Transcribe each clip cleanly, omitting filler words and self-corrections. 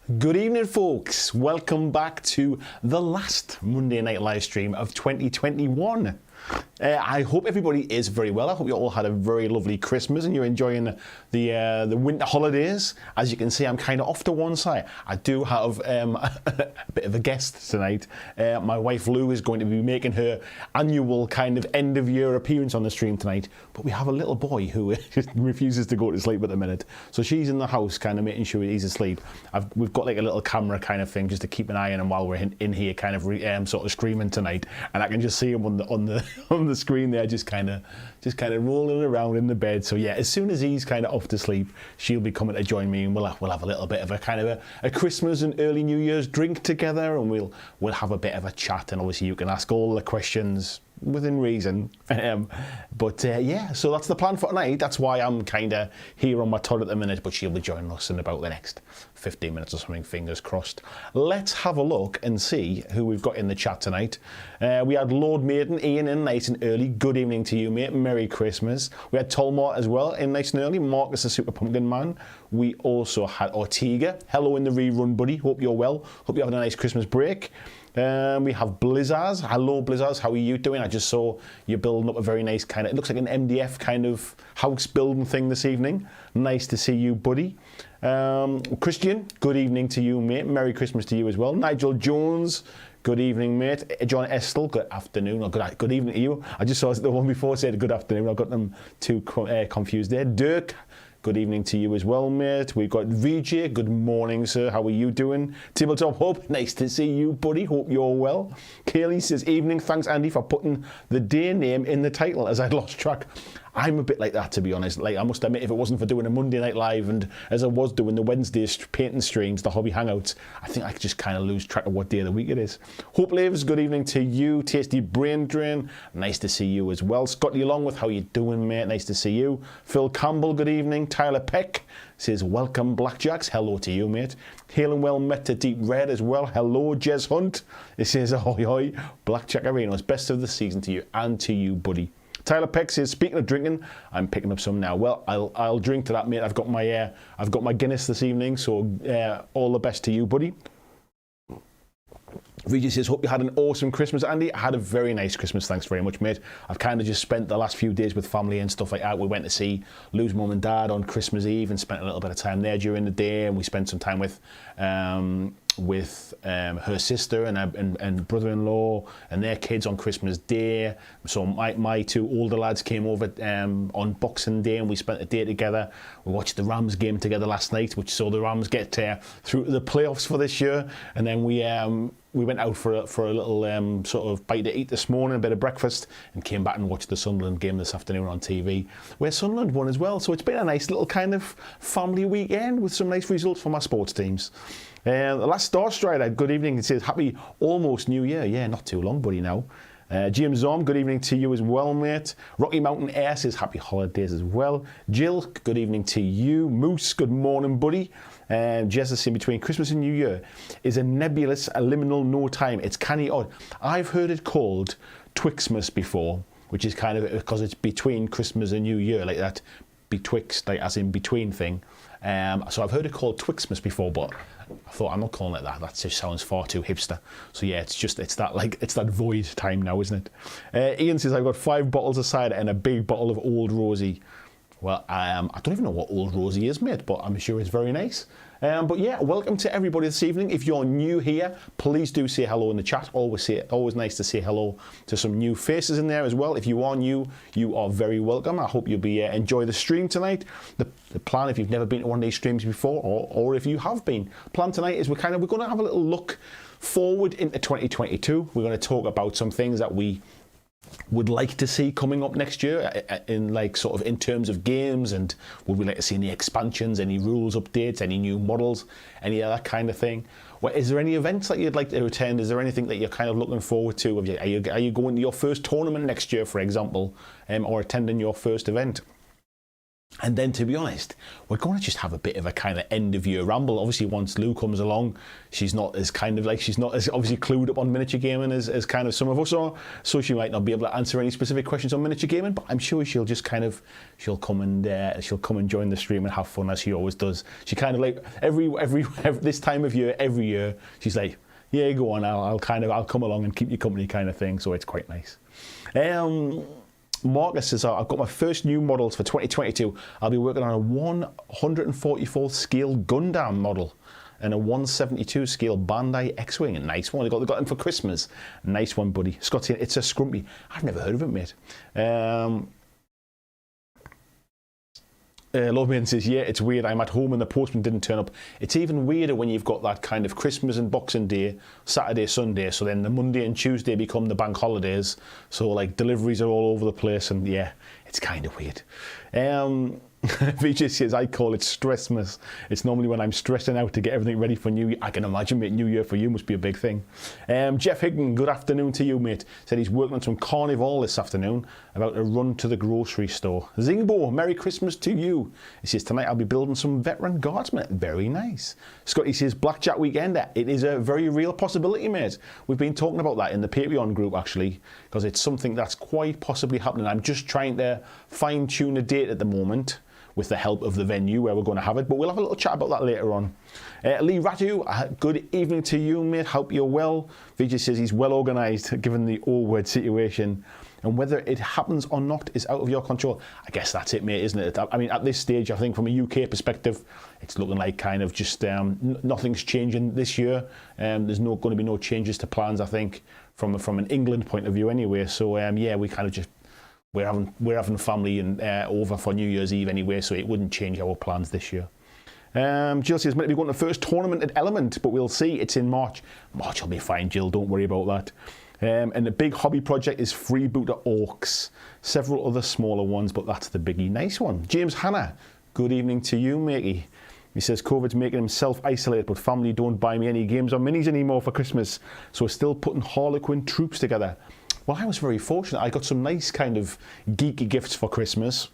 Good evening, folks. Welcome back to the last Monday night live stream of 2021. I hope everybody is very well. I hope you all had a very lovely Christmas and you're enjoying the winter holidays. As you can see, I'm kind of off to one side. I do have a bit of a guest tonight. My wife Lou is going to be making her annual kind of end of year appearance on the stream tonight. But we have a little boy who refuses to go to sleep at the minute. So she's in the house kind of making sure he's asleep. We've got like a little camera kind of thing just to keep an eye on him while we're in here kind of sort of screaming tonight. And I can just see him on the screen there just kind of rolling around in the bed. So yeah, as soon as he's kind of off to sleep, she'll be coming to join me and we'll have a little bit of a kind of a Christmas and early New Year's drink together, and we'll have a bit of a chat, and obviously you can ask all the questions within reason. Yeah, so that's the plan for tonight. That's why I'm kind of here on my toilet at the minute, but she'll be joining us in about the next 15 minutes or something, fingers crossed. Let's have a look and see who we've got in the chat tonight. We had Lord Maiden, Ian in nice and early. Good evening to you, mate. Merry Christmas. We had Tolmort as well in nice and early. Marcus the Super Pumpkin Man. We also had Ortega. Hello in the rerun, buddy. Hope you're well. Hope you're having a nice Christmas break. We have Blizzards. Hello, Blizzards. How are you doing? I just saw you building up a very nice kind of, it looks like an MDF kind of house building thing this evening. Nice to see you, buddy. Christian, good evening to you, mate. Merry Christmas to you as well. Nigel Jones, good evening, mate. John Estel, good afternoon, or good evening to you. I just saw the one before said good afternoon. I got them too confused there. Dirk, good evening to you as well, mate. We've got VJ. Good morning, sir. How are you doing? Tabletop Hope. Nice to see you, buddy. Hope you're well. Kaylee says, evening. Thanks, Andy, for putting the day name in the title as I lost track. I'm a bit like that, to be honest. Like, I must admit, if it wasn't for doing a Monday night live and as I was doing the Wednesday painting streams, the hobby hangouts, I think I could just kind of lose track of what day of the week it is. Hope Lives, good evening to you. Tasty Brain Drain, nice to see you as well. Scotty Longworth, how you doing, mate? Nice to see you. Phil Campbell, good evening. Tyler Peck says, welcome, BlackJacks. Hello to you, mate. Hail and well met to Deep Red as well. Hello, Jez Hunt. It says, ahoy, ahoy. BlackJack Arenas, best of the season to you and to you, buddy. Tyler Peck says, speaking of drinking, I'm picking up some now. Well, I'll drink to that, mate. I've got my Guinness this evening, so all the best to you, buddy. Vijay says, hope you had an awesome Christmas, Andy. I had a very nice Christmas, thanks very much, mate. I've kind of just spent the last few days with family and stuff like that. We went to see Lou's mum and dad on Christmas Eve and spent a little bit of time there during the day, and we spent some time with her sister and brother-in-law and their kids on Christmas Day. So my two older lads came over on Boxing Day and we spent a day together. We watched the Rams game together last night, which saw the Rams get through to the playoffs for this year. And then we went out for a little sort of bite to eat this morning, a bit of breakfast, and came back and watched the Sunderland game this afternoon on TV, where Sunderland won as well. So it's been a nice little kind of family weekend with some nice results for my sports teams. The last Star Strider, good evening. It says, happy almost New Year. Yeah, not too long, buddy, now. GM Zom, good evening to you as well, mate. Rocky Mountain Air says, happy holidays as well. Jill, good evening to you. Moose, good morning, buddy. Jess is saying, between Christmas and New Year is a nebulous liminal no time. It's canny odd. I've heard it called Twixmas before, which is kind of because it's between Christmas and New Year, like that betwixt, like as in between thing. So I've heard it called Twixmas before, but I thought, I'm not calling it that. That just sounds far too hipster. So yeah, it's that void time now, isn't it? Ian says, I've got 5 bottles of cider and a big bottle of Old Rosie. Well, I don't even know what Old Rosie is, mate, but I'm sure it's very nice. But yeah, welcome to everybody this evening. If you're new here, please do say hello in the chat. Always nice to say hello to some new faces in there as well. If you are new, you are very welcome. I hope you'll be enjoy the stream tonight. The plan, if you've never been to one of these streams before, or if you have been, plan tonight is we're going to have a little look forward into 2022. We're going to talk about some things that we would like to see coming up next year in in terms of games, and would we like to see any expansions, any rules updates, any new models, any of that kind of thing. Well, is there any events that you'd like to attend? Is there anything that you're kind of looking forward to? Are you going to your first tournament next year, for example, or attending your first event? And then, to be honest, we're going to just have a bit of a kind of end-of-year ramble. Obviously, once Lou comes along, she's not as obviously clued up on miniature gaming as kind of some of us are. So she might not be able to answer any specific questions on miniature gaming, but I'm sure she'll come and join the stream and have fun as she always does. She kind of like every this time of year, every year, she's like, yeah, go on, I'll come along and keep you company kind of thing. So it's quite nice. Marcus says, I've got my first new models for 2022. I'll be working on a 144 scale Gundam model and a 172 scale Bandai X-Wing. A nice one. They got them for Christmas. Nice one, buddy. Scott's here. It's a Scrumpy. I've never heard of it, mate. Loveman says, yeah, it's weird. I'm at home and the postman didn't turn up. It's even weirder when you've got that kind of Christmas and Boxing Day, Saturday, Sunday. So then the Monday and Tuesday become the bank holidays. So like deliveries are all over the place. And yeah, it's kind of weird. VJ says, I call it Stressmas. It's normally when I'm stressing out to get everything ready for New Year. I can imagine, mate, New Year for you must be a big thing. Jeff Higdon, good afternoon to you, mate. Said he's working on some carnival this afternoon, about a run to the grocery store. Zingbo, Merry Christmas to you. He says, tonight I'll be building some veteran guardsmen. Very nice. Scotty says, BlackJack weekend. It is a very real possibility, mate. We've been talking about that in the Patreon group, actually, because it's something that's quite possibly happening. I'm just trying to fine-tune a date at the moment, with the help of the venue where we're going to have it. But we'll have a little chat about that later on. Lee Ratu, good evening to you, mate. Hope you're well. VJ says he's well organised given the all-word situation. And whether it happens or not is out of your control. I guess that's it, mate, isn't it? I mean, at this stage, I think from a UK perspective, it's looking like kind of just nothing's changing this year. There's going to be no changes to plans, I think, from an England point of view anyway. So, yeah, we kind of just... We're having family and over for New Year's Eve anyway, so it wouldn't change our plans this year. Jill says, might be going to the first tournament at Element, but we'll see. It's in March. March will be fine, Jill. Don't worry about that. And the big hobby project is Freebooter Orcs. Several other smaller ones, but that's the biggie. Nice one. James Hanna, good evening to you, matey. He says, COVID's making him self-isolate, but family don't buy me any games or minis anymore for Christmas, so still putting Harlequin troops together. Well, I was very fortunate. I got some nice kind of geeky gifts for Christmas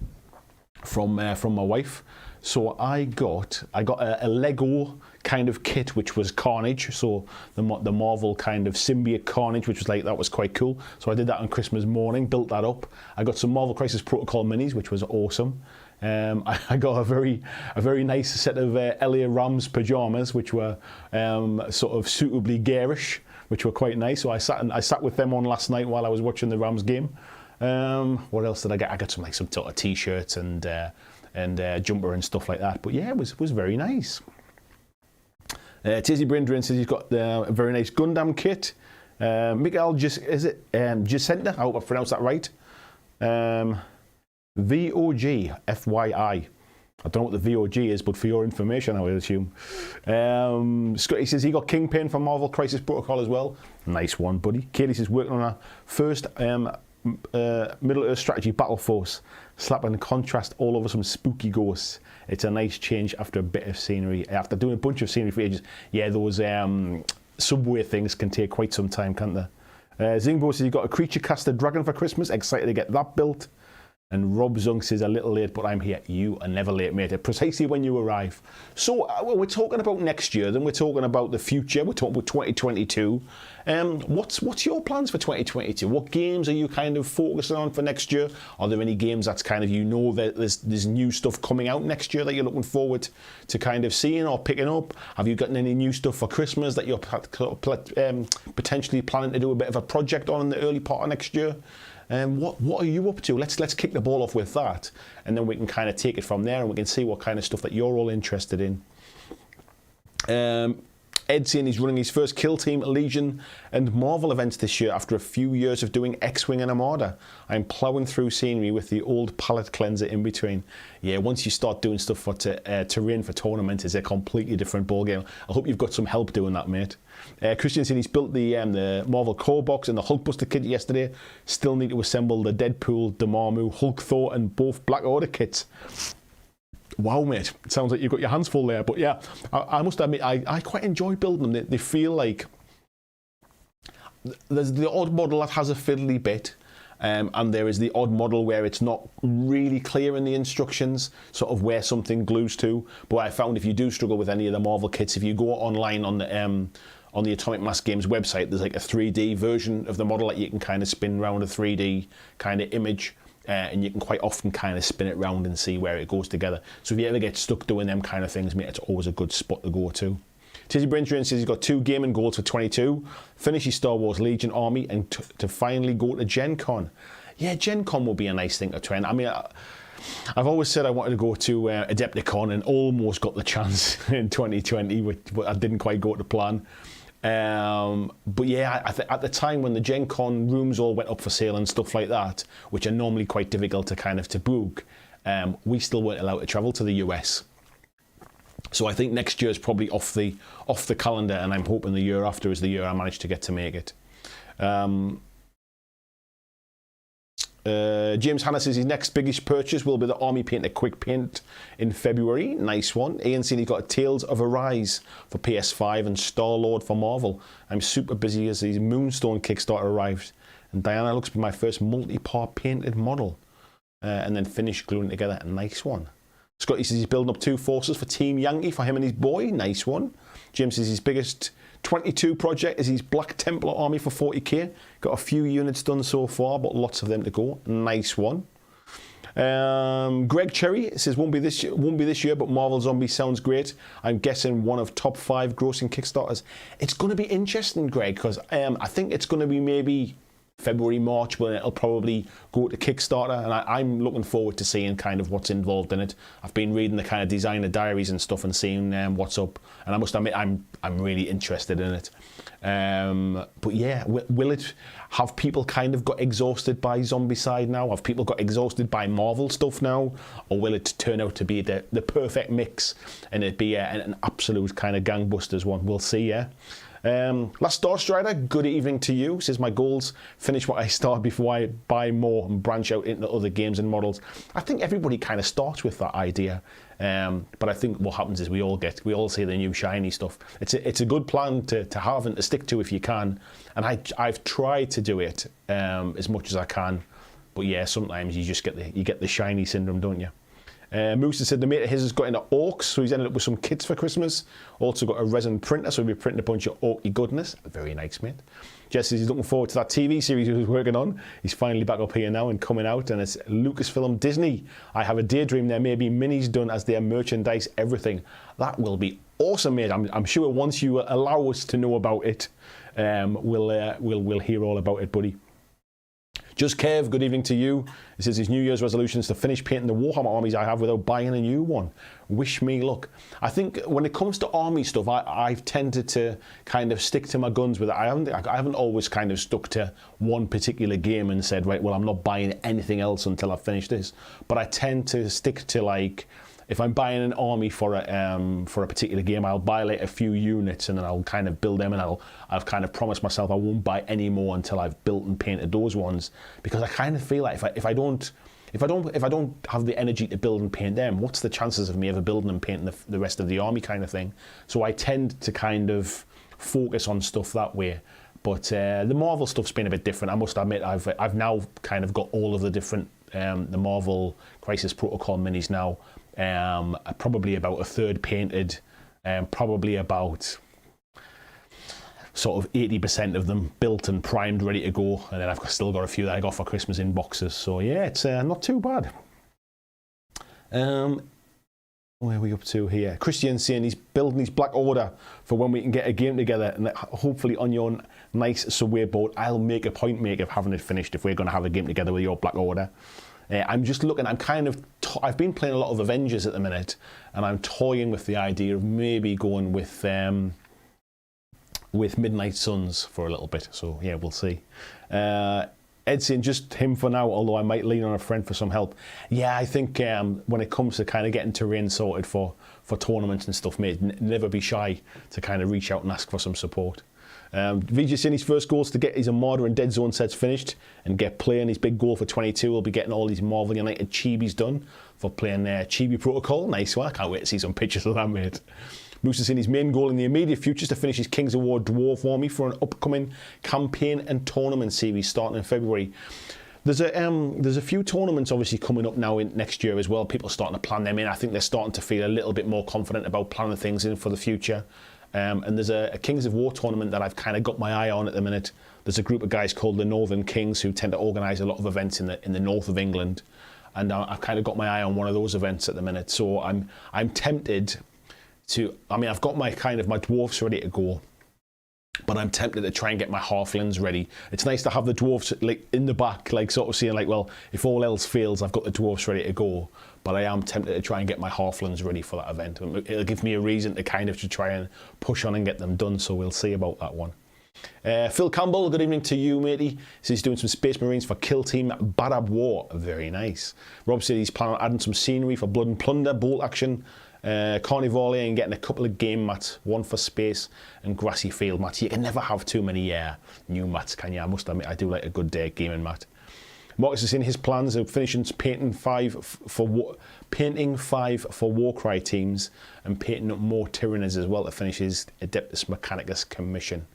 from my wife. So I got a Lego kind of kit, which was Carnage. So the Marvel kind of symbiote Carnage, which was like, that was quite cool. So I did that on Christmas morning, built that up. I got some Marvel Crisis Protocol minis, which was awesome. I got a very nice set of LA Rams pajamas, which were sort of suitably garish, which were quite nice. So I sat with them on last night while I was watching the Rams game. What else did I get? I got some sort of t-shirts and jumper and stuff like that. But yeah, it was very nice. Tizzy Brindrin says he's got a very nice Gundam kit. Miguel, Jacinta, I hope I pronounced that right. VOG, FYI. I don't know what the VOG is, but for your information, I would assume. Scotty says he got Kingpin from Marvel Crisis Protocol as well. Nice one, buddy. Katie says working on our first Middle-earth strategy battle force, slapping contrast all over some spooky ghosts. It's a nice change after a bit of scenery. After doing a bunch of scenery for ages, yeah, those subway things can take quite some time, can't they? Zingbo says he got a creature caster dragon for Christmas. Excited to get that built. And Rob Zunk says, a little late, but I'm here. You are never late, mate. Precisely when you arrive. So we're talking about next year, then we're talking about the future. We're talking about 2022. What's your plans for 2022? What games are you kind of focusing on for next year? Are there any games that's kind of, that there's new stuff coming out next year that you're looking forward to kind of seeing or picking up? Have you gotten any new stuff for Christmas that you're potentially planning to do a bit of a project on in the early part of next year? What are you up to? Let's kick the ball off with that, and then we can kind of take it from there, and we can see what kind of stuff that you're all interested in. Ed saying he's running his first Kill Team, Legion and Marvel events this year after a few years of doing X-Wing and Armada. I'm ploughing through scenery with the old palette cleanser in between. Yeah, once you start doing stuff for terrain for tournaments, it's a completely different ballgame. I hope you've got some help doing that, mate. Christian saying he's built the Marvel core box and the Hulkbuster kit yesterday. Still need to assemble the Deadpool, Dormammu, Hulk Thor and both Black Order kits. Wow, mate. It sounds like you've got your hands full there. But yeah, I must admit, I quite enjoy building them. They feel like there's the odd model that has a fiddly bit, And there is the odd model where it's not really clear in the instructions, sort of where something glues to. But I found if you do struggle with any of the Marvel kits, if you go online on the Atomic Mass Games website, there's like a 3D version of the model that you can kind of spin around a 3D kind of image. And you can quite often kind of spin it around and see where it goes together. So if you ever get stuck doing them kind of things, mate, it's always a good spot to go to. Tizzy Brintrian says he's got 2 gaming goals for 22, finish his Star Wars Legion army, and to finally go to Gen Con. Yeah, Gen Con will be a nice thing to try. And I mean, I've always said I wanted to go to Adepticon and almost got the chance in 2020, but I didn't quite go to plan. But yeah, at the time when the Gen Con rooms all went up for sale and stuff like that, which are normally quite difficult to kind of to book, we still weren't allowed to travel to the US. So I think next year is probably off the calendar, and I'm hoping the year after is the year I manage to get to make it. James Hanna says his next biggest purchase will be the Army Painter Quick Paint in February. Nice one. Ian said he got a Tales of Arise for PS5 and Star-Lord for Marvel. I'm super busy as his Moonstone Kickstarter arrived. And Diana looks to be my first multi-part painted model. And then finish gluing it together. A nice one. Scotty says he's building up 2 forces for Team Yankee for him and his boy. Nice one. James says his biggest 22 project is his Black Templar army for 40k. Got a few units done so far, but lots of them to go. Nice one. Greg Cherry says won't be this year, but Marvel Zombie sounds great. I'm guessing one of top 5 grossing Kickstarters. It's going to be interesting, Greg, because I think it's going to be maybe February, March, when it'll probably go to Kickstarter, and I'm looking forward to seeing kind of what's involved in it. I've been reading the kind of designer diaries and stuff and seeing what's up, and I must admit I'm really interested in it. But yeah, will it have people kind of got exhausted by Zombicide now? Have people got exhausted by Marvel stuff now? Or will it turn out to be the perfect mix and it be an absolute kind of gangbusters one? We'll see, yeah. Last Star Strider, good evening to you. Says my goals, finish what I started before I buy more and branch out into other games and models. I think everybody kind of starts with that idea. But I think what happens is we all see the new shiny stuff. It's a good plan to have and to stick to if you can. And I've tried to do it as much as I can. But yeah, sometimes you just get the shiny syndrome, don't you? Moose has said the mate of his has got into Orcs, so he's ended up with some kits for Christmas. Also got a resin printer, so he'll be printing a bunch of Orky goodness. Very nice, mate. Jess says he's looking forward to that TV series he was working on. He's finally back up here now and coming out, and it's Lucasfilm Disney. I have a daydream there may be minis done as their merchandise, everything. That will be awesome, mate. I'm sure once you allow us to know about it, we'll hear all about it, buddy. Just Kev, good evening to you. He says his New Year's resolution is to finish painting the Warhammer armies I have without buying a new one. Wish me luck. I think when it comes to army stuff, I've tended to kind of stick to my guns with it. I haven't always kind of stuck to one particular game and said, right, well, I'm not buying anything else until I finish this. But I tend to stick to, like, if I'm buying an army for a particular game, I'll buy like a few units and then I'll kind of build them, and I've kind of promised myself I won't buy any more until I've built and painted those ones, because I kind of feel like if I don't have the energy to build and paint them, what's the chances of me ever building and painting the rest of the army kind of thing? So I tend to kind of focus on stuff that way. But the Marvel stuff's been a bit different. I must admit, I've now kind of got all of the different the Marvel Crisis Protocol minis now. Probably about a third painted, probably about sort of 80% of them built and primed, ready to go, and then I've still got a few that I got for Christmas in boxes. So yeah, it's not too bad. Where are we up to here? Christian's saying he's building his Black Order for when we can get a game together, and hopefully on your nice subway boat, I'll make a point, mate, of having it finished if we're going to have a game together with your Black Order. I'm just looking, I've been playing a lot of Avengers at the minute, and I'm toying with the idea of maybe going with Midnight Suns for a little bit. So yeah, we'll see. Ed's saying just him for now, although I might lean on a friend for some help. Yeah, I think when it comes to kind of getting terrain sorted for tournaments and stuff, mate, never be shy to kind of reach out and ask for some support. VJ saying his first goal is to get his Armada and Dead Zone sets finished and get playing. His big goal for 22 will be getting all these Marvel United chibis done for playing Chibi Protocol. Nice one. I can't wait to see some pictures of that, mate. Moose is saying his main goal in the immediate future is to finish his King's Award Dwarf Army for an upcoming campaign and tournament series starting in February. There's a few tournaments obviously coming up now in next year as well. People are starting to plan them in. I think they're starting to feel a little bit more confident about planning things in for the future. And there's a Kings of War tournament that I've kind of got my eye on at the minute. There's a group of guys called the Northern Kings who tend to organise a lot of events in the north of England, and I've kind of got my eye on one of those events at the minute. So I'm tempted to. I mean, I've got my dwarfs ready to go, but I'm tempted to try and get my halflings ready. It's nice to have the dwarfs like in the back, like sort of saying like, well, if all else fails, I've got the dwarfs ready to go. But I am tempted to try and get my halflings ready for that event. It'll give me a reason to try and push on and get them done. So we'll see about that one. Phil Campbell, good evening to you, matey. So he's doing some Space Marines for Kill Team Barab War. Very nice. Rob said he's planning on adding some scenery for Blood and Plunder, bolt action, Carnivore, and getting a couple of game mats, one for space and grassy field mats. You can never have too many new mats, can you? I must admit, I do like a good gaming mat. Marcus is in his plans of finishing painting five for Warcry teams and painting up more Tyranners as well to finish his Adeptus Mechanicus commission.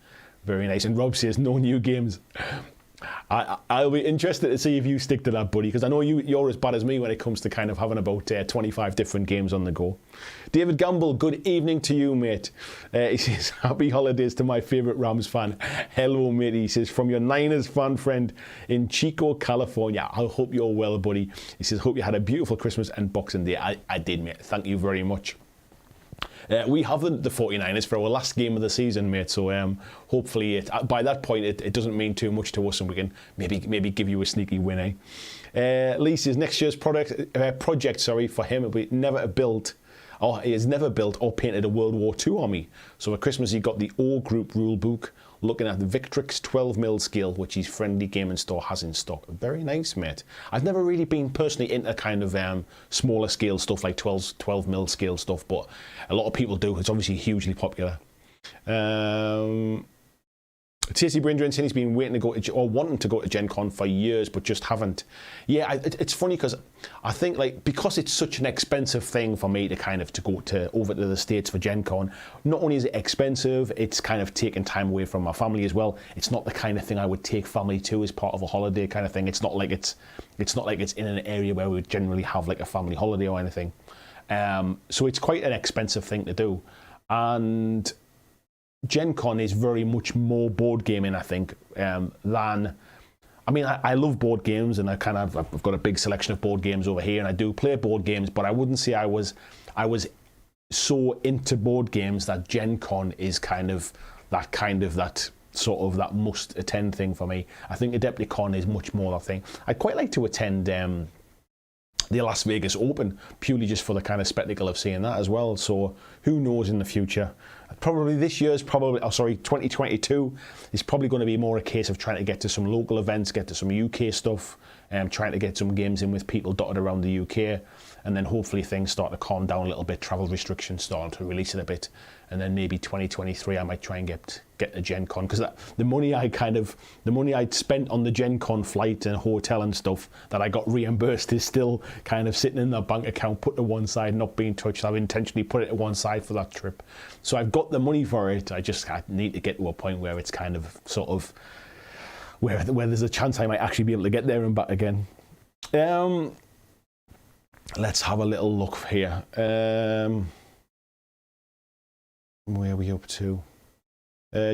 Very nice. And Rob says no new games. I'll be interested to see if you stick to that, buddy, because I know you're as bad as me when it comes to kind of having about 25 different games on the go. David Gamble, good evening to you, mate. He says, happy holidays to my favourite Rams fan. Hello, mate. He says, from your Niners fan friend in Chico, California. I hope you're well, buddy. He says, hope you had a beautiful Christmas and Boxing Day. I did, mate. Thank you very much. We have the 49ers for our last game of the season, mate, so hopefully by that point it doesn't mean too much to us and we can maybe give you a sneaky win, Lee says next year's project for him will be he has never built or painted a World War II army. So for Christmas he got the O Group rule book, looking at the Victrix 12mm scale, which his friendly gaming store has in stock. Very nice, mate. I've never really been personally into kind of smaller scale stuff like 12mm scale stuff, but a lot of people do. It's obviously hugely popular. TC Brindren saying he's been waiting to go to, or wanting to go to Gen Con for years, but just haven't. Yeah, it's funny because I think because it's such an expensive thing for me to go over to the States for Gen Con. Not only is it expensive, it's kind of taking time away from my family as well. It's not the kind of thing I would take family to as part of a holiday kind of thing. It's not like it's in an area where we would generally have like a family holiday or anything. So it's quite an expensive thing to do, and Gen Con is very much more board gaming, I think, than... I mean, I love board games, and I've got a big selection of board games over here, and I do play board games, but I wouldn't say I was so into board games that Gen Con is that must attend thing for me. I think Adepticon is much more that thing. I'd quite like to attend the Las Vegas Open, purely just for the kind of spectacle of seeing that as well. So who knows in the future? Probably this year's 2022 is probably going to be more a case of trying to get to some local events, get to some UK stuff, trying to get some games in with people dotted around the UK, and then hopefully things start to calm down a little bit, travel restrictions start to release it a bit, and then maybe 2023 I might try and get the Gen Con, because the money I'd spent on the Gen Con flight and hotel and stuff that I got reimbursed is still kind of sitting in the bank account, put to one side, not being touched. I've intentionally put it to one side for that trip, so I've got the money for it. I need to get to a point where it's kind of sort of where there's a chance I might actually be able to get there and back again. Let's have a little look here. Where are we up to?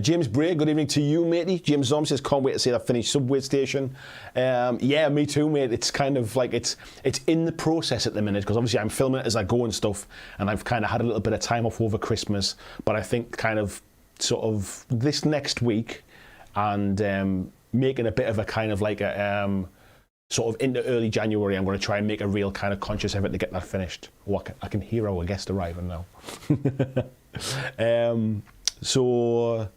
James Bray, good evening to you, matey. James Zom says, can't wait to see that finished subway station. Yeah, me too, mate. It's kind of like it's in the process at the minute, because obviously I'm filming it as I go and stuff, and I've kind of had a little bit of time off over Christmas, but I think kind of sort of this next week and making a bit of a kind of like a sort of into early January, I'm going to try and make a real kind of conscious effort to get that finished. Oh, I can hear our guest arriving now. So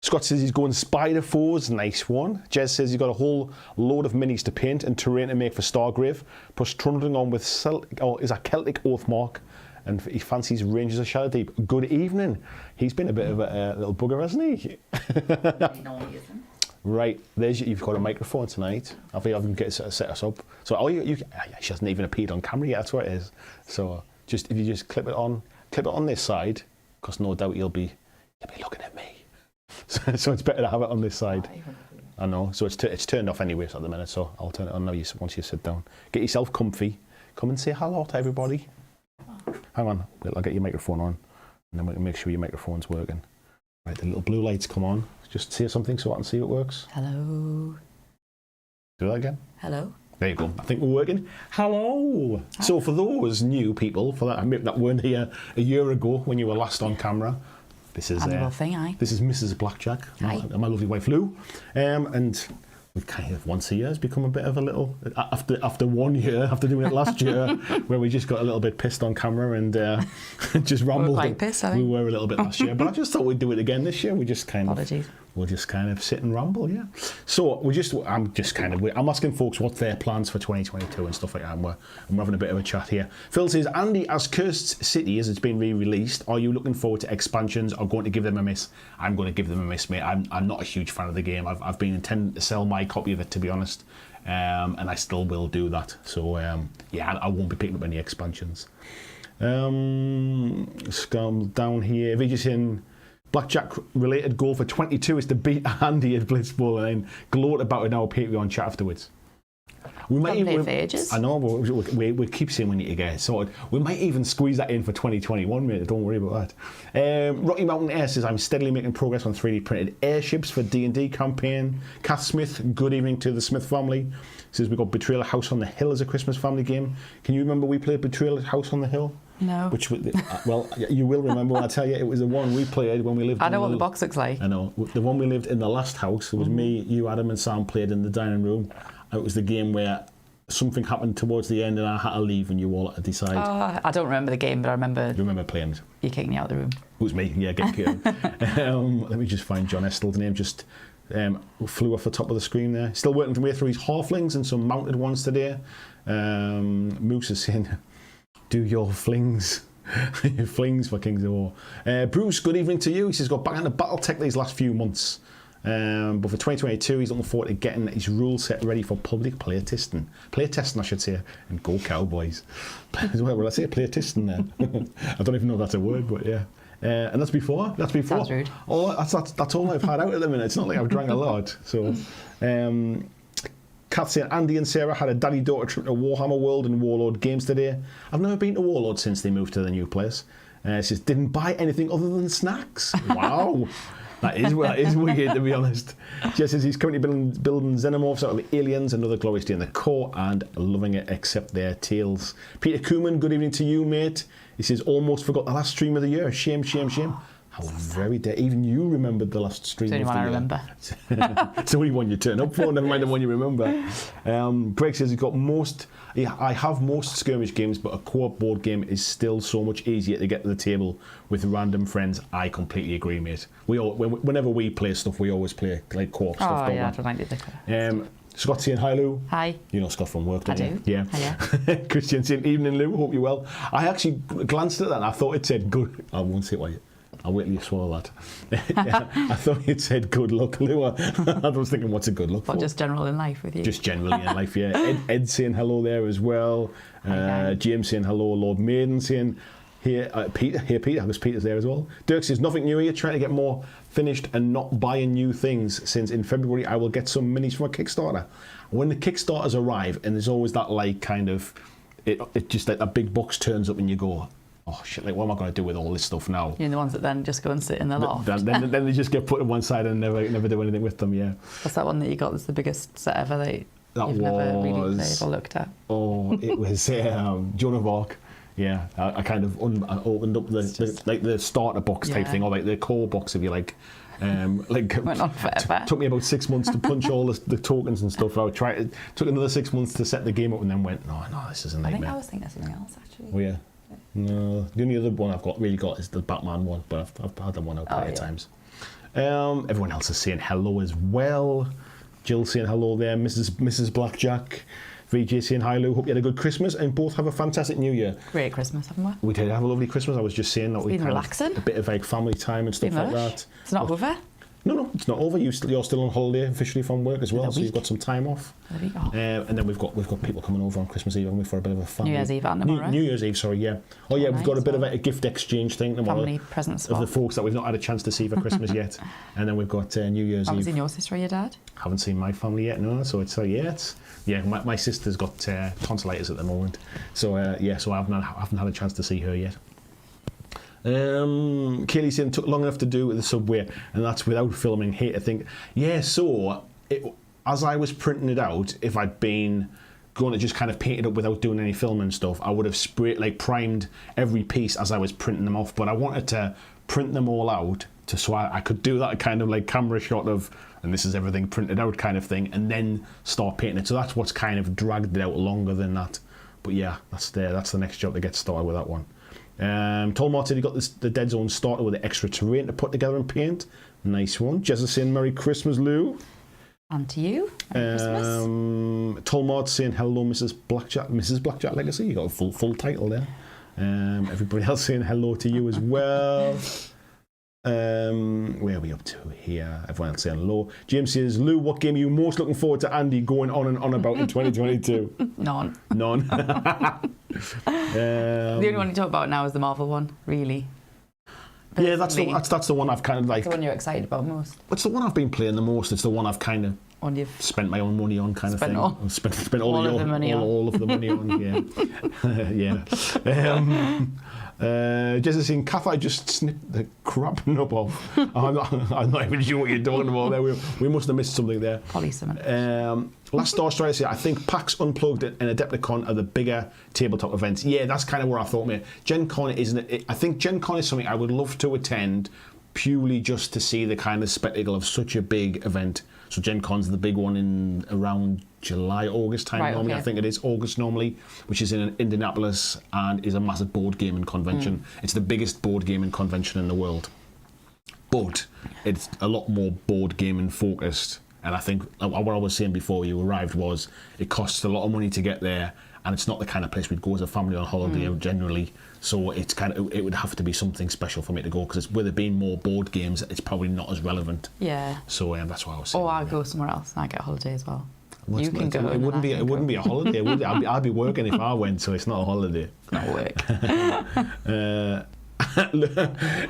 Scott says he's going Spider Fours, nice one. Jez says he's got a whole load of minis to paint and terrain to make for Stargrave, plus trundling on with Celtic Oathmark, and he fancies Rangers of Shadow Deep. Good evening. He's been a bit of a little bugger, hasn't he? Right, you've got a microphone tonight. I think I've got to set us up. So she hasn't even appeared on camera yet. That's what it is. So if you just clip it on this side, because no doubt you'll be looking at me. So it's better to have it on this side. I know. So it's turned off anyway at the minute, so I'll turn it on now once you sit down. Get yourself comfy. Come and say hello to everybody. Hang on, I'll get your microphone on, and then we can make sure your microphone's working. Right, the little blue lights come on. Just say something so I can see it works. Hello. Do that again. Hello. There you go. I think we're working. Hello. Hi. So for those new people, for that weren't here a year ago when you were last on camera, this is this is Mrs. BlackJack, my lovely wife Lou, and we kind of once a year has become a bit of a little after 1 year after doing it last year where we just got a little bit pissed on camera and just rambled. We were quite pissed, I think. We were a little bit last year, but I just thought we'd do it again this year. We just kind Apologies. We'll just kind of sit and ramble, yeah. So I'm asking folks what their plans for 2022 and stuff like that, and we're having a bit of a chat here. Phil says, Andy, as Cursed City, as it's been re-released, are you looking forward to expansions or going to give them a miss? I'm going to give them a miss, mate. I'm not a huge fan of the game. I've been intending to sell my copy of it, to be honest, and I still will do that. So yeah, I won't be picking up any expansions. Scum down here. Vijay saying, BlackJack related goal for 22 is to beat Andy at Blitzball and then gloat about it in our Patreon chat afterwards. We might even for ages. I know, but we keep saying we need to get it sorted. We might even squeeze that in for 2021, mate. Don't worry about that. Rocky Mountain Air says, I'm steadily making progress on 3D printed airships for D&D campaign. Kath Smith, good evening to the Smith family. Says we've got Betrayal House on the Hill as a Christmas family game. Can you remember we played Betrayal House on the Hill? No. Which, well, you will remember when I tell you it was the one we played when we lived. I know what the box looks like. I know. The one we lived in the last house. It was me, you, Adam, and Sam played in the dining room. It was the game where something happened towards the end and I had to leave and you all had to decide. Oh, I don't remember the game, but I remember. You remember playing it? You kicked me out of the room. It was me. Yeah, get kicked. Let me just find John Estell's name. Just flew off the top of the screen there. Still working his way through his halflings and some mounted ones today. Moose is saying, do your flings. Flings for Kings of War. Bruce, good evening to you. He says, got back into Battletech these last few months. But for 2022, he's looking forward to getting his rule set ready for public playtesting. Playtesting, I should say, and go Cowboys. Well, I say playtesting then. I don't even know if that's a word, but yeah. And that's before. Sounds rude. Oh, that's all I've had out at the minute. It's not like I've drank a lot. So, Kath saying, Andy and Sarah had a daddy-daughter trip to Warhammer World and Warlord Games today. I've never been to Warlord since they moved to the new place. Says, didn't buy anything other than snacks. Wow. That is weird, to be honest. Jess says he's currently building xenomorphs out of the aliens, another glorious day in the core, and loving it except their tails. Peter Koeman, good evening to you, mate. He says, almost forgot the last stream of the year. Shame. How very dead. Even you remembered the last stream of the year. It's the only one I remember. It's the only one you turn up for, never mind the one you remember. Greg says he's got I have most skirmish games, but a co-op board game is still so much easier to get to the table with random friends. I completely agree, mate. Whenever we play stuff, we always play like co-op stuff. Oh, yeah, I don't like the Scott saying hi, Lou. Hi. You know Scott from work, don't you? Yeah. Hiya. Christian saying evening, Lou. Hope you're well. I actually glanced at that and I thought it said good. I won't say why. I'll wait till you swallow that. I thought it said good luck, Lou. I was thinking, what's a good luck for? Just general in life with you? Just generally in life, yeah. Ed saying hello there as well. James saying hello. Lord Maiden saying here. Peter, because Peter's there as well. Dirk says, nothing new here, trying to get more finished and not buying new things, since in February I will get some minis from a Kickstarter. When the Kickstarters arrive, and there's always that like kind of, it just like that big box turns up and you go, oh shit, like what am I going to do with all this stuff now? You're the ones that then just go and sit in the loft. Then they just get put on one side and never do anything with them, yeah. What's that one that you got that's the biggest set ever that you've never really played or looked at? Oh, it was Joan of Arc. Yeah, I kind of opened up the starter box type thing, or like the core box if you like. Went on forever. Took me about 6 months to punch all the tokens and stuff out. Took another 6 months to set the game up and then went, no, this is a nightmare. I think I was thinking of something else actually. Oh yeah. No, the only other one I've got is the Batman one, but I've had that one out plenty of times. Everyone else is saying hello as well. Jill saying hello there. Mrs. BlackJack. VJ saying hi, Lou. Hope you had a good Christmas and both have a fantastic New Year. Great Christmas, haven't we? We did have a lovely Christmas. I was just saying that it's been relaxing. A bit of like family time and stuff like that. It's not over. No, it's not over. You're still on holiday officially from work as well, so you've got some time off. A week off. And then we've got people coming over on Christmas Eve, haven't we, for a bit of a family. New Year's Eve and tomorrow. New Year's Eve, sorry, yeah. Oh yeah, we've got a bit of a gift exchange thing tomorrow. Family presents of the folks that we've not had a chance to see for Christmas yet. And then we've got New Year's Eve. Haven't seen your sister or your dad? Haven't seen my family yet, no. So it's my sister's got tonsillitis at the moment. So so I haven't had a chance to see her yet. Kaylee saying took long enough to do with the subway, and that's without filming. Hate to think. Yeah, so as I was printing it out, if I'd been going to just kind of paint it up without doing any film and stuff, I would have primed every piece as I was printing them off. But I wanted to print them all out so I could do that kind of like camera shot of, and this is everything printed out kind of thing, and then start painting it. So that's what's kind of dragged it out longer than that. But yeah, that's the next job to get started with that one. Tom Martin, he got the Dead Zone started with the extra terrain to put together and paint. Nice one. Jezza saying Merry Christmas, Lou. And to you. Merry Christmas. Tom Martin saying hello, Mrs. Blackjack Legacy. You got a full title there. Everybody else saying hello to you as well. Where are we up to here? Everyone else saying hello. James says, Lou, what game are you most looking forward to Andy going on and on about in 2022? None. The only one you talk about now is the Marvel one, really. Yeah, that's the one I've kind of like. It's the one you're excited about most. It's the one I've been playing the most. It's the one I've kind of spent my own money on, kind of thing. Spent all of the money on. Yeah. Just saying, Kath, I just snipped the crap up off. I'm not even sure what you're talking about there. We must have missed something there. Probably something. Last Star Strider said, I think PAX Unplugged and Adepticon are the bigger tabletop events. Yeah, that's kind of where I thought, mate. Gen Con I think Gen Con is something I would love to attend purely just to see the kind of spectacle of such a big event. So Gen Con's the big one in around July, August time normally. Okay. I think it is August normally, which is in Indianapolis and is a massive board gaming convention. It's the biggest board gaming convention in the world. But it's a lot more board gaming focused. And I think what I was saying before you arrived was it costs a lot of money to get there, and it's not the kind of place we'd go as a family on holiday generally. So it's it would have to be something special for me to go, because with it being more board games, it's probably not as relevant. Yeah. So that's why I was saying. Or I'll go somewhere else and I get a holiday as well. Well, you can go. It wouldn't be a holiday. Would it? I'd be working if I went, so it's not a holiday. Not work.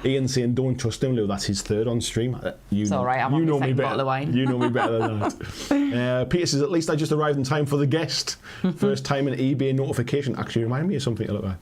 Ian saying, don't trust him, Lou. That's his third on stream. It's all right. I'm on my second bottle of wine. You know me better than that. Peter says, at least I just arrived in time for the guest. First time an eBay notification. Actually, remind me of something to look at.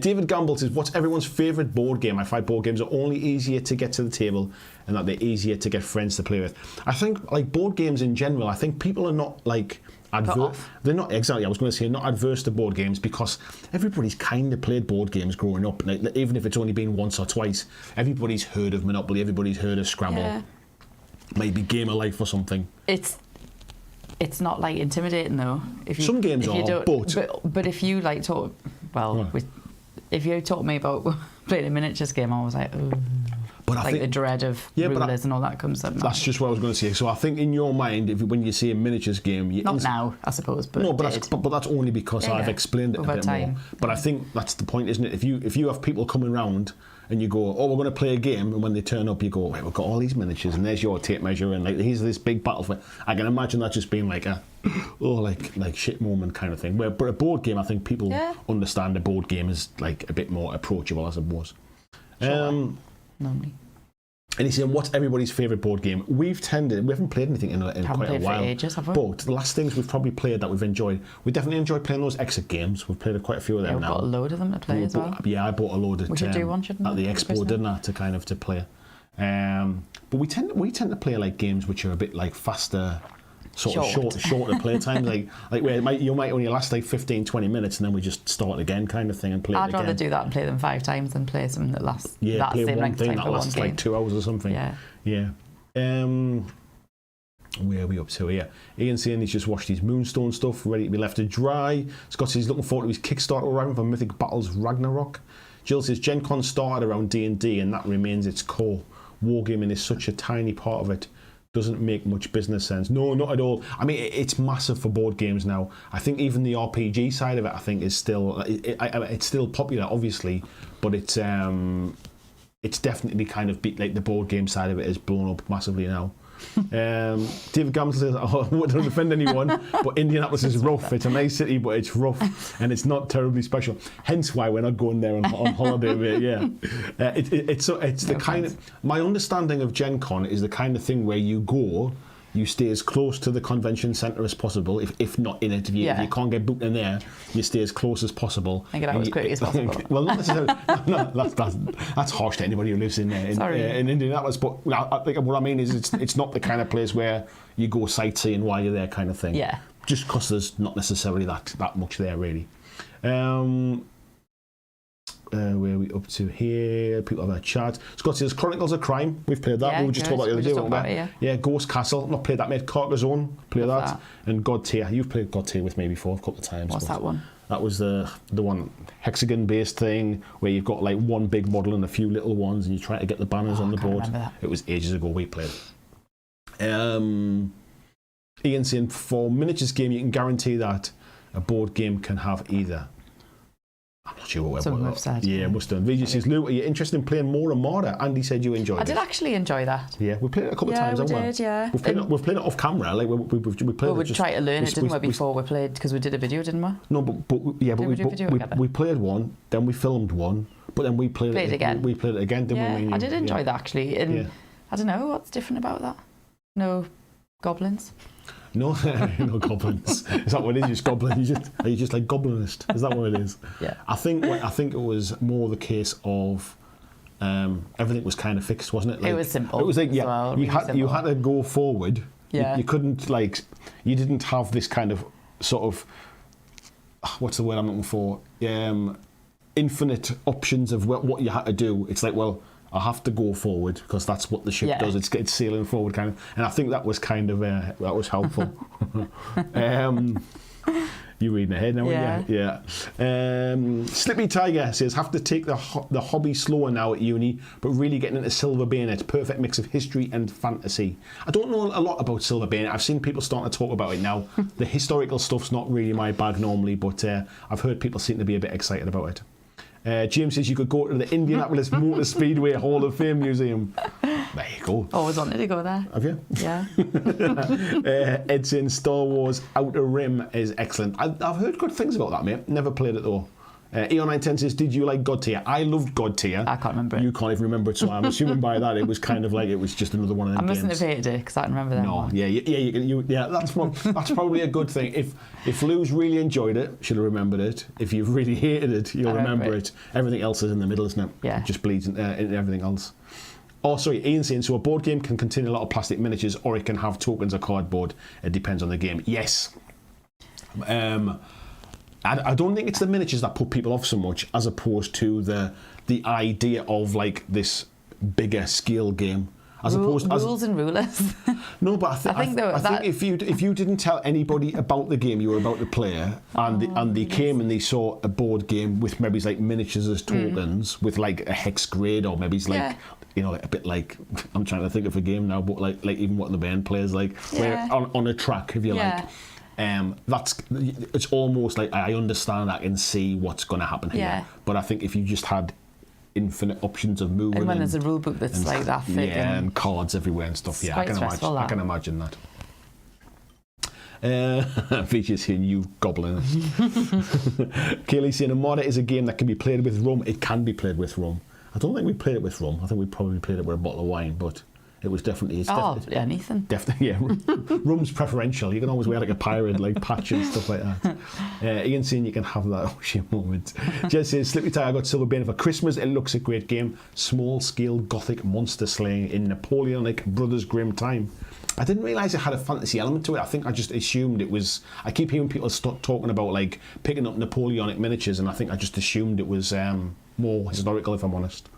David Gamble says, what's everyone's favourite board game? I find board games are only easier to get to the table and that they're easier to get friends to play with. I think, like, board games in general, I think people are not, like, they're not exactly. I was going to say not adverse to board games, because everybody's kind of played board games growing up, and even if it's only been once or twice, everybody's heard of Monopoly, everybody's heard of Scrabble, maybe Game of Life or something. It's not like intimidating though. Some games are, but if you like talk, if you taught me about playing a miniatures game, I was like, ooh. But I think the dread of rulers and all that comes up. That's just what I was going to say. So I think in your mind, when you see a miniatures game, not now, I suppose, but no, but that's only because I've explained it a bit more. But I think that's the point, isn't it? If you have people coming around and you go, oh, we're going to play a game, and when they turn up, you go, wait, we've got all these miniatures, and there's your tape measure, and like here's this big battlefield. I can imagine that just being like a like shit moment kind of thing. But a board game, I think people understand a board game is like a bit more approachable as it was. Normally. And he's saying, what's everybody's favourite board game? We haven't played anything in quite a while. For ages, have we? But the last things we've probably played that we've enjoyed, we definitely enjoy playing those exit games. We've played quite a few of them now. We've got a load of them to play as well. Yeah, I bought a load we should do one, shouldn't we? At the expo, didn't I, to play. But we tend to play like games which are a bit like faster, shorter play times. like where you might only last like 15-20 minutes, and then we just start again kind of thing and play it again. I'd rather do that and play them 5 times than play something that lasts that play same one length thing time that for lasts one like 2 hours or something. Yeah. Where are we up to here? Ian saying he's just washed his Moonstone stuff, ready to be left to dry. Scott says he's looking forward to his Kickstarter arriving for Mythic Battles Ragnarok. Jill says Gen Con started around D&D and that remains its core. Wargaming is such a tiny part of it. Doesn't make much business sense. No, not at all. I mean, it's massive for board games now. I think even the RPG side of it, I think, is still it's still popular, obviously, but it's it's definitely kind of like the board game side of it is blown up massively now. David Gamble says, I wouldn't offend anyone, but Indianapolis is rough. It's a nice city, but it's rough and it's not terribly special. Hence why we're not going there on holiday. It's the kind of, my understanding of Gen Con is the kind of thing where you go, you stay as close to the convention centre as possible. If not in it, if you can't get booked in there, you stay as close as possible. And get out as quickly as possible. Well, not necessarily. No, that's harsh to anybody who lives in Indianapolis. But I think what I mean is it's not the kind of place where you go sightseeing while you're there, kind of thing. Yeah. Just because there's not necessarily that much there, really. Where are we up to here? People have a chat. Scott says Chronicles of Crime. We've played that. Yeah, we were just talking about the other day, weren't we? Yeah, Ghost Castle. Not played that, mate. Carcassonne. Play that. And God Tier. You've played God Tier with me before a couple of times. What's that one? That was the one hexagon-based thing where you've got like one big model and a few little ones, and you try to get the banners on the board. It was ages ago we played. Ian saying for miniatures game you can guarantee that a board game can have either. I'm not sure what we've said. Yeah, must have. VJ says, Lou, are you interested in playing more Armada? Andy said you enjoyed it. I did actually enjoy that. Yeah, we played it a couple of times, haven't we? Yeah, We've played it off camera. Like we played well, we it. tried to learn it, didn't we, before we played, because we did a video, didn't we? No, but we played one, then we filmed one, but then we played it again. We played it again, didn't we? I did enjoy that, actually. And I don't know, what's different about that? No goblins? No, no goblins. Is that what it is? Just goblin? Are you just like goblinist? Is that what it is? Yeah. I think it was more the case of everything was kind of fixed, wasn't it? Like, it was simple. It was like you had to go forward. Yeah. You couldn't you didn't have this kind of sort of what's the word I'm looking for? Infinite options of what you had to do. It's like, well, I have to go forward because that's what the ship does. It's sailing forward, kind of, and I think that was kind of that was helpful. You reading ahead now? Yeah. Slippy Tiger says have to take the hobby slower now at uni, but really getting into Silver Bayonet. Perfect mix of history and fantasy. I don't know a lot about Silver Bayonet. I've seen people starting to talk about it now. The historical stuff's not really my bag normally, but I've heard people seem to be a bit excited about it. James says you could go to the Indianapolis Motor Speedway Hall of Fame Museum. There you go. Always wanted to go there. Have you? Yeah. Ed saying Star Wars Outer Rim is excellent. I've heard good things about that, mate. Never played it though. Eon910 says, did you like God Tier? I loved God Tier. I can't remember it. You can't even remember it, so I'm assuming by that it was kind of like it was just another one of them games. I mustn't have hated it because I don't remember that one. Yeah, that's probably a good thing. If Lou's really enjoyed it, she'll have remembered it. If you've really hated it, you'll remember it. Everything else is in the middle, isn't it? Yeah. It just bleeds into everything else. Oh, sorry, Ian saying, so a board game can contain a lot of plastic miniatures or it can have tokens or cardboard. It depends on the game. Yes. I don't think it's the miniatures that put people off so much as opposed to the idea of like this bigger scale game. Rules and rulers. No, but I think if you didn't tell anybody about the game you were about to play, and they came and they saw a board game with maybe like miniatures as tokens with like a hex grid or maybe it's like a bit like I'm trying to think of a game now, but like even what the band plays like where on a track if you like. It's almost like I understand I can see what's going to happen here, but I think if you just had infinite options of moving, and when there's a rule book that's like that thick, and cards everywhere and stuff, I can imagine that. Features here, you goblin. Kaylee saying Armada is a game that can be played with rum. It can be played with rum. I don't think we played it with rum. I think we probably played it with a bottle of wine, but it was definitely... anything. Definitely, yeah. Rum's preferential. You can always wear like a pirate like patch and stuff like that. Ian saying you can have that oh shit moment. Jess says, Slippy Tie, I got Silver Bane for Christmas. It looks a great game. Small scale gothic monster slaying in Napoleonic Brothers Grimm time. I didn't realise it had a fantasy element to it. I think I just assumed it was... I keep hearing people talking about like picking up Napoleonic miniatures, and I think I just assumed it was more historical, if I'm honest.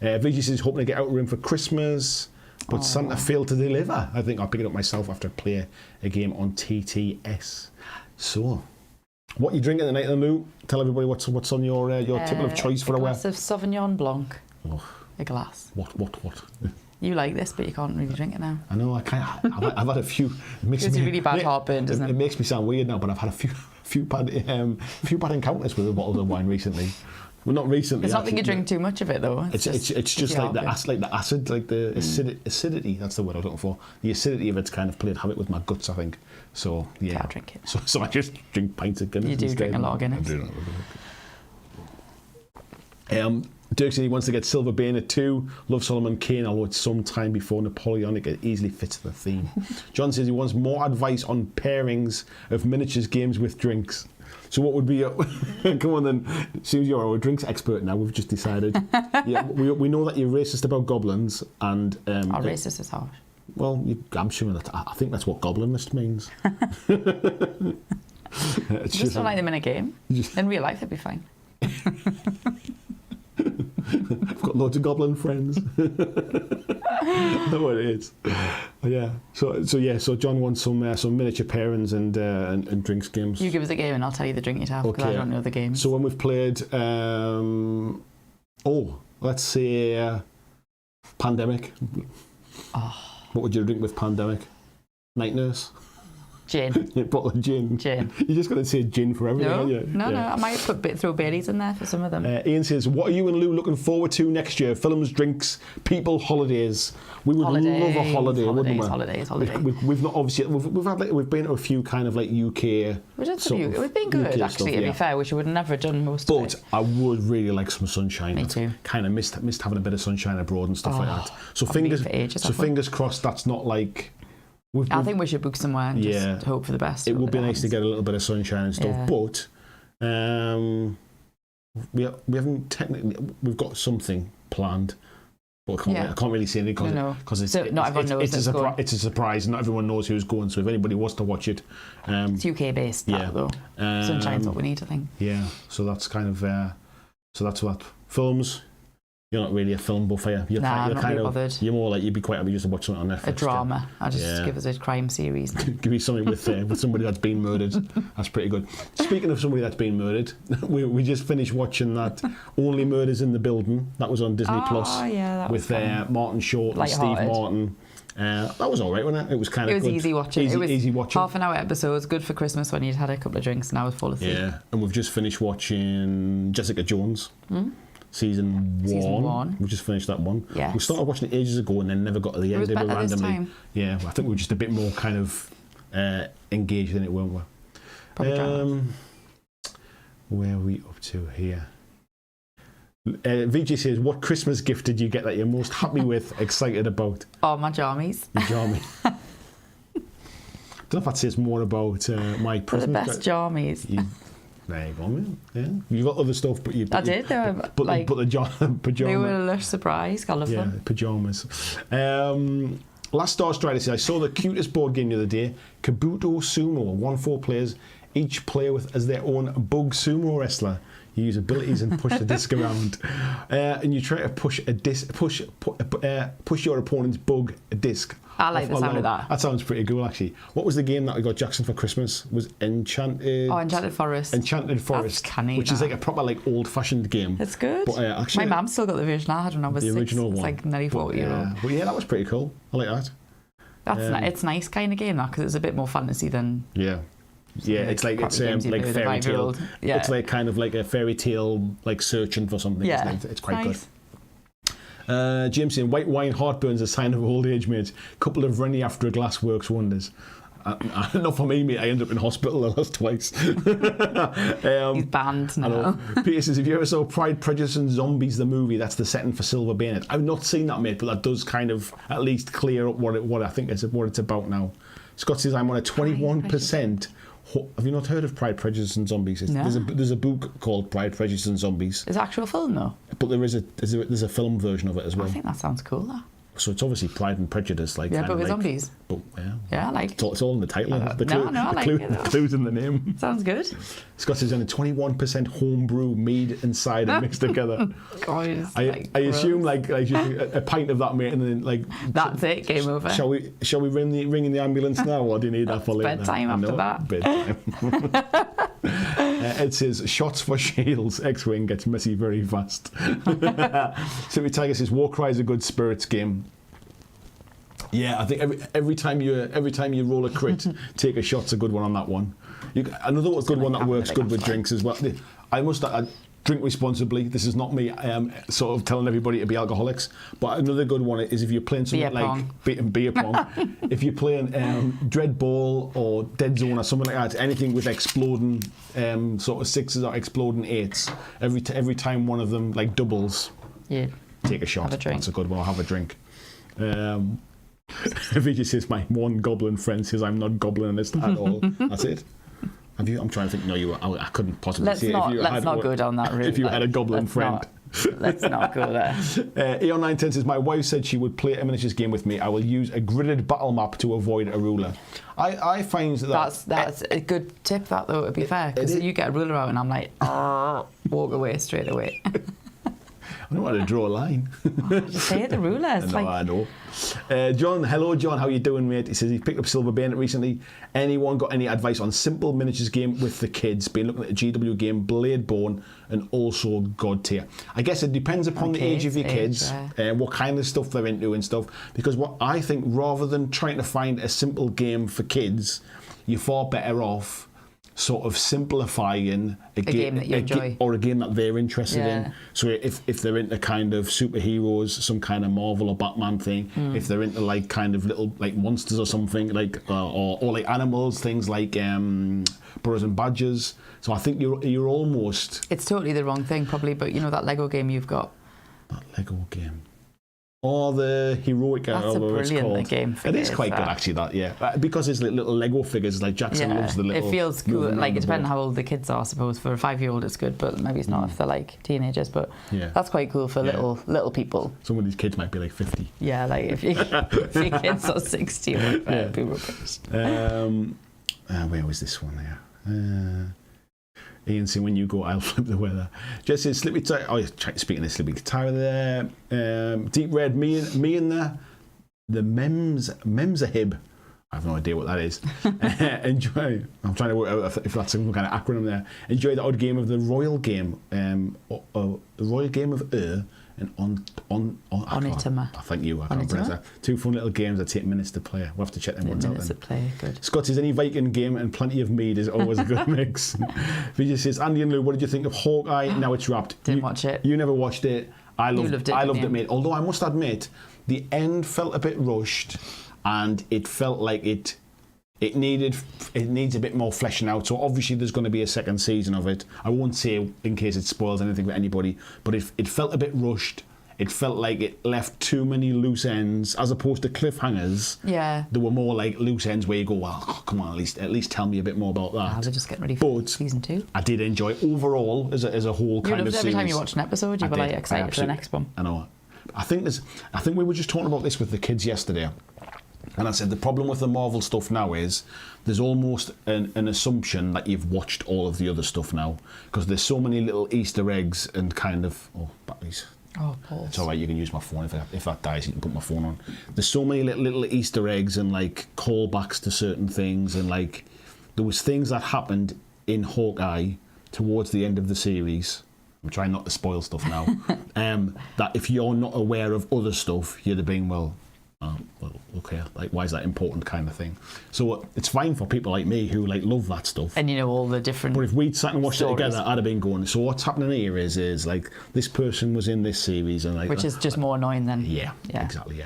VG says, hoping to get Outer Rim for Christmas. But Santa failed to deliver. I think I'll pick it up myself after I play a game on TTS. So, what are you drinking tonight, Lou? Tell everybody what's on your table of choice for a glass of Sauvignon Blanc. Oh. A glass. What? You like this, but you can't really drink it now. I know. I can't. I've had a few. It gives you really bad heartburn, doesn't it? It makes me sound weird now, but I've had a few bad encounters with the bottles of wine recently. Well, not recently. It's not that you drink too much of it, though. It's just like the acid, like the acidity. That's the word I was looking for. The acidity of it's kind of played havoc with my guts, I think. So yeah. Can't drink it. So I just drink pints of Guinness. You do instead. drink a lot of Guinness. I do. Dirk said he wants to get Silver Bayonet 2. Love Solomon Kane, although it's some time before Napoleonic. It easily fits the theme. John says he wants more advice on pairings of miniatures games with drinks. So what would be your... Come on then. Susie, you're our drinks expert now. We've just decided. Yeah, we know that you're racist about goblins and... racist is harsh. Well, I'm sure that... I think that's what goblinist means. Just don't like them in a game. In real life, they'd be fine. I've got loads of goblin friends. That's what it is. Yeah. So John wants some miniature pairings and drinks games. You give us a game and I'll tell you the drink you'd have because I don't know the game. So when we've played, let's say Pandemic. Oh. What would you drink with Pandemic? Night Nurse. Gin. A bottle of gin. Gin. You're just going to say gin for everything, aren't you? No. I might throw Baileys in there for some of them. Ian says, what are you and Lou looking forward to next year? Films, drinks, people, holidays. We would love a holiday, wouldn't we? Holidays. We've not obviously we've been to a few kind of like UK. We've been good actually. To be fair, which we would never have done most of it. But I would really like some sunshine. Me too. Kind of missed having a bit of sunshine abroad and stuff like that. So fingers crossed. That's not like. I think we should book somewhere and just hope for the best. It would be nice to get a little bit of sunshine and stuff, but we haven't technically. We've got something planned, but I can't really say anything because not everyone knows it's a surprise. Not everyone knows who's going. So if anybody wants to watch it, it's UK based. Though sunshine's what we need, I think. Yeah, so that's kind of that's what films. You're not really a film buff, are you? I'm not really bothered. You're more like you'd be quite happy just to watch something on Netflix. A drama. I just give us a crime series. Give me something with somebody that's been murdered. That's pretty good. Speaking of somebody that's been murdered, we just finished watching that Only Murders in the Building. That was on Disney Plus. Oh yeah, that was with Martin Short and Steve Martin. That was all right, wasn't it? It was kind of good. It was easy watching. It was easy watching. Half-an-hour episodes, good for Christmas when you'd had a couple of drinks and I was full of sleep. Yeah, and we've just finished watching Jessica Jones. Season one. We just finished that one. Yes. We started watching it ages ago and then never got to the end of it randomly. This time. Yeah, I think we were just a bit more kind of engaged in it, weren't we? Where are we up to here? VJ says, what Christmas gift did you get that you're most happy with, excited about? Oh, my jammies. Your jammies. I don't know if that says more about my present. The best jammies. There you go, man. Yeah, you got other stuff, but you. I did. They were pajamas. They were a lush surprise. I love them. Pajamas. Last Star Strider says, I saw the cutest board game the other day. Kabuto Sumo, 1-4 players, each player as their own bug sumo wrestler. You use abilities and push the disc around, and you try to push your opponent's bug disc. I like the sound of that. That sounds pretty cool, actually. What was the game that we got Jackson for Christmas? Was Enchanted? Oh, Enchanted Forest. Enchanted Forest, which is like a proper old-fashioned game. It's good. But, actually, my mum still got the version I had when I was 6. The original one. It's like nearly 40 years old. But yeah, that was pretty cool. I like that. It's nice kind of game, that, because it's a bit more fantasy than. Yeah. Yeah, it's like like fairy tale. Yeah. It's like kind of like a fairy tale, like searching for something. Yeah, it's quite nice. Good. James saying, white wine heartburn's a sign of old age, mate. Couple of Rennie after a glass works wonders. Not for me, mate. I ended up in hospital the last twice. He's banned now. Peter says, if you ever saw Pride, Prejudice and Zombies, the movie, that's the setting for Silver Bayonet. I've not seen that, mate, but that does kind of at least clear up what I think what it's about now. Scott says, I'm on a 21%. Have you not heard of Pride, Prejudice and Zombies? No. There's a book called Pride, Prejudice and Zombies. Is it actual film though? But there's a film version of it as well. I think that sounds cool though. So it's obviously Pride and Prejudice, like but with zombies. But I like it. It's all in the title. I like it. The clue's in the name. Sounds good. Scott says, only 21% homebrew, mead and cider mixed together. God, I assume like just a pint of that, mate, and then like that's it. Game over. Shall we ring in the ambulance now, or do you need that for later? Bedtime after that. Bedtime. It says, shots for Shields. X-Wing gets messy very fast. Simply Tiger says, Warcry is a good spirits game. Yeah, I think every time you roll a crit, take a shot's a good one on that one. Another good one that works good with drinks as well. drink responsibly. This is not me sort of telling everybody to be alcoholics. But another good one is if you're playing something beer pong. If you're playing Dread Ball or Dead Zone or something like that, anything with exploding sort of sixes or exploding eights, every time one of them like doubles, take a shot. Have a drink. That's a good one. I'll have a drink. Vijay says, my one goblin friend says I'm not goblinist at all. That's it. I'm trying to think. No, I couldn't possibly say it. Let's not go down that route. If you had a goblin friend. Let's not go there. Eon910 says, my wife said she would play a miniatures game with me. I will use a gridded battle map to avoid a ruler. I find that's a good tip, that though, to be fair. Because you get a ruler out and I'm like, walk away straight away. I don't want to draw a line. Just say it, the ruler. I know. John, hello John, how you doing, mate? He says he picked up Silver Bayonet recently. Anyone got any advice on simple miniatures game with the kids? Been looking at a GW game, Bladeborn, and also God Tier. I guess it depends upon the age of your kids, what kind of stuff they're into and stuff. Because what I think, rather than trying to find a simple game for kids, you're far better off sort of simplifying a game that you enjoy, or a game that they're interested in. So if they're into kind of superheroes, some kind of Marvel or Batman thing, if they're into like kind of little like monsters or something, like or like animals, things like Burrows and Badgers. So I think you're almost. It's totally the wrong thing, probably. But you know that Lego game you've got. That Lego game. Or the Heroic, that's a brilliant game. It is quite good, actually. That because it's little Lego figures. Like Jackson loves the little. It feels cool. Like it depends how old the kids are. I suppose for a 5-year-old it's good, but maybe it's not if they're like teenagers. But that's quite cool for little people. Some of these kids might be like 50. Yeah, like if your kids are 60, it'd be rubbish. Where was this one there? Ian saying, when you go, I'll flip the weather. Jess says, Slippy Tire. Oh, speaking of Slippy Tire there. Deep Red, me and the Memsahib. I have no idea what that is. Enjoy. I'm trying to work out if that's some kind of acronym there. Enjoy the odd game of the Royal Game. The Royal Game of and Onitama. Thank you. I can't pronounce that. 2 fun little games that take minutes to play. We'll have to check them ones out then. Minutes to play, good. Scott says, any Viking game and plenty of mead is always a good mix. Vijay says, Andy and Lou, what did you think of Hawkeye? Now it's wrapped. Didn't watch it. You never watched it. I loved it, mate. Although I must admit, the end felt a bit rushed, and it felt like it needs a bit more fleshing out. So obviously there's going to be a second season of it. I won't say in case it spoils anything for anybody, but it felt a bit rushed. It felt like it left too many loose ends as opposed to cliffhangers. Yeah. There were more like loose ends where you go, well, come on, at least tell me a bit more about that. They're just getting ready for season 2. I did enjoy overall as a whole kind of series. Every time you watch an episode, you were like excited for the next one. I know. I think we were just talking about this with the kids yesterday. And I said the problem with the Marvel stuff now is there's almost an assumption that you've watched all of the other stuff now, because there's so many little Easter eggs and kind of batteries. Oh, Paul. It's all right. You can use my phone if that dies. You can put my phone on. There's so many little Easter eggs and like callbacks to certain things, and like there was things that happened in Hawkeye towards the end of the series. I'm trying not to spoil stuff now. That if you're not aware of other stuff, you'd have been well, okay, like why is that important kind of thing. So it's fine for people like me who like love that stuff, and you know all the different, but if we'd sat and watched it together, I'd have been going, so what's happening here is like this person was in this series, and like, which is just more annoying than exactly.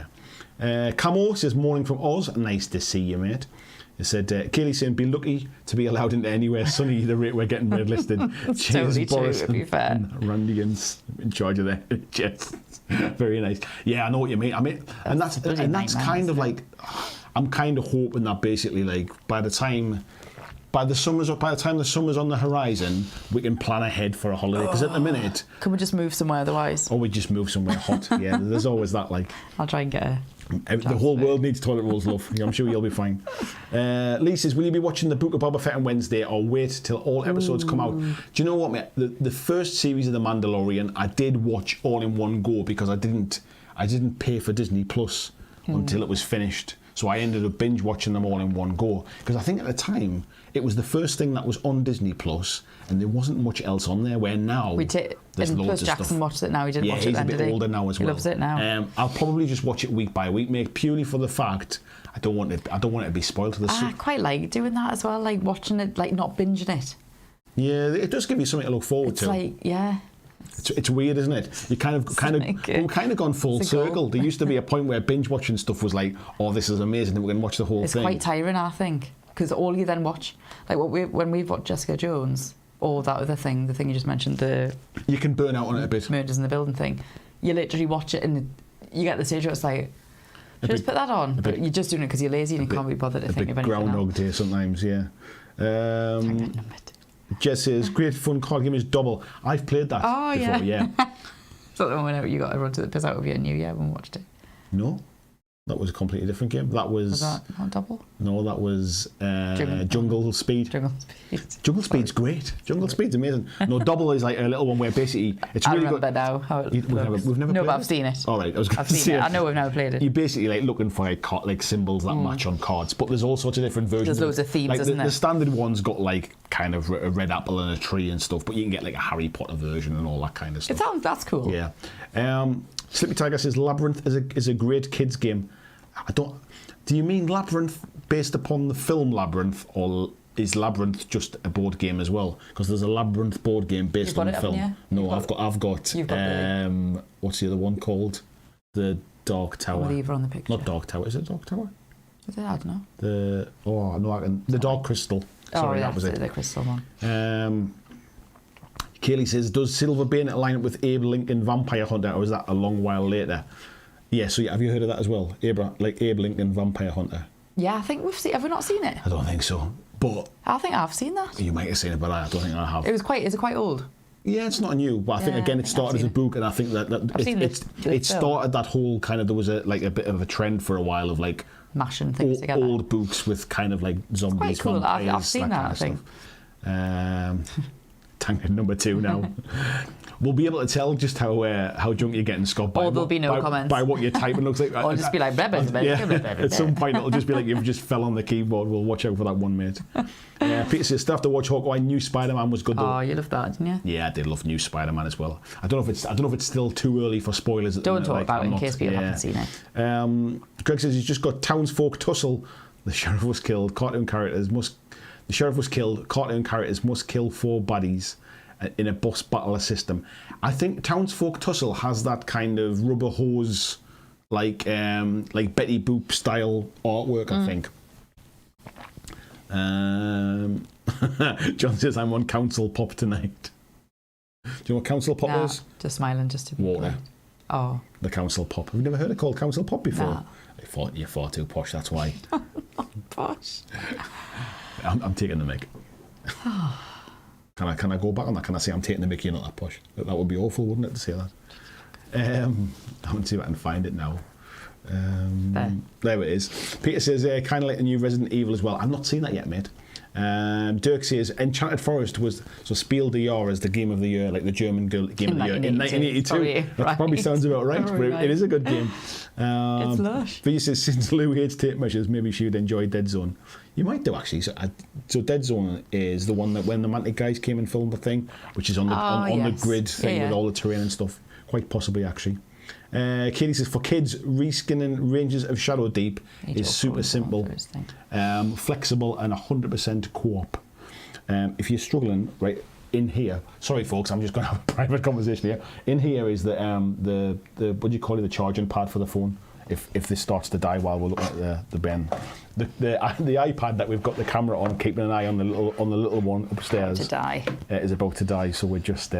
Camo says, morning from Oz, nice to see you, mate. He said, Kaylee saying, be lucky to be allowed into anywhere sunny the rate we're getting red listed. Cheers, totally Boris true, to be fair. And Randy in charge of their jets. Very nice. Yeah, I know what you mean. And that's kind of like, I'm kind of hoping that basically like by the time the summer's on the horizon, we can plan ahead for a holiday. Because at the minute, can we just move somewhere otherwise? Or we just move somewhere hot. Yeah, there's always that. Like, I'll try and get the whole world needs toilet rolls, love. I'm sure you'll be fine. Lee says, will you be watching the Book of Boba Fett on Wednesday or wait till all episodes come out? Do you know what, mate? The first series of The Mandalorian, I did watch all in one go because I didn't pay for Disney Plus until it was finished. So I ended up binge watching them all in one go. Because I think at the time, it was the first thing that was on Disney Plus, and there wasn't much else on there, where now there's and loads plus of Jackson stuff. Watched it now, he didn't watch it then, he's a bit older now as well. He loves it now. I'll probably just watch it week by week, mate, purely for the fact I don't want it to be spoiled. I quite like doing that as well, like watching it, like not binging it. Yeah, it does give you something to look forward to. It's like, yeah. It's weird, isn't it? You kind of gone full circle. There used to be a point where binge watching stuff was like, oh, this is amazing, and we're going to watch the whole thing. It's quite tiring, I think, because all you then watch, like when we've watched Jessica Jones or that other thing, the thing you just mentioned, you can burn out on it a bit. Murders in the Building thing. You literally watch it and you get the stage where it's like, just put that on, but you're just doing it because you're lazy and you can't be bothered to think of anything else. Groundhog Day sometimes, yeah. Jess says, great fun card game is Double. I've played that before, yeah. So the one when you got everyone to the piss out of you and you haven't watched it? No. That was a completely different game. Was that not Double? No, that was Jungle Speed. Jungle Speed's great. Jungle Speed's amazing. No, Double is like a little one where basically it's really good. I remember now how it we've never played but I've seen it. All right, I've seen it. I know we've never played it. You're basically like looking for like symbols that match on cards, but there's all sorts of different versions. There's loads of themes, like isn't there? The standard one's got like kind of a red apple and a tree and stuff, but you can get like a Harry Potter version and all that kind of stuff. That's cool. Yeah. Slippy Tiger says Labyrinth is a great kids game. Do you mean Labyrinth based upon the film Labyrinth, or is Labyrinth just a board game as well? Because there's a Labyrinth board game based on the film. No, I've got. You've got what's the other one called? The Dark Tower. Lever on the picture. Not Dark Tower. Is it Dark Tower? Is it? I don't know. The Dark Crystal. Sorry, that was it. The Crystal one. Kaylee says, does Silverbane line up with Abe Lincoln Vampire Hunter, or is that a long while later? Yeah, so have you heard of that as well? Abe Lincoln Vampire Hunter. Yeah, I think we've seen. Have we not seen it? I don't think so, but I think I've seen that. You might have seen it, but I don't think I have. Is it quite old? Yeah, it's not new, but I think again it started as a book, and I think that it started that whole kind of, there was a bit of a trend for a while of like mashing things together. Old books with kind of like zombies. It's quite cool. I've seen that. I think. Tank number 2 now. We'll be able to tell just how drunk you're getting, Scott. Or there'll be no comments. By what your typing looks like. Or just be like, at some point it'll just be like you've just fell on the keyboard. We'll watch out for that one, mate. Peter says, still have to watch Hawkeye. New Spider-Man was good though. Oh, you loved that, didn't you? Yeah, I did love New Spider-Man as well. I don't know if it's still too early for spoilers. Don't talk about it in case people haven't seen it. Greg says he's just got townsfolk tussle. The sheriff was killed. The sheriff was killed. Cartoon characters must kill 4 baddies in a boss battler system. I think Townsfolk Tussle has that kind of rubber hose, like Betty Boop style artwork. I think. John says I'm on Council Pop tonight. Do you know what Council Pop is? Just smiling, just to be water. Polite. Oh, the Council Pop. Have you never heard it called Council Pop before? Nah. You're far too posh. That's why. Posh. I'm taking the mic. Can I go back on that? Can I say I'm taking the mic? You're not that posh. That would be awful, wouldn't it, to say that? I'm going to see if I can find it now. There it is. Peter says, kind of like the new Resident Evil as well. I've not seen that yet, mate. Dirk says Enchanted Forest was Spiel des Jahres, the game of the year, like the German game of the year in 1982. That probably sounds about right, but it is a good game. It's lush. Vee says, since Lou hates tape measures, maybe she would enjoy Dead Zone. You might do, actually. So Dead Zone is the one that when the Mantic guys came and filmed the thing, which is on the grid thing with all the terrain and stuff. Quite possibly, actually. Katie says, for kids, reskinning Rangers of Shadow Deep is super simple, flexible, and 100% co-op. If you're struggling, right, in here, sorry folks, I'm just going to have a private conversation here. In here is the what do you call it, the charging pad for the phone. If this starts to die while we're looking at the Ben, the iPad that we've got the camera on, keeping an eye on the little one upstairs, is about to die. So we're just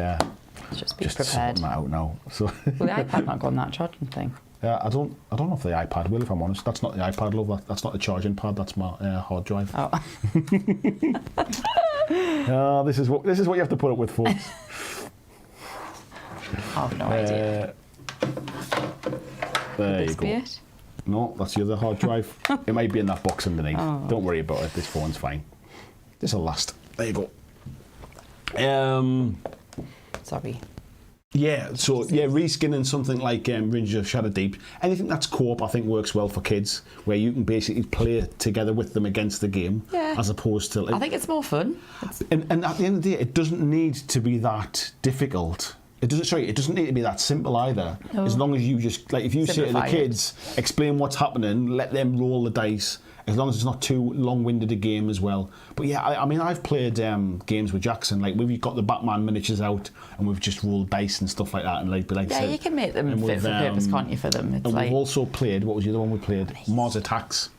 Just be prepared. Sorting that out now. So well, the iPad not got on that charging thing. Yeah, I don't know if the iPad will, if I'm honest. That's not the iPad, love. That's not the charging pad. That's my hard drive. Oh. This is what you have to put up with, folks. I have no idea. There you go. It? No, that's the other hard drive. It might be in that box underneath. Oh. Don't worry about it. This phone's fine. This'll last. There you go. Sorry. Yeah, so reskinning something like Rangers of Shadow Deep, anything that's co-op I think works well for kids, where you can basically play together with them against the game, as opposed to... I think it's more fun. And at the end of the day, it doesn't need to be that difficult. It doesn't need to be that simple either. No. As long as you just, like, if you say to the kids, explain what's happening, let them roll the dice, as long as it's not too long-winded a game as well. But yeah, I mean, I've played games with Jackson, like we've got the Batman miniatures out, and we've just rolled dice and stuff like that, and like yeah, said, you can make them fit for purpose, can't you? For them, it's and like, we've also played. What was the other one we played? Mars Attacks.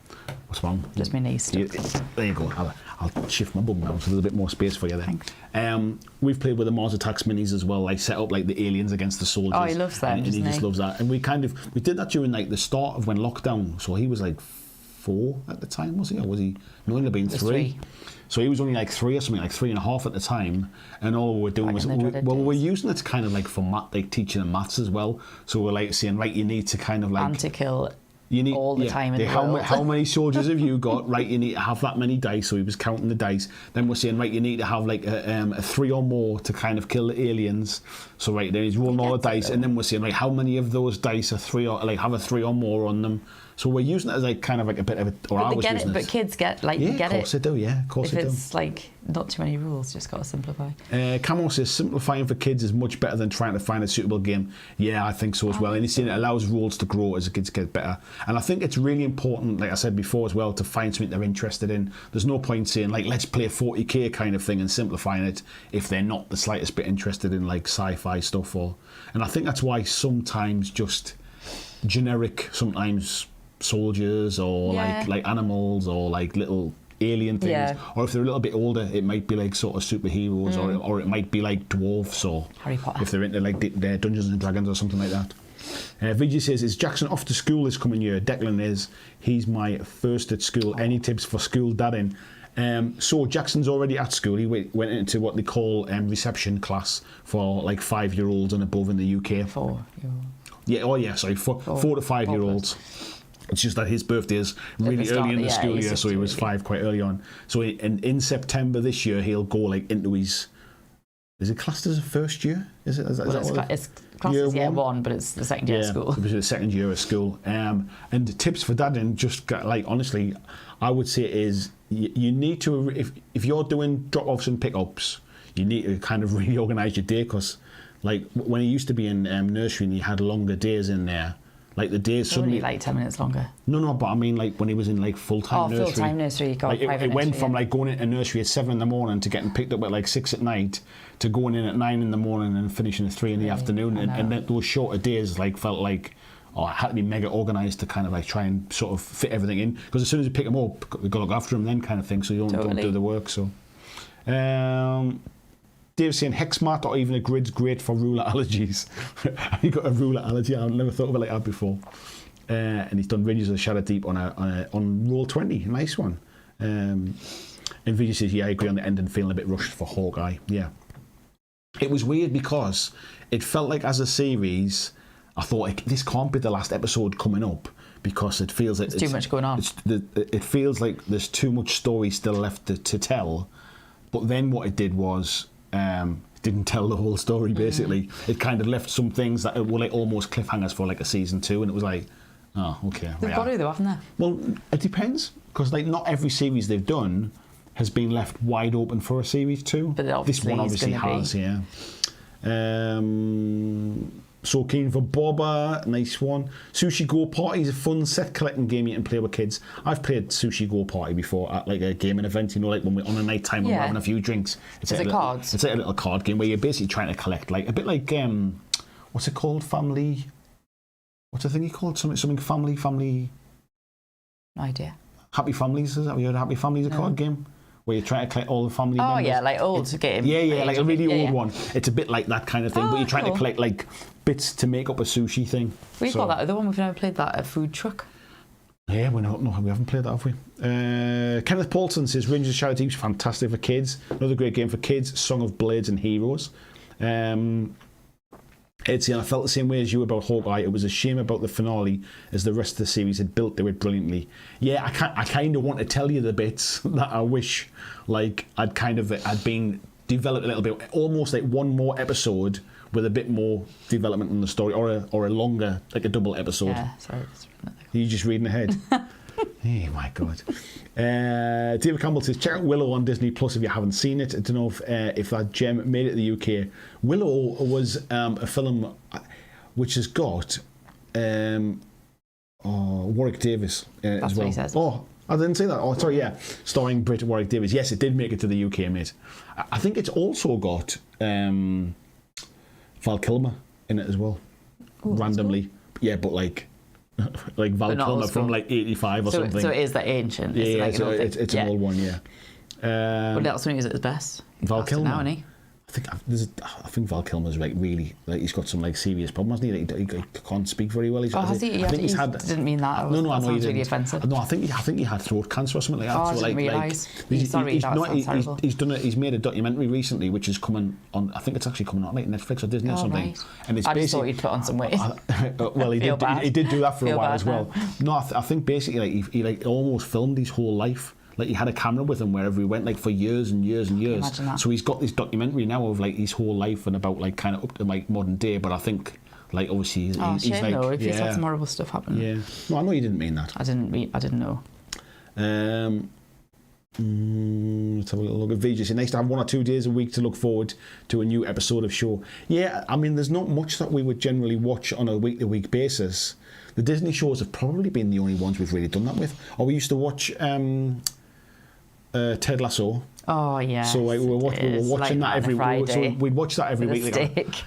What's wrong? Just my knees stuck. There you go. I'll shift my bum now, so there's a bit more space for you there. Thanks. We've played with the Mars Attacks minis as well, like set up like the aliens against the soldiers. Oh, he loves that, and he just loves that. And we did that during like the start of when lockdown. So he was like 4 at the time, was he? Or was he? No, he'd have been 3. So he was only like 3 or something, like 3.5 at the time. And all we were doing was, we were using it kind of like for math, like teaching them maths as well. So we're like saying, right, you need to kind of like... And to kill you need, all the time in the world. How many soldiers have you got? Right, you need to have that many dice. So he was counting the dice. Then we're saying, right, you need to have like a 3 or more to kind of kill the aliens. So right, then he's rolling all the dice, and then we're saying, right, how many of those dice are 3 or like have a 3 or more on them? So we're using it as like kind of like a bit of a. Or I was using it. But kids get like yeah, get of course it. They do. Yeah, of course they do. If it's like not too many rules, just got to simplify. Camo says simplifying for kids is much better than trying to find a suitable game. Yeah, I think so as well. And he's saying it allows rules to grow as the kids get better. And I think it's really important, like I said before as well, to find something they're interested in. There's no point saying like let's play a 40k kind of thing and simplifying it if they're not the slightest bit interested in like sci-fi stuff and I think that's why sometimes just generic, sometimes soldiers or like animals or like little alien things, or if they're a little bit older it might be like sort of superheroes or it might be like dwarfs or Harry Potter if they're into like their Dungeons and Dragons or something like that. Vijay says, is Jackson off to school this coming year? Declan is. He's my first at school. Any tips for school dadding? So Jackson's already at school. He went into what they call reception class for like 5-year-olds and above in the UK. 4-year-olds. Yeah, oh yeah, sorry, 4 to 5-year-olds. It's just that his birthday is really early in the school year, so he was 5 quite early on. So in September this year, he'll go like into his... Is it classed as a first year? Is it? It's classed as year 1, but it's the second year of school. It was the second year of school. And tips for dadding, just like honestly, I would say is you need to, if you're doing drop-offs and pick-ups, you need to kind of really organise your day, because like when he used to be in nursery and he had longer days in there, like the days suddenly... Only like 10 minutes longer. No, but I mean like when he was in like full-time nursery. Full-time nursery. Like it went from like going into nursery at 7 in the morning to getting picked up at like 6 at night to going in at 9 in the morning and finishing at 3 in the afternoon. And those shorter days like felt like, I had to be mega organised to kind of like try and sort of fit everything in. Because as soon as you pick them up, you've got to look after them then kind of thing, so you don't do the work. So, Dave's saying Hexmart or even a grid's great for ruler allergies. Have you got a ruler allergy? I've never thought of it like that before. And he's done Rangers of the Shadow Deep on Roll20. Nice one. And Vijay says, yeah, I agree on the end and feeling a bit rushed for Hawkeye. Yeah. It was weird because it felt like as a series, I thought this can't be the last episode coming up because it feels like it's too much going on. It feels like there's too much story still left to tell. But then what it did was didn't tell the whole story, basically. It kind of left some things that were like almost cliffhangers for like a season 2, and it was like, oh, okay. They've got to though, haven't they? Well, it depends, because like not every series they've done has been left wide open for a series 2. But this one obviously has, yeah. So keen for Boba, nice one. Sushi Go Party is a fun set collecting game you can play with kids. I've played Sushi Go Party before at like a gaming event, you know, like when we're on a night time when we're having a few drinks. It's like cards. It's like a little card game where you're basically trying to collect, like a bit like what's it called? Family. What's the thing you called? Something family. No idea. Happy Families. Is that what you heard? Happy Families, a card game where you're trying to collect all the family members. Oh yeah, like old game. Yeah, like a really old one. It's a bit like that kind of thing, but you're trying to collect like bits to make up a sushi thing. We've got that other one. We've never played that, a food truck. Yeah, we haven't played that, have we? Kenneth Paulson says Rangers of Shadow Deep is fantastic for kids. Another great game for kids. Song of Blades and Heroes. It's, I felt the same way as you about Hawkeye. It was a shame about the finale, as the rest of the series had built to it brilliantly. Yeah, I kind of want to tell you the bits that I wish, like I'd been developed a little bit, almost like one more episode with a bit more development in the story, or a longer, like a double episode. Yeah, sorry. Are you just reading ahead? Oh my God. David Campbell says, check out Willow on Disney Plus if you haven't seen it. I don't know if that gem made it to the UK. Willow was a film which has got Warwick Davis That's as well. what he says. Oh, I didn't say that. Oh, sorry, yeah. Starring Brit Warwick Davis. Yes, it did make it to the UK, mate. I think it's also got Val Kilmer in it as well. Ooh, randomly. Cool. Yeah, but like Val Kilmer from like 85 or something. So it is the ancient. Yeah, it's an old one, yeah. Well, that's when he was at his best. Val Kilmer. Now, isn't he? I think Val Kilmer's like really he's got some like serious problems, hasn't he? He can't speak very well. Has he? I think he's had. Didn't mean that. No, I know he didn't. Really offensive. No, I think he had throat cancer or something like that. Oh, I didn't realise. Sorry, that sounds terrible. He's made a documentary recently, which is coming on. I think it's actually coming on like Netflix or Disney or something. Right. And it's I just thought he'd put on some weight. Well, he did do that for a while as well. Now. No, I think basically like he like almost filmed his whole life. Like he had a camera with him wherever he went, like for years and years and years. Imagine that. So he's got this documentary now of like his whole life and about like kind of up to like modern day. But I think like obviously he's shame like though, if he's had some horrible stuff happen. Yeah. No, I know you didn't mean that. I didn't know. Let's have a little look at VJ. It's nice to have 1 or 2 days a week to look forward to a new episode of show. Yeah, I mean, there's not much that we would generally watch on a week-to-week basis. The Disney shows have probably been the only ones we've really done that with. Or we used to watch Ted Lasso. Oh yeah. So like, we were watching that every week. So we'd watch that every week.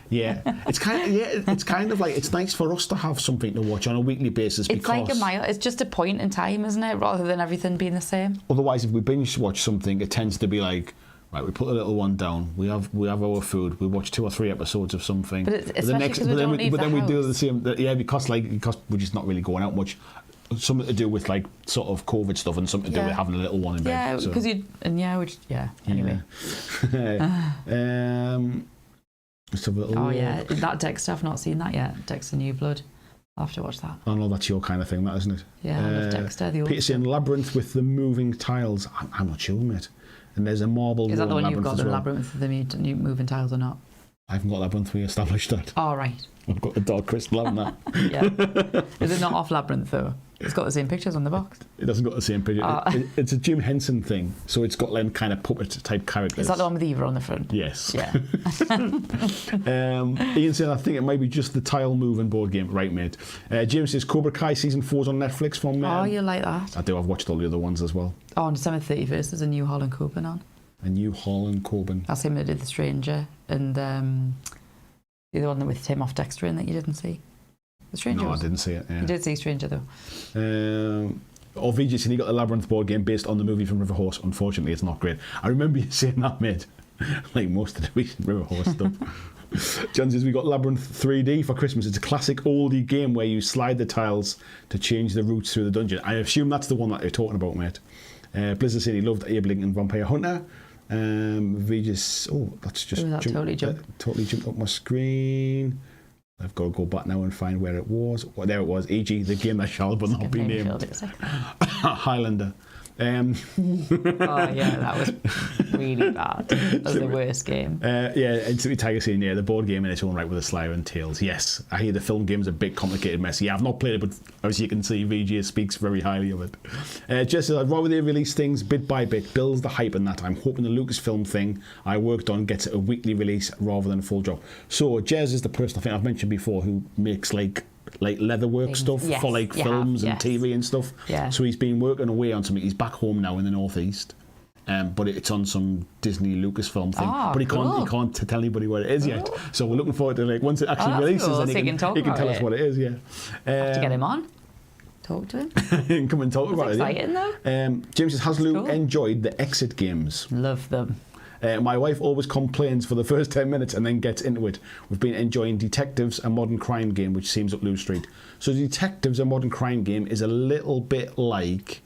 Yeah. It's kind of like it's nice for us to have something to watch on a weekly basis. It's like it's just a point in time, isn't it? Rather than everything being the same. Otherwise, if we binge watch something, it tends to be like, right, we put a little one down. We have our food. We watch 2 or 3 episodes of something. But then we do the same. Yeah, because we're just not really going out much. Something to do with like sort of COVID stuff and something to do with having a little one in bed. Yeah, because anyway. Let's have a little look. That Dexter, I've not seen that yet. Dexter New Blood. I'll have to watch that. I know that's your kind of thing, that isn't it? Yeah, I love Dexter. The old Peter saying Labyrinth with the moving tiles. I'm not sure, mate. And there's a marble. Is that the one you've got, the well. Labyrinth with the new moving tiles or not? I haven't got Labyrinth. We established that. Oh, right. I've got the Dark Crystal, haven't I? Yeah. Is it not off Labyrinth though? It's got the same pictures on the box. It doesn't got the same picture. It's a Jim Henson thing, so it's got like kind of puppet type characters. Is that the one with Eva on the front? Yes. Yeah. Ian said, I think it might be just the tile moving board game. Right, mate. James says Cobra Kai season 4's on Netflix from. Oh, you like that? I do. I've watched all the other ones as well. Oh, on December 31st, there's a new Holland Coben on. A new Holland Coben. That's him that did The Stranger and the other one with Tim off Dexter in that you didn't see. The Stranger. No, I didn't see it. Yeah. You did see Stranger though. VJ said he got the Labyrinth board game based on the movie from River Horse. Unfortunately, it's not great. I remember you saying that, mate. Like most of the recent River Horse stuff. John says we got Labyrinth 3D for Christmas. It's a classic oldie game where you slide the tiles to change the routes through the dungeon. I assume that's the one that you're talking about, mate. Blizzard said he loved Abe Lincoln Vampire Hunter. That's just totally jumped up my screen. I've got to go back now and find where it was. Well, there it was. E.g. the game that shall but not be named. Highlander. Oh yeah, that was really bad. That was the worst game. And City Tiger saying, the board game in its own right with a Slayer and Tales. Yes, I hear the film game's a big complicated mess. Yeah, I've not played it, but as you can see, VG speaks very highly of it. Just I'd rather they release things bit by bit, builds the hype in that. I'm hoping the Lucasfilm thing I worked on gets a weekly release rather than a full drop. So Jez is the person I think I've mentioned before who makes like leatherwork stuff for films and TV and stuff. Yeah. So he's been working away on something. He's back home now in the northeast, but it's on some Disney Lucasfilm thing. But he can't tell anybody what it is yet. So we're looking forward to once it actually releases, cool. then he can tell us what it is. Yeah. Have to get him on. Talk to him. And come and talk about it. Exciting though. James says, has Lou enjoyed the Exit games? Love them. My wife always complains for the first 10 minutes and then gets into it. We've been enjoying Detectives, a modern crime game, which seems up Lou Street. So Detectives, a modern crime game, is a little bit like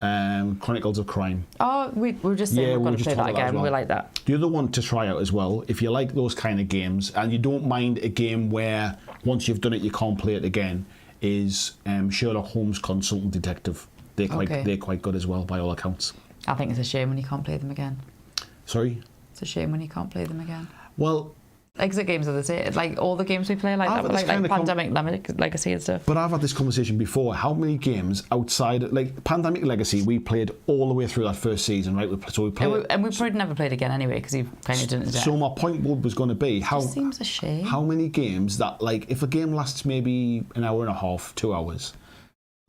Chronicles of Crime. Oh, we were just saying we're going to play that again. We like that. The other one to try out as well, if you like those kind of games and you don't mind a game where once you've done it you can't play it again, is Sherlock Holmes Consultant Detective. They're quite good as well by all accounts. I think it's a shame when you can't play them again. Sorry? It's a shame when you can't play them again. Well, Exit games are the same. Like all the games we play, like that, like Pandemic Legacy and stuff. But I've had this conversation before. How many games outside, like Pandemic Legacy, we played all the way through that first season, right? So we played, and we probably never played again anyway because you kind of didn't. So my point was going to be how. It seems a shame. How many games that, like, if a game lasts maybe an hour and a half, 2 hours,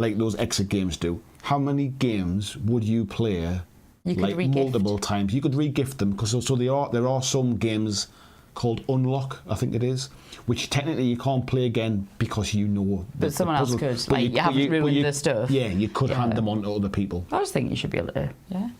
like those exit games do, how many games would you play? Like multiple times? You could re-gift them because so there are some games called Unlock, I think it is, which technically you can't play again because you know. But someone else could. Like you haven't ruined the stuff. Yeah, you could hand them on to other people. I just think you should be able to. Yeah.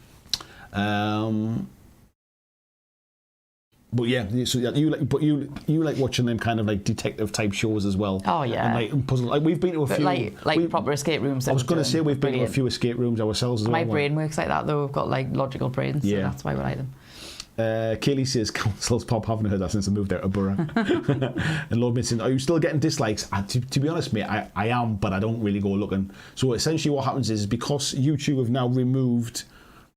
But yeah, so you like watching them kind of like detective type shows as well. Oh yeah. And like puzzle. Like we've been to a few. Like proper escape rooms. I was going to say we've been to a few escape rooms ourselves as well. My brain works like that though. We've got like logical brains. So that's why we like them. Kaylee says, councils pop, haven't heard that since I moved out of Borough. And Lord Mitson, are you still getting dislikes? To be honest, mate, I am, but I don't really go looking. So essentially what happens is because YouTube have now removed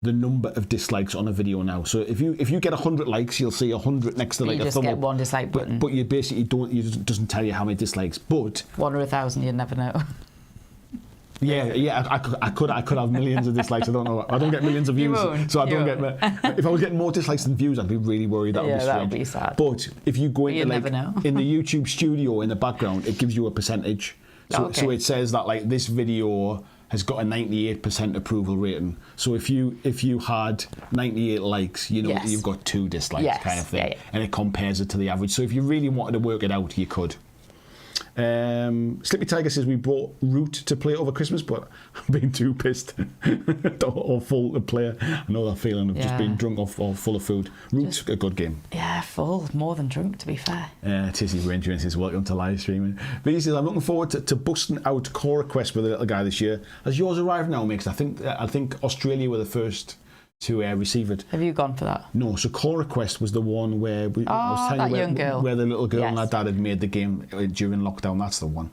the number of dislikes on a video now. So if you get 100 likes, you'll see 100 next to like a thumb up. You just get one dislike button. But you basically don't, it doesn't tell you how many dislikes. But 1 or 1,000, you'd never know. Yeah, I could have millions of dislikes. I don't know. I don't get millions of views, so I don't get. If I was getting more dislikes than views, I'd be really worried. That would be sad. But if you go into like in the YouTube studio in the background, it gives you a percentage. So it says that like this video has got a 98% approval rating. So if you had 98 likes, you know you've got 2 dislikes kind of thing, and it compares it to the average. So if you really wanted to work it out, you could. Slippy Tiger says we brought Root to play over Christmas, but I've been too pissed or full to play. I know that feeling of just being drunk or full of food. Root's a good game. Yeah, full, more than drunk, to be fair. Tizzy Ranger says welcome to live streaming. But he says I'm looking forward to busting out core requests with a little guy this year. Has yours arrived now, Mix? I think Australia were the first to receive it. Have you gone for that? No, so Core Request was the one where I was telling you where the little girl and her dad had made the game during lockdown. That's the one.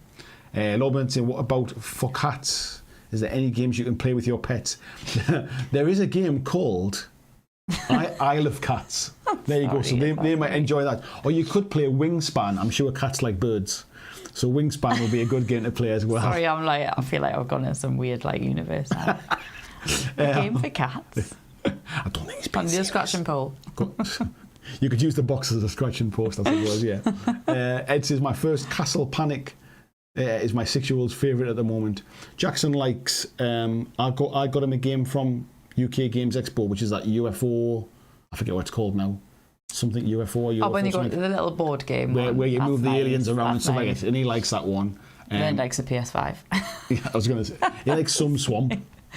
Lobman saying, what about for cats? Is there any games you can play with your pets? There is a game called Isle of Cats. There you go. So they might enjoy that. Or you could play Wingspan. I'm sure cats like birds. So Wingspan will be a good game to play as well. Sorry, I feel like I've gone in some weird universe now. A game for cats. I don't think it's been serious. Scratch and pull. You could use the box as a scratch and post, I think it was, yeah. Ed says, my first Castle Panic is my 6-year-old's favourite at the moment. Jackson likes, I got him a game from UK Games Expo, which is that UFO, I forget what it's called now. Something UFO. When you go to the little board game. Where you move the aliens around and stuff like that. And he likes that one. Then likes a PS5. Yeah, I was going to say, he likes Some Swamp.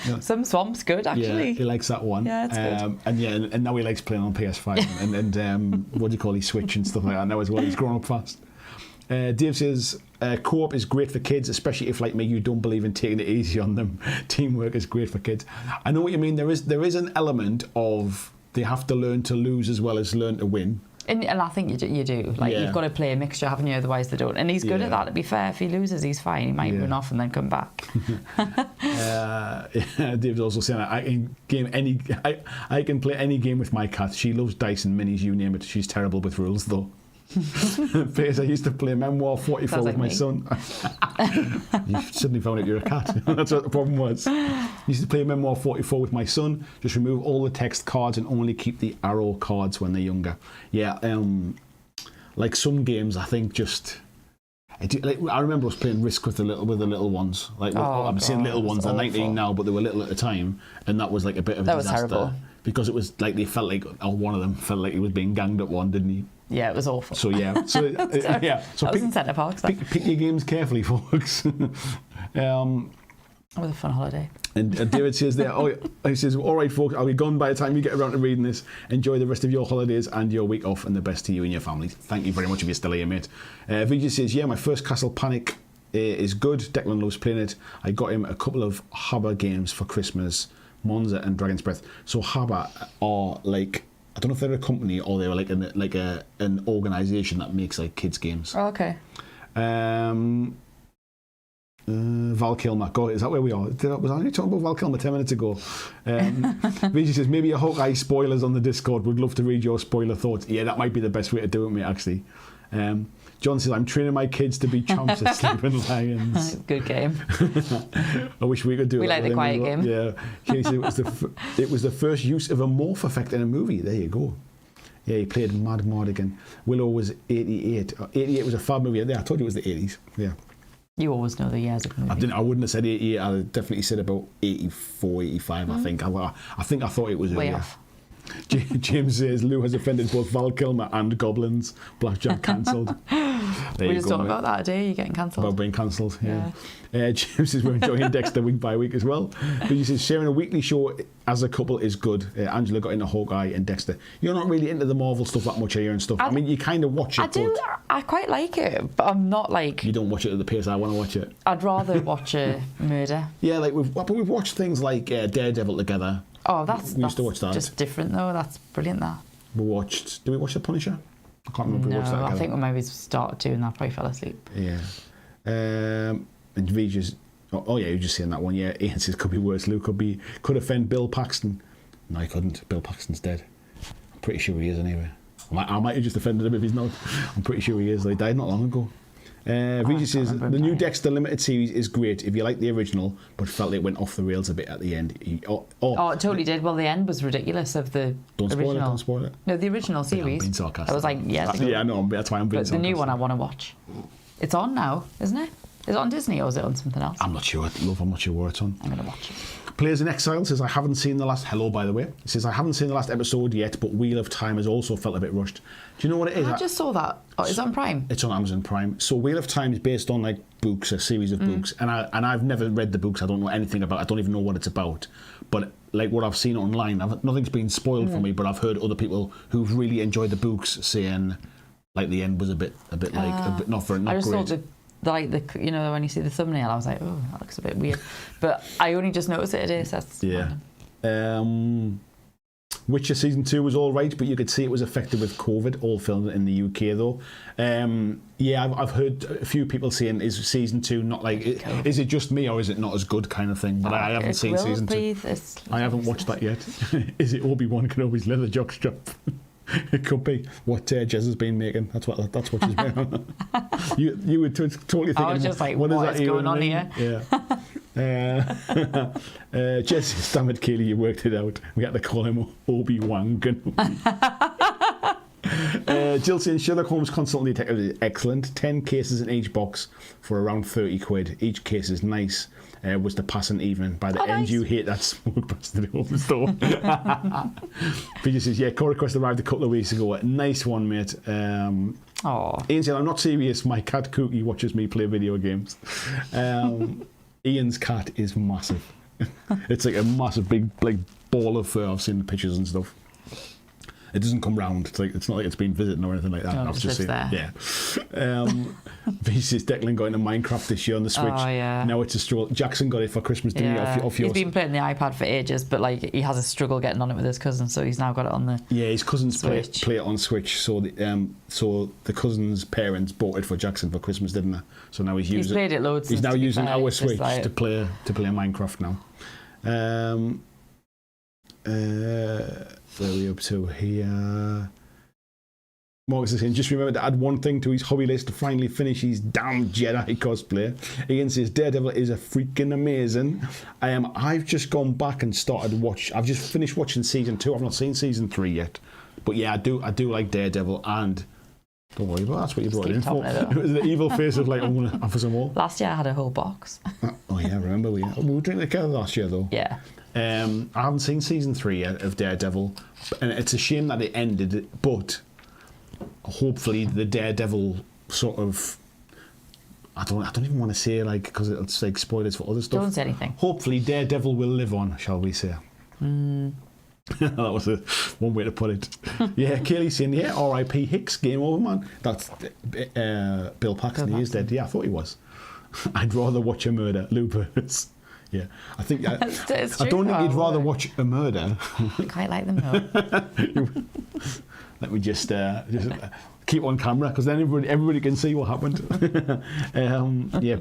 Yeah. Some Swamp's good, actually. Yeah, he likes that one. Yeah, it's good. And now he likes playing on PS5 and what do you call his Switch and stuff like that now as well. He's grown up fast. Dave says, co-op is great for kids, especially if, like me, you don't believe in taking it easy on them. Teamwork is great for kids. I know what you mean. There is an element of they have to learn to lose as well as learn to win. And I think you do. You've got to play a mixture, haven't you? Otherwise they don't. And he's good at that, to be fair. If he loses, he's fine. He might run off and then come back. Dave's also saying, I can play any game with my cat. She loves dice and minis, you name it. She's terrible with rules, though. I used to play Memoir 44 with my son. You suddenly found out you're a cat. That's what the problem was. I used to play Memoir 44 with my son. Just remove all the text cards and only keep the arrow cards when they're younger. Yeah, like some games, I think just. I remember us playing Risk with the little ones. I'm saying little ones. They're 19 now, but they were little at the time, and that was like a bit of a disaster. Was terrible. Because it was like they felt like one of them felt like he was being ganged up on, didn't he? Yeah, it was awful. So yeah, so yeah. So that was in Centre Park. Pick your games carefully, folks. It was a fun holiday. And David says there, he says, all right, folks, I'll be gone by the time you get around to reading this. Enjoy the rest of your holidays and your week off, and the best to you and your family. Thank you very much if you're still here, mate. Vijay says, yeah, my first Castle Panic is good. Declan loves playing it. I got him a couple of Habba games for Christmas, Monza and Dragon's Breath. So Habba are like, I don't know if they're a company or they're like an organisation that makes like kids games. Oh, okay. Val Kilmer. Go, is that where we are? Was I only talking about Val Kilmer 10 minutes ago? Vijay says, maybe a Hawkeye spoilers on the Discord. Would love to read your spoiler thoughts. Yeah, that might be the best way to do it, mate, actually. John says, I'm training my kids to be champs at Sleeping Lions. Good game. I wish we could do it. We like the quiet game. Yeah. Katie said it was the first use of a morph effect in a movie. There you go. Yeah, he played Mad Mardigan. Willow was 88. 88 was a fab movie. Yeah, I told you it was the 80s. Yeah. You always know the years of movies. I wouldn't have said 88. I definitely said about 84, 85, I think. I thought it was way earlier. off. James says Lou has offended both Val Kilmer and goblins. BlackJack cancelled. We just talked about that today. You're getting cancelled. About being cancelled, yeah. James says we're enjoying Dexter week by week as well. But he says sharing a weekly show as a couple is good. Angela got into Hawkeye and Dexter. You're not really into the Marvel stuff that much here and stuff. I mean, you kind of watch it. I quite like it, but I'm not like... You don't watch it at the pace I want to watch it. I'd rather watch a murder. Yeah, like we've watched things like Daredevil together. Oh, we used to watch that. Just different though. That's brilliant. That did we watch The Punisher? I can't remember. No, we watched that together. I think we maybe started to, and I probably fell asleep. Yeah. And Vijay's. Oh yeah, you're just saying that one. Yeah, Ian says could be worse. Luke could offend Bill Paxton. No, he couldn't. Bill Paxton's dead. I'm pretty sure he is anyway. I might have just offended him if he's not. I'm pretty sure he is. He died not long ago. Vijay says the new Dexter limited series is great if you like the original, but felt it went off the rails a bit at the end. It totally did. Well, the end was ridiculous of the original. Don't spoil it. No, the original series. I'm being sarcastic. I was like, yeah. Yeah, no, that's why I'm being sarcastic. But the new one I want to watch. It's on now, isn't it? Is it on Disney or is it on something else? I'm not sure. I'm not sure where it's on. I'm going to watch it. Players in Exile says, I haven't seen the last... Hello, by the way. He says, I haven't seen the last episode yet, but Wheel of Time has also felt a bit rushed. Do you know what it is? I just saw that. Oh, is it on Prime? It's on Amazon Prime. So Wheel of Time is based on, like, books, a series of books. And I've never read the books. I don't know anything about it. I don't even know what it's about. But, like, what I've seen online, nothing's been spoiled for me, but I've heard other people who've really enjoyed the books saying, like, the end was a bit not great. I just thought when you see the thumbnail, I was like, oh, that looks a bit weird. But I only just noticed it today, so that's fine. Witcher season 2 was all right, but you could see it was affected with COVID. All filmed in the UK though. I've heard a few people saying, is season 2 not like? Is it just me or is it not as good kind of thing? But I haven't seen season 2. I haven't watched that yet. Is it Obi-Wan Kenobi's leather jockstrap? It could be what Jez has been making. That's what she's been on. You were totally thinking. I was just like, what is going on here? Yeah. Jez, damn it, Kaylee, you worked it out. We had to call him Obi-Wan Kenobi. Jill saying Sherlock Holmes Constantly Detective is excellent. 10 cases in each box for around 30 quid. Each case is nice. Was the passing evening. By the end, you hate that smoke bastard in the store. Peter says, yeah, Core Request arrived a couple of weeks ago. Nice one, mate. Ian said, I'm not serious. My cat Cookie watches me play video games. Ian's cat is massive. It's like a massive, big, like, ball of fur. I've seen the pictures and stuff. It doesn't come round. It's not like it's been visiting or anything like that. No, I've just seen there. Yeah. Says Declan got into Minecraft this year on the Switch. Oh, yeah. Now it's a struggle. Jackson got it for Christmas, didn't he? Off yours. He's been playing the iPad for ages, but like he has a struggle getting on it with his cousin, so he's now got it on the his cousins play Switch. it on Switch. So the cousin's parents bought it for Jackson for Christmas, didn't they? So now he's using. He's played it loads. He's now using our Switch like... to play Minecraft now. Where are we up to here? Marcus is saying, just remember to add one thing to his hobby list to finally finish his damn Jedi cosplay. Ian says, Daredevil is a freaking amazing. I've just gone back and I've just finished watching season 2. I've not seen season 3 yet. But yeah, I do like Daredevil, and don't worry about that's what you brought it in for. It was the evil face of like, I'm going to have some more. Last year I had a whole box. Oh yeah, remember we were drinking together last year though. Yeah. I haven't seen season 3 yet of Daredevil, and it's a shame that it ended, but hopefully the Daredevil sort of, I don't even want to say, like, because it's like spoilers for other stuff. Don't say anything. Hopefully Daredevil will live on, shall we say. That was one way to put it. Yeah, Kaylee's saying, yeah, R.I.P. Hicks, game over, man. That's Bill Paxton. He is dead. Yeah, I thought he was. I'd rather watch a murder. Lupus. Yeah, I think I don't think you'd rather watch a murder. I quite like them though. Let me just keep on camera because then everybody can see what happened.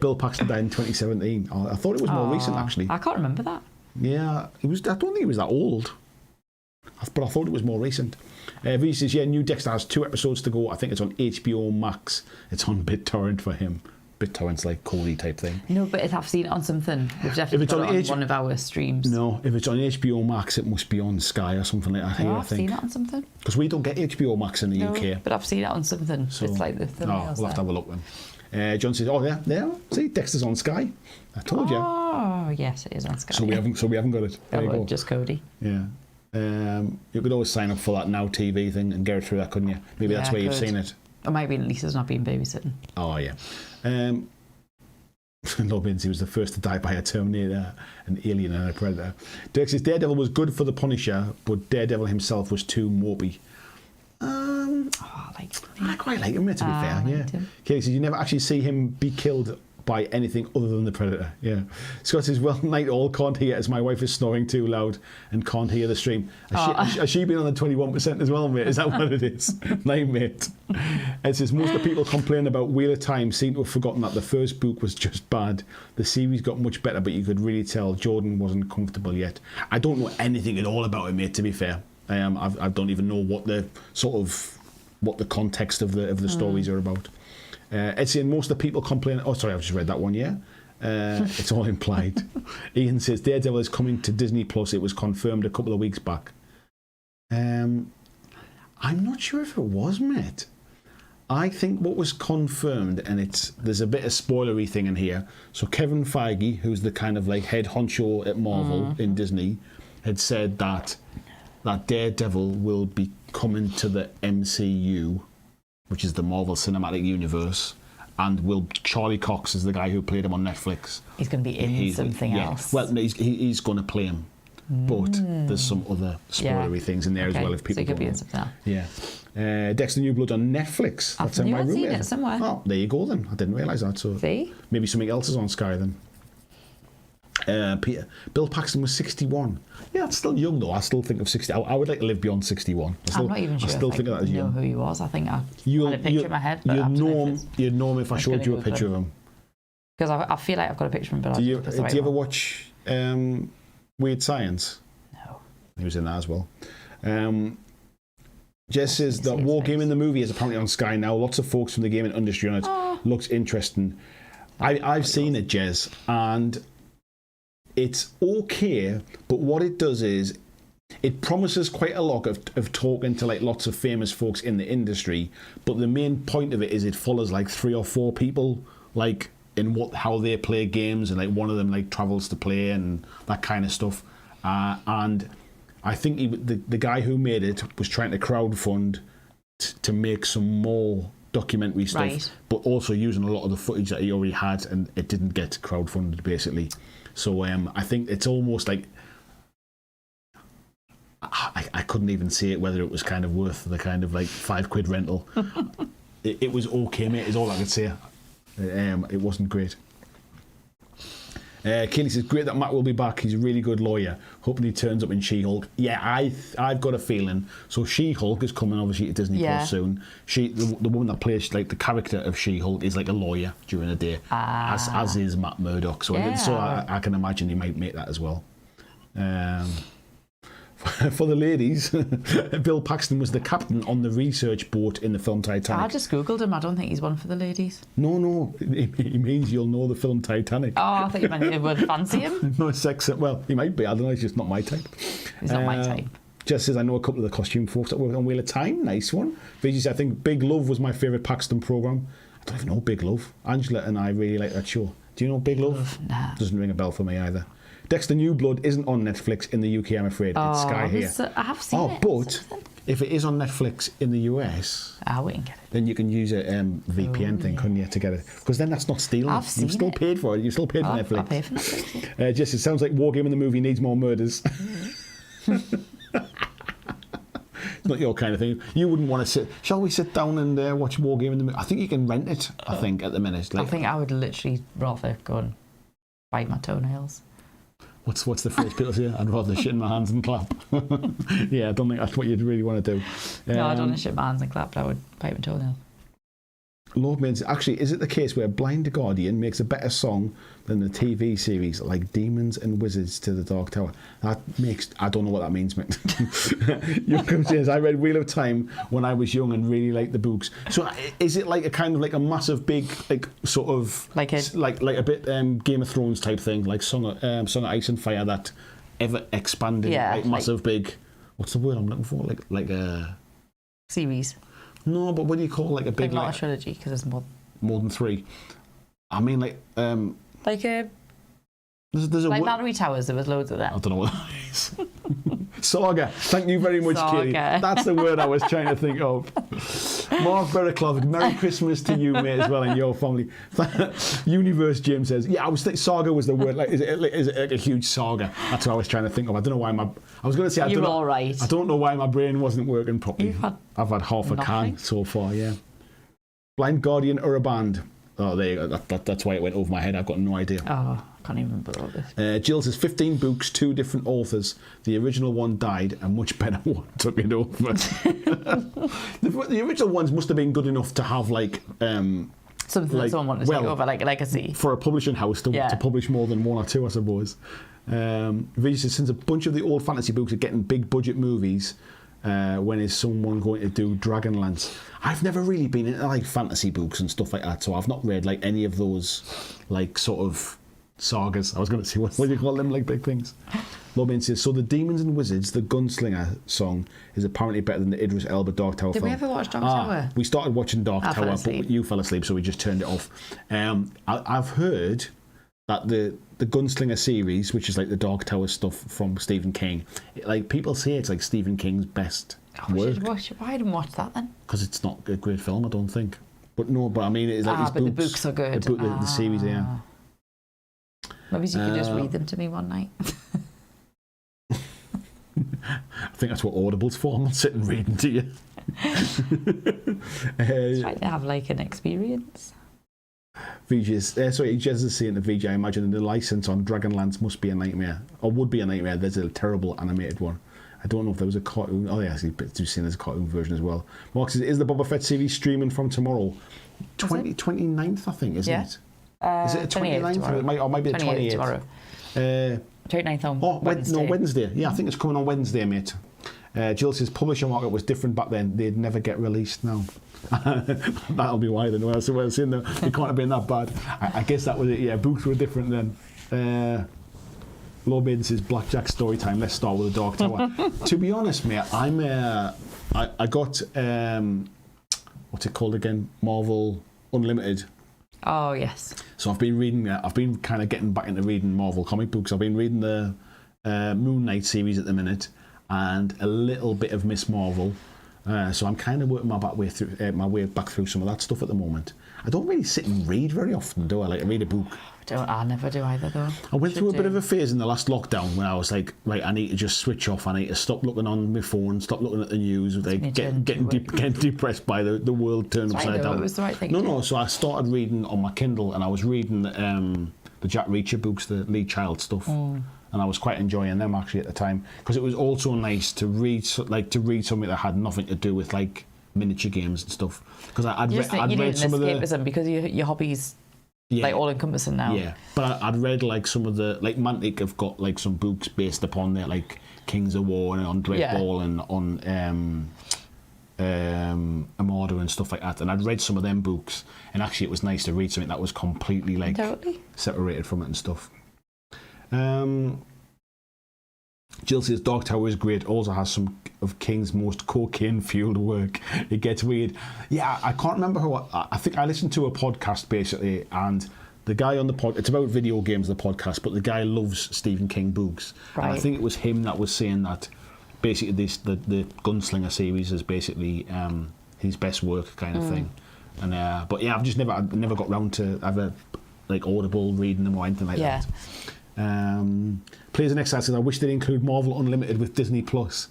Bill Paxton died in 2017. I thought it was more recent, actually. I can't remember that. Yeah, I don't think he was that old, but I thought it was more recent. V says, new Dexter has 2 episodes to go. I think it's on HBO Max. It's on BitTorrent for him. BitTorrent's like Cody type thing. No, but if I've seen it on something, we've definitely got it on one of our streams. No, if it's on HBO Max, it must be on Sky or something like that. I've seen it on something. Because we don't get HBO Max in the UK. But I've seen it on something. So, it's like the thumbnails. We'll have to have a look then. John says, yeah. See, Dexter's on Sky. I told you. Oh, yes, it is on Sky. So we haven't got it. There you go. Just Cody. Yeah. You could always sign up for that Now TV thing and get it through that, couldn't you? Maybe that's where you've seen it. Or maybe Lisa's not been babysitting. Oh, yeah. Lord Lindsay was the first to die by a Terminator, an alien and a Predator. Dirk says Daredevil was good for the Punisher, but Daredevil himself was too mopey. I quite like him, to be fair. Yeah. Kelly says you never actually see him be killed by anything other than the Predator. Yeah. Scott says, well, night all, can't hear as my wife is snoring too loud and can't hear the stream. Has she been on the 21% as well, mate? Is that what it is? Night, mate. It says, most of the people complain about Wheel of Time seem to have forgotten that the first book was just bad. The series got much better, but you could really tell Jordan wasn't comfortable yet. I don't know anything at all about it, mate, to be fair. I don't even know what the context of the stories are about. It's in most of the people complain. Oh, sorry, I've just read that one. Yeah, it's all implied. Ian says Daredevil is coming to Disney Plus. It was confirmed a couple of weeks back. I'm not sure if it was, mate. I think what was confirmed, and there's a bit of spoilery thing in here. So Kevin Feige, who's the kind of like head honcho at Marvel in Disney, had said that Daredevil will be coming to the MCU, which is the Marvel Cinematic Universe, and Charlie Cox is the guy who played him on Netflix. He's going to be in something else. Well, no, he's going to play him, but there's some other spoilery things in there as well. If people, so he could be in something else. Yeah. Dexter New Blood on Netflix. That's in my room. I've seen it somewhere. Oh, there you go then. I didn't realise that. So see, maybe something else is on Sky then. Bill Paxton was 61. Yeah, that's still young though. I still think of 60. I would like to live beyond 61. I'm not even sure. I still think of that as young. Know who he was. I think I had a picture in my head. But you'd know him if I showed you a picture of him. Because I feel like I've got a picture of him. But do you ever watch Weird Science? No. He was in that as well. Jess says that War Gaming the movie is apparently on Sky now. Lots of folks from the gaming industry on it. Looks interesting. I've seen it, Jez, and it's okay, but what it does is it promises quite a lot of talking to like lots of famous folks in the industry, but the main point of it is it follows like 3 or 4 people like in how they play games, and like one of them like travels to play and that kind of stuff. And I think the guy who made it was trying to crowdfund to make some more documentary stuff, but also using a lot of the footage that he already had, and it didn't get crowdfunded basically. So I think it's almost like I couldn't even see it whether it was kind of worth the kind of like £5 rental. It was okay, mate, is all I could say. It wasn't great. Keely says, great that Matt will be back. He's a really good lawyer. Hoping he turns up in She-Hulk. Yeah, I've got a feeling. So She-Hulk is coming obviously to Disney Plus soon. The woman that plays like the character of She-Hulk is like a lawyer during the day, as is Matt Murdock. So I can imagine he might make that as well. For the ladies, Bill Paxton was the captain on the research boat in the film Titanic. I just googled him. I don't think he's one for the ladies. No, he means you'll know the film Titanic. Oh, I thought you meant you would fancy him. No, sex. Well, he might be. I don't know. He's just not my type. He's not my type. Just says I know a couple of the costume folks that work on Wheel of Time. Nice one. Vijay says I think Big Love was my favourite Paxton programme. I don't even know Big Love. Angela and I really like that show. Do you know Big Love? Nah. Doesn't ring a bell for me either. Dexter New Blood isn't on Netflix in the UK, I'm afraid. It's Sky here. I have seen it. But if it is on Netflix in the US, I wouldn't get it. Then you can use a VPN thing, couldn't you, to get it? Because then that's not stealing. You've still paid for it. You've still paid for Netflix. I pay for Netflix. Jess, it sounds like Wargaming the movie needs more murders. It's not your kind of thing. You wouldn't want to sit. Shall we sit down and watch Wargaming the movie? I think you can rent it. I think at the minute. I think I would literally rather go and bite my toenails. What's the phrase people say? I'd rather shit in my hands and clap. Yeah, I don't think that's what you'd really want to do. No, I don't want to shit my hands and clap, but I would pipe and toenail. Lord Mains, actually, is it the case where Blind Guardian makes a better song than the TV series like Demons and Wizards to the Dark Tower? That makes... I don't know what that means, mate. Young Come says, I read Wheel of Time when I was young and really liked the books. So is it like a kind of like a massive big, like sort of... Like a bit Game of Thrones type thing, like Song of Ice and Fire, that ever expanding, like massive big... What's the word I'm looking for? Like a... Series. No, but what do you call like a big... Not a trilogy, because there's more than 3. I mean, like... like a... There's a like Mallory Towers, there was loads of them. I don't know what that is. Saga. Thank you very much, Katie. That's the word I was trying to think of. Mark Bericlov, Merry Christmas to you, mate, as well, and your family. Universe Jim says, yeah, I was thinking saga was the word. Like, is it like a huge saga? That's what I was trying to think of. I don't know why I was going to say, You're all right. I don't know why my brain wasn't working properly. I've had half a can so far, yeah. Blind Guardian or a band? Oh, there you go. That's why it went over my head. I've got no idea. Oh, I can't even remember all this. Jill says 15 books, 2 different authors. The original one died, a much better one took it over. The original ones must have been good enough to have like something that someone wanted to take over, like a legacy for a publishing house to publish more than 1 or 2, I suppose. Vijay says, since a bunch of the old fantasy books are getting big budget movies, when is someone going to do Dragonlance? I've never really been into like fantasy books and stuff like that, so I've not read like any of those like sort of sagas. I was going to say, what do you call them, like big things? Lobin says, so the Demons and Wizards, the Gunslinger song, is apparently better than the Idris Elba Dark Tower film. Did we ever watch Dark Tower? We started watching Dark Tower, but you fell asleep, so we just turned it off. I've heard that the Gunslinger series, which is like the Dark Tower stuff from Stephen King, like people say it's like Stephen King's best work. Why didn't watch that then? Because it's not a great film, I don't think. But I mean, it's like but the books are good. The series, yeah. Maybe you could just read them to me one night. I think that's what Audible's for. I'm not sitting reading to you. Trying to have like an experience. Jez is saying to VJ, I imagine the license on Dragonlance must be a nightmare, or would be a nightmare. There's a terrible animated one. I don't know if there was a cartoon. Oh, yeah, I've seen there's a cartoon version as well. Mark says, is the Boba Fett series streaming from tomorrow? 29th, I think, isn't it? Is it a 29th? Or might be the 28th. Tomorrow. 29th on Wednesday. No, Wednesday. Yeah, I think it's coming on Wednesday, mate. Jill says, publisher market was different back then. They'd never get released now. That'll be why then. Well, saying it can't have been that bad. I guess that was it. Yeah, books were different then. Lord Maiden says, BlackJack story time. Let's start with the Dark Tower. To be honest, mate, I got what's it called again? Marvel Unlimited. Oh yes. So I've been reading. I've been kind of getting back into reading Marvel comic books. I've been reading the Moon Knight series at the minute, and a little bit of Miss Marvel. So I'm kind of working my way back through some of that stuff at the moment. I don't really sit and read very often, do I? Like, I read a book. I never do either, though. I went through a bit of a phase in the last lockdown when I was like, right, I need to just switch off. I need to stop looking on my phone, stop looking at the news, like getting depressed by the world turned upside down. It was the right thing. No. So I started reading on my Kindle, and I was reading the Jack Reacher books, the Lee Child stuff. And I was quite enjoying them actually at the time, because it was also nice to read something that had nothing to do with like miniature games and stuff. Because I'd read some of the because your hobbies like all encompassing now. Yeah, but I'd read like some of the like Mantic have got like some books based upon their like Kings of War and on Dreadball and on Armada and stuff like that. And I'd read some of them books, and actually it was nice to read something that was completely like separated from it and stuff. Jill says Dark Tower is great. Also has some of King's most cocaine-fueled work. It gets weird. Yeah, I can't remember who. I think I listened to a podcast basically, and the guy on the pod. It's about video games, the podcast, but the guy loves Stephen King books. Right. And I think it was him that was saying that basically the Gunslinger series is basically his best work kind of thing. And but yeah, I've never got round to ever like Audible reading them or anything like that. Players and Exile says, I wish they'd include Marvel Unlimited with Disney Plus.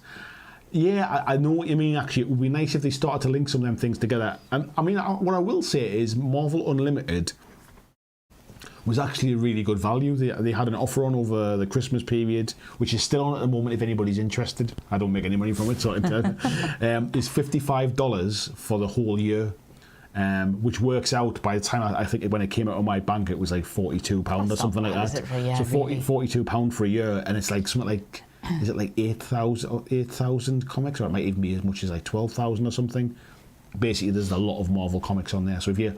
Yeah, I know what you mean, actually. It would be nice if they started to link some of them things together. And I mean, what I will say is Marvel Unlimited was actually a really good value. They had an offer on over the Christmas period, which is still on at the moment if anybody's interested. I don't make any money from it, so it's $55 for the whole year. Which works out by the time I think when it came out of my bank, it was like £42 or something like that. So £42 for a year, and it's like something like, is it like 8,000 comics, or it might even be as much as like 12,000 or something. Basically, there's a lot of Marvel comics on there. So if you're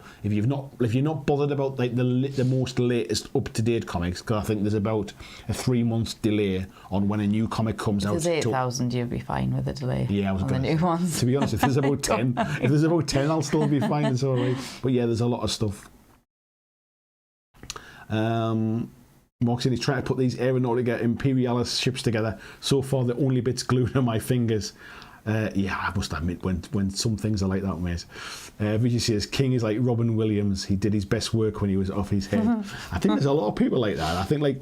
not bothered about like the most latest up to date comics, because I think there's about a 3-month delay on when a new comic comes out. If there's 8,000, you'd be fine with a delay. Yeah, I was on the new ones. To be honest, if there's about 10, I'll still be fine. It's all right. But yeah, there's a lot of stuff. Mark said he's trying to put these Aeronautica Imperialis ships together. So far, the only bits glued are my fingers. Yeah, I must admit, when some things are like that, mate. Vicky says, King is like Robin Williams. He did his best work when he was off his head. I think there's a lot of people like that. I think,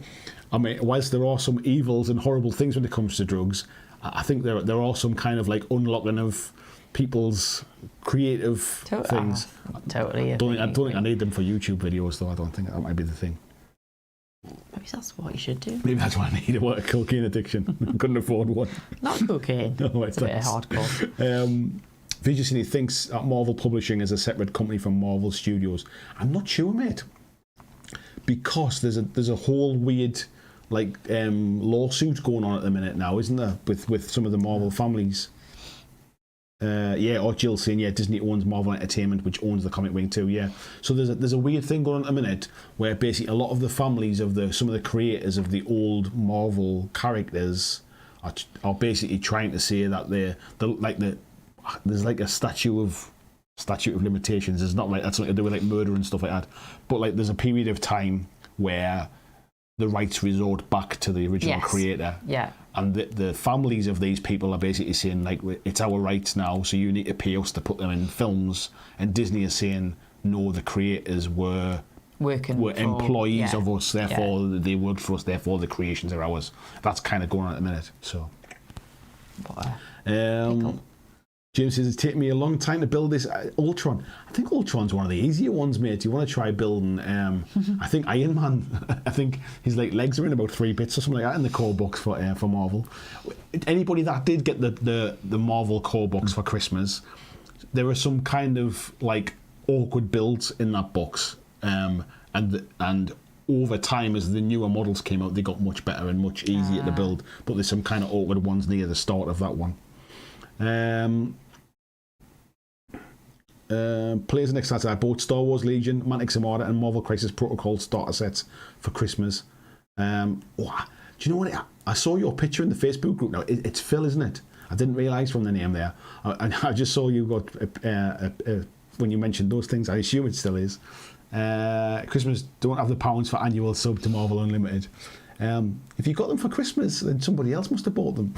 whilst there are some evils and horrible things when it comes to drugs, I think there are some kind of like unlocking of people's creative things. Totally. I don't think I need them for YouTube videos, though. I don't think that might be the thing. Maybe that's what you should do. Maybe that's what I need, a cocaine addiction. Couldn't afford one. Not cocaine. No, it's a bit hardcore. Vijay thinks that Marvel Publishing is a separate company from Marvel Studios. I'm not sure, mate. Because there's a whole weird lawsuit going on at the minute now, isn't there? With some of the Marvel families. Or Jill saying, Disney owns Marvel Entertainment, which owns the comic wing too, So there's a weird thing going on at the minute where basically a lot of the families of some of the creators of the old Marvel characters are basically trying to say that there's like a statute of limitations. It's not like that's something to do with like murder and stuff like that, but like there's a period of time where the rights resort back to the original creator. Yeah. And the families of these people are basically saying, like, it's our rights now, so you need to pay us to put them in films. And Disney is saying, no, the creators were employees of us, therefore they worked for us, therefore the creations are ours. That's kind of going on at the minute. So, James says, it's taken me a long time to build this Ultron. I think Ultron's one of the easier ones, mate. You want to try building, I think Iron Man, I think his legs are in about 3 bits or something like that in the core box for Marvel. Anybody that did get the Marvel core box for Christmas, there are some kind of awkward builds in that box. And over time, as the newer models came out, they got much better and much easier to build. But there's some kind of awkward ones near the start of that one. Players next Saturday, I bought Star Wars Legion, Mantic Armada and Marvel Crisis Protocol starter sets for Christmas. Do you know what? I saw your picture in the Facebook group now. It's Phil, isn't it? I didn't realise from the name there. I just saw you got when you mentioned those things. I assume it still is. Christmas don't have the pounds for annual sub to Marvel Unlimited. If you got them for Christmas, then somebody else must have bought them.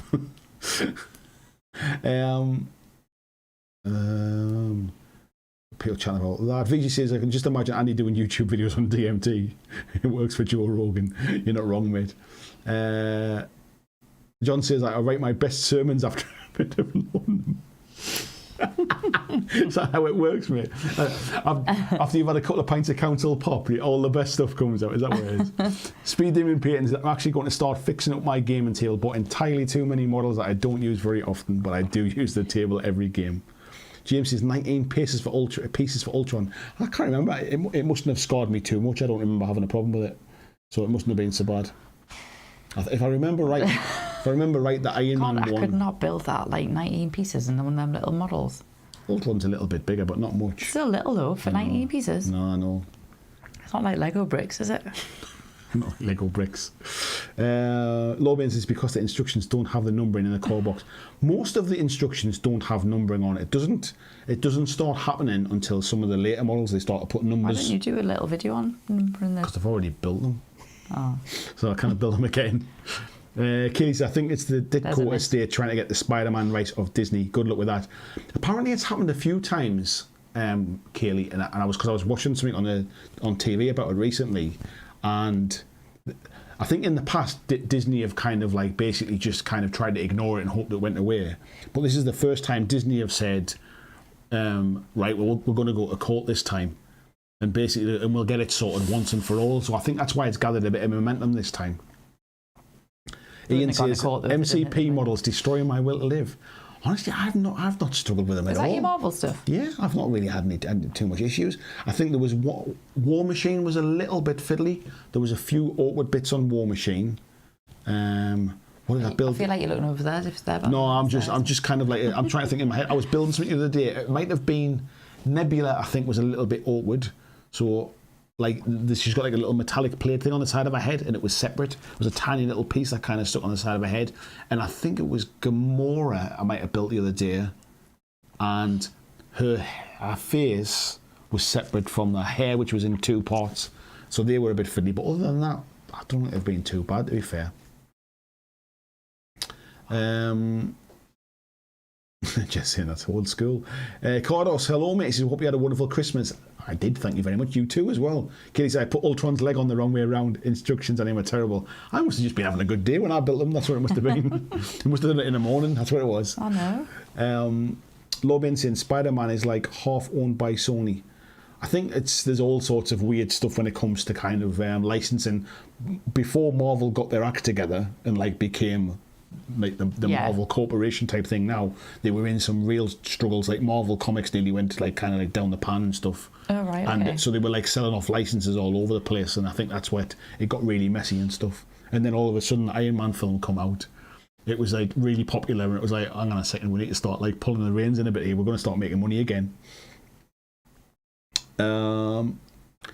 People chatting about that. VG says, I can just imagine Andy doing YouTube videos on DMT. It works for Joe Rogan. You're not wrong, mate. John says, I write my best sermons after a bit of known. Is that how it works, mate? After you've had a couple of pints of Council Pop, all the best stuff comes out. Is that what it is? Speed Demon Payton, I'm actually going to start fixing up my gaming table. Bought entirely too many models that I don't use very often, but I do use the table every game. James says 19 pieces for Ultron. I can't remember. It mustn't have scarred me too much. I don't remember having a problem with it, so it mustn't have been so bad. If I remember right, the Iron Man one. I could not build that 19 pieces in one of them little models. Ultron's a little bit bigger, but not much. Still little though for 19 pieces. No, I know. It's not like Lego bricks, is it? Not Lego bricks. Lawbane says because the instructions don't have the numbering in the core box. Most of the instructions don't have numbering on it. It doesn't start happening until some of the later models they start to put numbers. Why don't you do a little video on numbering this? Because I've already built them. Oh. So I can't build them again. Keys, I think it's the Ditko estate trying to get the Spider-Man right of Disney. Good luck with that. Apparently it's happened a few times, Kaylee, and I was watching something on TV about it recently, and I think in the past Disney have kind of basically just kind of tried to ignore it and hope it went away. But this is the first time Disney have said, right, well, we're going to go to court this time. and basically, and we'll get it sorted once and for all. So I think that's why it's gathered a bit of momentum this time. Ian says, MCP models destroying my will to live. Honestly, I've not struggled with them at all. Is that your Marvel stuff? Yeah, I've not really had too much issues. I think there was War Machine was a little bit fiddly. There was a few awkward bits on War Machine. What did I build? I feel like you're looking over there. If they're no, I'm just kind of like, I'm trying to think in my head. I was building something the other day. It might have been Nebula. I think was a little bit awkward. So. Like she's got like a little metallic plate thing on the side of her head, and it was separate. It was a tiny little piece that kind of stuck on the side of her head, and I think it was Gamora I might have built the other day, and her face was separate from the hair, which was in two parts, so they were a bit fiddly. But other than that, I don't think they've been too bad, to be fair. Just saying that's old school. Cardos, hello mate. He says, hope you had a wonderful Christmas. I did, thank you very much. You too as well. Katie said, I put Ultron's leg on the wrong way around. Instructions on him are terrible. I must have just been having a good day when I built them. That's what it must have been. I must have done it in the morning. That's what it was. I know. Lobin saying Spider-Man is like half owned by Sony. I think there's all sorts of weird stuff when it comes to kind of licensing. Before Marvel got their act together and like became like the Marvel Corporation type thing now, they were in some real struggles. Like Marvel Comics nearly went like kind of like down the pan and stuff. Oh right. And okay. so they were like selling off licenses all over the place, and I think that's what it got really messy and stuff. And then all of a sudden the Iron Man film come out. It was like really popular, and it was like, hang on a second, we need to start like pulling the reins in a bit here. We're going to start making money again.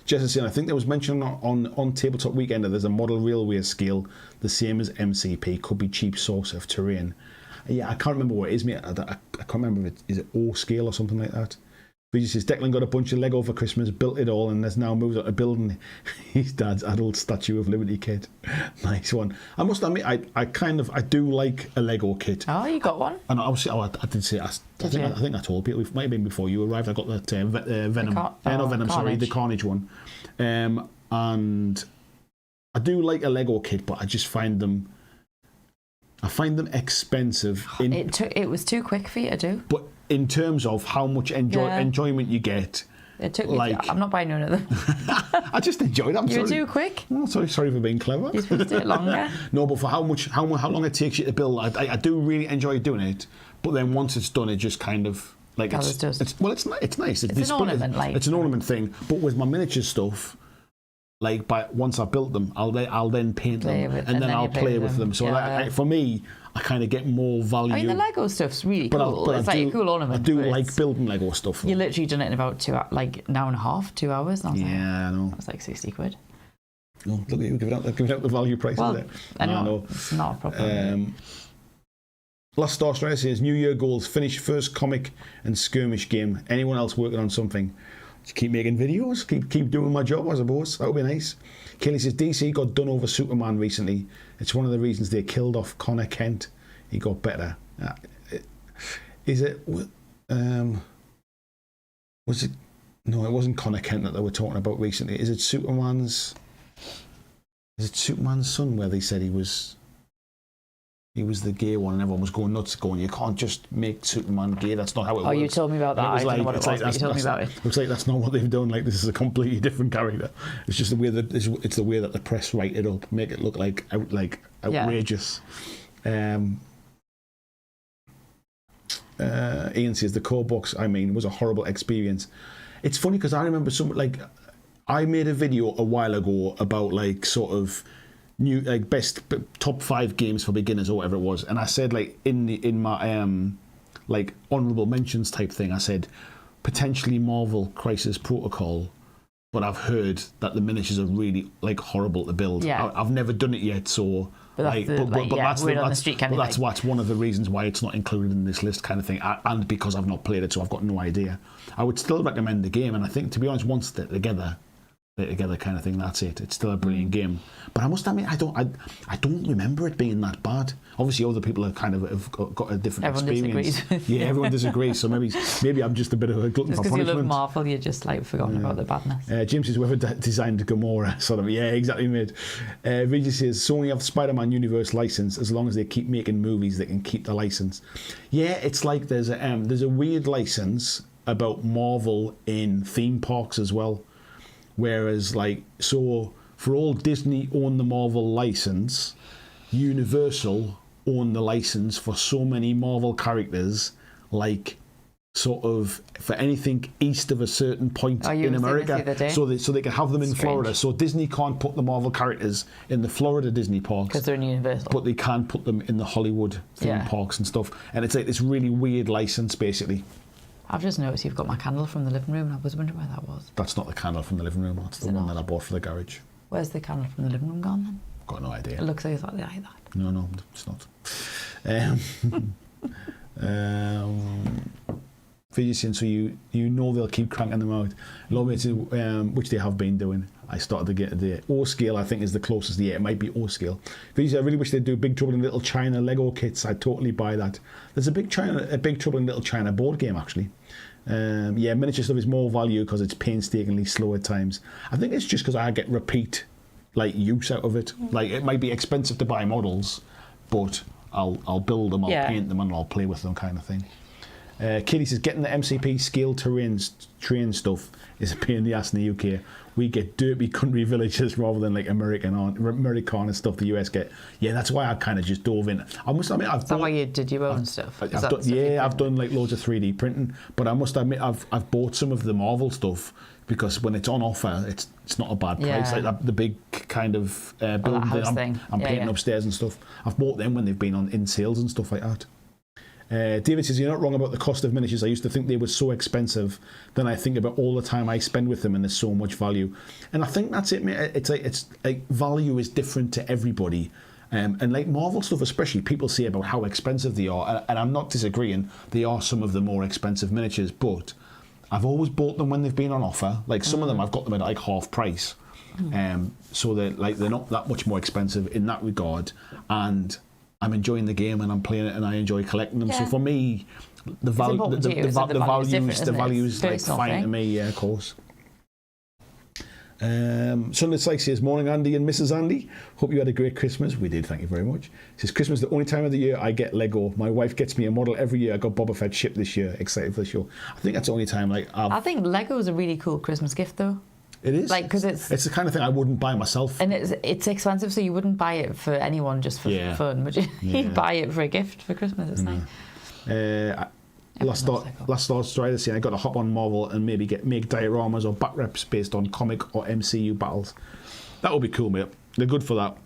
Jess is saying, I think there was mention on Tabletop Weekender, there's a model railway scale, the same as MCP, could be cheap source of terrain. Yeah, I can't remember what it is, mate. I can't remember if is it O scale or something like that. Vijay says, Declan got a bunch of Lego for Christmas, built it all, and has now moved on to building his dad's adult Statue of Liberty kit. Nice one. I must admit, I do like a Lego kit. Oh, you got one? And obviously, I did say, I think I told people, it might have been before you arrived, I got that Venom. Not Venom, sorry, the Carnage one. And I do like a Lego kit, but I just find them expensive. It was too quick for you to do. But in terms of how much enjoyment you get, it took me. I'm not buying none of them. I just enjoyed it. You were too quick. Oh, sorry for being clever. You're supposed to do it longer. No, but for how long it takes you to build, I do really enjoy doing it. But then once it's done, it just kind of like it's nice. It's an ornament, it's an ornament thing. But with my miniature stuff, like once I've built them, I'll then paint them and then I'll play with them. So for me, I kind of get more value. I mean, the Lego stuff's really cool. It's like a cool ornament. I do like building Lego stuff. You literally done it in about an hour and a half, 2 hours. I know. It was like 60 quid. Oh, look at you giving out the value price there. I know. It's not a problem. Last Star Strider says, New Year goals, finish first comic and skirmish game. Anyone else working on something? Just keep making videos, keep doing my job, I suppose. That would be nice. Kelly says, DC got done over Superman recently. It's one of the reasons they killed off Connor Kent. He got better. Is it... was it... No, it wasn't Connor Kent that they were talking about recently. Is it Superman's son where they said he was the gay one and everyone was going nuts going, you can't just make Superman gay, that's not how it works. Oh, you told me about that. I don't know what it was, but you told me about it. Looks like that's not what they've done. Like, this is a completely different character. It's just the way that it's the way that the press write it up, make it look like outrageous. Ian says the core box was a horrible experience. It's funny because I remember I made a video a while ago about like sort of new best top 5 games for beginners or whatever it was, and I said in my like honorable mentions type thing, I said potentially Marvel Crisis Protocol, but I've heard that the miniatures are really like horrible to build. I've never done it yet, so that's one of the reasons why it's not included in this list kind of thing, and because I've not played it, so I've got no idea. I would still recommend the game, and I think, to be honest, once they're together kind of thing, that's it. It's still a brilliant game. But I must admit, I don't remember it being that bad. Obviously, other people have got a different experience. Yeah, everyone disagrees. So maybe I'm just a bit of a glutton for punishment. Because you love Marvel, you're just like forgotten about the badness. Jim says, whoever designed Gamora, sort of. Yeah, exactly, mate. Vijay says, Sony have the Spider-Man universe license. As long as they keep making movies, they can keep the license. Yeah, it's like there's a weird license about Marvel in theme parks as well. Whereas, like, so for all Disney own the Marvel license, Universal own the license for so many Marvel characters, like, sort of for anything east of a certain point in America, so they can have them in Florida. So Disney can't put the Marvel characters in the Florida Disney parks because they're in Universal, but they can put them in the Hollywood theme parks and stuff. And it's like this really weird license, basically. I've just noticed you've got my candle from the living room, and I was wondering where that was. That's not the candle from the living room. That's the one that I bought for the garage. Where's the candle from the living room gone then? Got no idea. It looks exactly like that. No, it's not. So you know they'll keep cranking them out. Which they have been doing. I started to get the O scale. I think is the closest. Yeah, it might be O scale. I really wish they'd do Big Trouble in Little China Lego kits. I'd totally buy that. There's a Big Trouble in Little China board game actually. Miniature stuff is more value because it's painstakingly slow at times. I think it's just because I get repeat use out of it. Like, it might be expensive to buy models, but I'll build them, I'll paint them, and I'll play with them, kind of thing. Katie says, getting the MCP scale terrain stuff is a pain in the ass in the UK. We get derpy country villages rather than like Americana stuff the US get. Yeah, that's why I kind of just dove in. I must admit, Is that why you did your own stuff? I've done like loads of 3D printing, but I must admit I've bought some of the Marvel stuff because when it's on offer, it's not a bad price. Like the big kind of building I'm painting upstairs and stuff. I've bought them when they've been in sales and stuff like that. David says, you're not wrong about the cost of miniatures. I used to think they were so expensive. Then I think about all the time I spend with them, and there's so much value. And I think that's it, mate. It's like value is different to everybody. And like Marvel stuff especially, people say about how expensive they are. And I'm not disagreeing. They are some of the more expensive miniatures. But I've always bought them when they've been on offer. Like some of them, I've got them at like half price. So they're not that much more expensive in that regard. And I'm enjoying the game and I'm playing it and I enjoy collecting them. So for me, the values like fine to me. Yeah, of course. Sunday Sykes says, morning Andy and Mrs. Andy. Hope you had a great Christmas. We did, thank you very much. Says, Christmas is the only time of the year I get Lego. My wife gets me a model every year. I got Boba Fett shipped this year. Excited for the show. I think that's the only time I think Lego is a really cool Christmas gift though. It is, like, because it's the kind of thing I wouldn't buy myself, and it's expensive, so you wouldn't buy it for anyone just for fun, would you? You'd buy it for a gift for Christmas. It's nice. Last Strider saying I got to hop on Marvel and maybe make dioramas or back reps based on comic or MCU battles. That would be cool, mate. They're good for that.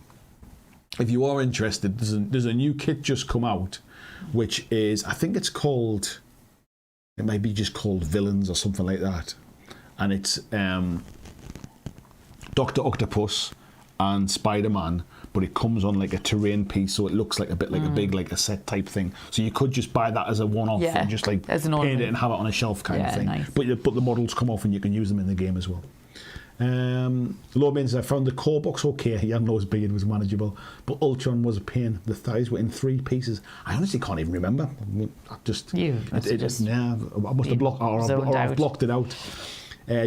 If you are interested, there's a new kit just come out, which is, I think it might be just called Villains or something like that, and it's Dr. Octopus and Spider-Man, but it comes on like a terrain piece, so it looks like a bit like a big like a set type thing. So you could just buy that as a one-off and just like paint it and have it on a shelf kind of thing. Nice. But the models come off and you can use them in the game as well. Lord Mains, I found the core box okay. He hadn't as big, it was manageable, but Ultron was a pain. The thighs were in 3 pieces. I honestly can't even remember. I must have blocked it out.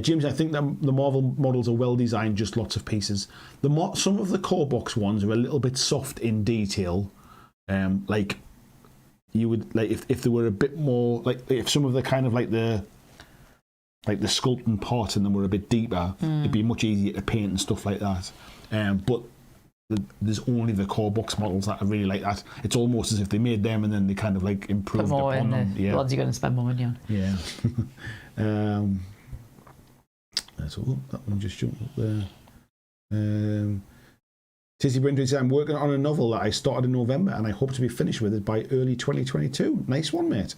James, I think that the Marvel models are well designed, just lots of pieces. Some of the core box ones are a little bit soft in detail. Like you would like if they were a bit more like if some of the kind of like the sculpting parts in them were a bit deeper, it'd be much easier to paint and stuff like that. But there's only the core box models that are really like that. It's almost as if they made them and then they kind of like improved upon them. The ones you're going to spend more money on. Yeah. That's all. That one just jumped up there. Tizzy Brindley says, I'm working on a novel that I started in November and I hope to be finished with it by early 2022. Nice one, mate.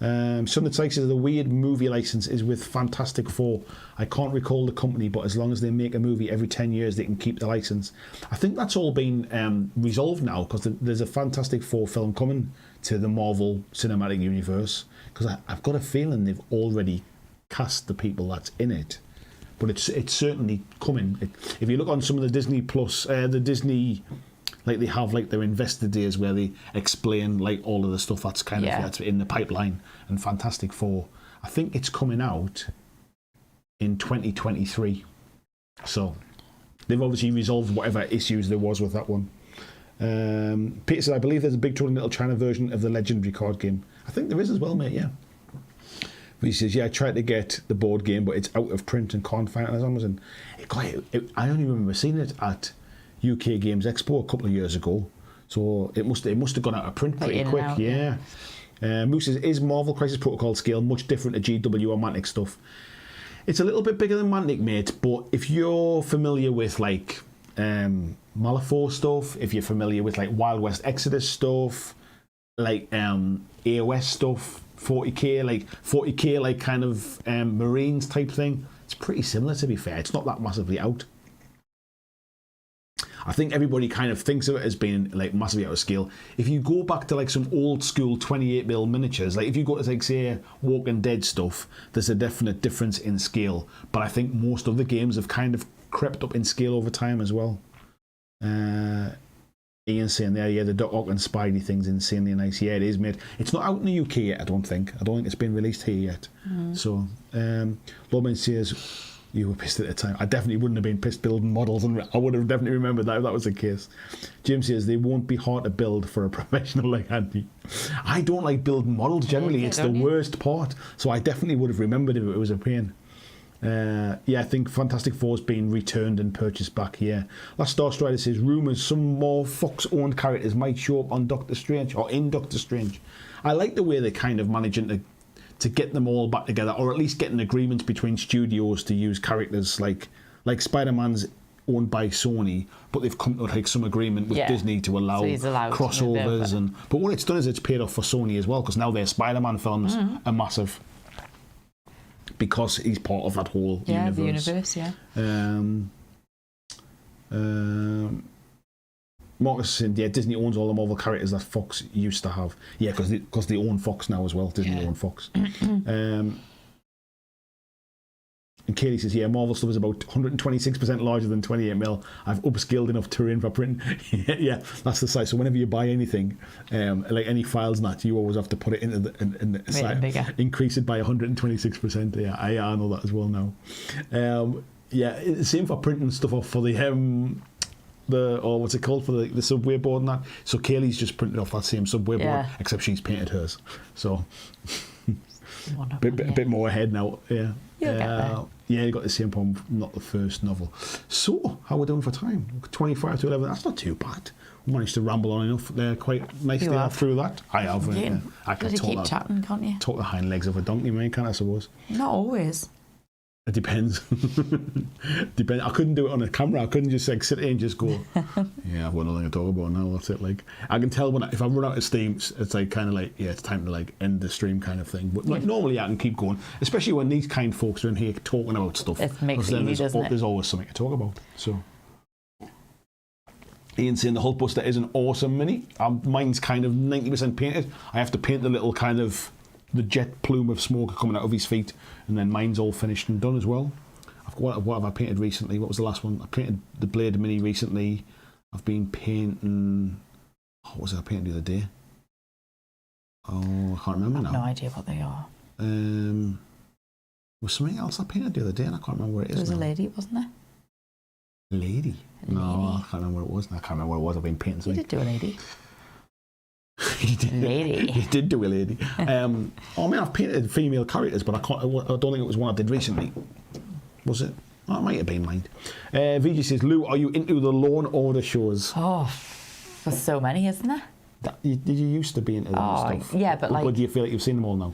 Sunday Sykes says the weird movie license is with Fantastic Four. I can't recall the company, but as long as they make a movie every 10 years, they can keep the license. I think that's all been resolved now because there's a Fantastic Four film coming to the Marvel Cinematic Universe, because I've got a feeling they've already cast the people that's in it. But it's certainly coming. If you look on some of the Disney Plus, the Disney, like they have like their investor days where they explain like all of the stuff that's kind of that's in the pipeline. And Fantastic Four, I think it's coming out in 2023. So they've obviously resolved whatever issues there was with that one. Peter said, I believe there's a Big Trouble in Little China version of the Legendary card game. I think there is as well, mate, yeah. He says, yeah, I tried to get the board game, but it's out of print and can't find it on Amazon. I only remember seeing it at UK Games Expo a couple of years ago. So it must have gone out of print pretty quick. Out, yeah. Moose says, is Marvel Crisis Protocol scale much different to GW or Mantic stuff? It's a little bit bigger than Mantic, mate, but if you're familiar with like Malifaux stuff, if you're familiar with like Wild West Exodus stuff, like AOS stuff, 40k like kind of Marines type thing, it's pretty similar, to be fair. It's not that massively out. I think everybody kind of thinks of it as being like massively out of scale. If you go back to like some old school 28mm miniatures, like if you go to like say Walking Dead stuff, there's a definite difference in scale. But I think most of the games have kind of crept up in scale over time as well. Ian's saying there, yeah, the Doc Ock and Spidey thing's insanely nice. Yeah, it is, mate. It's not out in the UK yet, I don't think. I don't think it's been released here yet. So, Lawman says, you were pissed at the time. I definitely wouldn't have been pissed building models, and I would have definitely remembered that if that was the case. Jim says, they won't be hard to build for a professional like Andy. I don't like building models generally. It's the worst part. So I definitely would have remembered if it was a pain. Yeah, I think Fantastic Four's been returned and purchased back here. Last Star Strider says, rumours some more Fox-owned characters might show up on Doctor Strange, or in Doctor Strange. I like the way they're kind of managing to get them all back together, or at least get an agreement between studios to use characters like Spider-Man's owned by Sony, but they've come to like some agreement with Disney to allow crossovers. But what it's done is it's paid off for Sony as well, because now their Spider-Man films are massive. Because he's part of that whole universe. The universe, Marcus said, yeah, Disney owns all the Marvel characters that Fox used to have. Yeah, because they own Fox now as well. Disney own Fox. And Katie says, yeah, Marvel stuff is about 126% larger than 28mm. I've upscaled enough terrain for printing. Yeah, that's the size. So whenever you buy anything, like any files and that, you always have to put it into the site. Bigger. Increase it by 126%. Yeah, I know that as well now. Yeah, same for printing stuff off for what's it called, for the subway board and that. So Kaylee's just printed off that same subway board, except she's painted hers. So a bit more ahead now. Yeah. Yeah, you got the same problem, not the first novel. So, how are we doing for time? 25 to 11. That's not too bad. We managed to ramble on enough there quite nicely through that. I have. I can keep chatting, can't you? Talk the hind legs of a donkey, man, can't I suppose? Not always. It depends. I couldn't do it on a camera. I couldn't just like sit here and just go, yeah, I've got nothing to talk about now. That's it. Like, I can tell if I run out of steam, it's like kind of like, yeah, it's time to like end the stream kind of thing. But like normally I can keep going, especially when these kind folks are in here talking about stuff. It makes it easy, doesn't it? There's always something to talk about. So, Ian's saying the Hulkbuster is an awesome mini. Mine's kind of 90% painted. I have to paint the little kind of the jet plume of smoke coming out of his feet, and then mine's all finished and done as well. What have I painted recently? What was the last one? I painted the Blade Mini recently. I've been painting... What was it I painted the other day? Oh, I can't remember now. No idea what they are. There was something else I painted the other day and I can't remember where it is. There was a lady, wasn't there? Lady? No, I can't remember what it was. I can't remember what it was. I've been painting something. You did do a lady. He did. Lady. He did do a lady. I've painted female characters, but I don't think it was one I did recently. Was it? Oh, it might have been mine. VG says, Lou, are you into the Law and Order shows? Oh, there's so many, isn't there? Did you used to be into them and stuff? Yeah, but do you feel like you've seen them all now?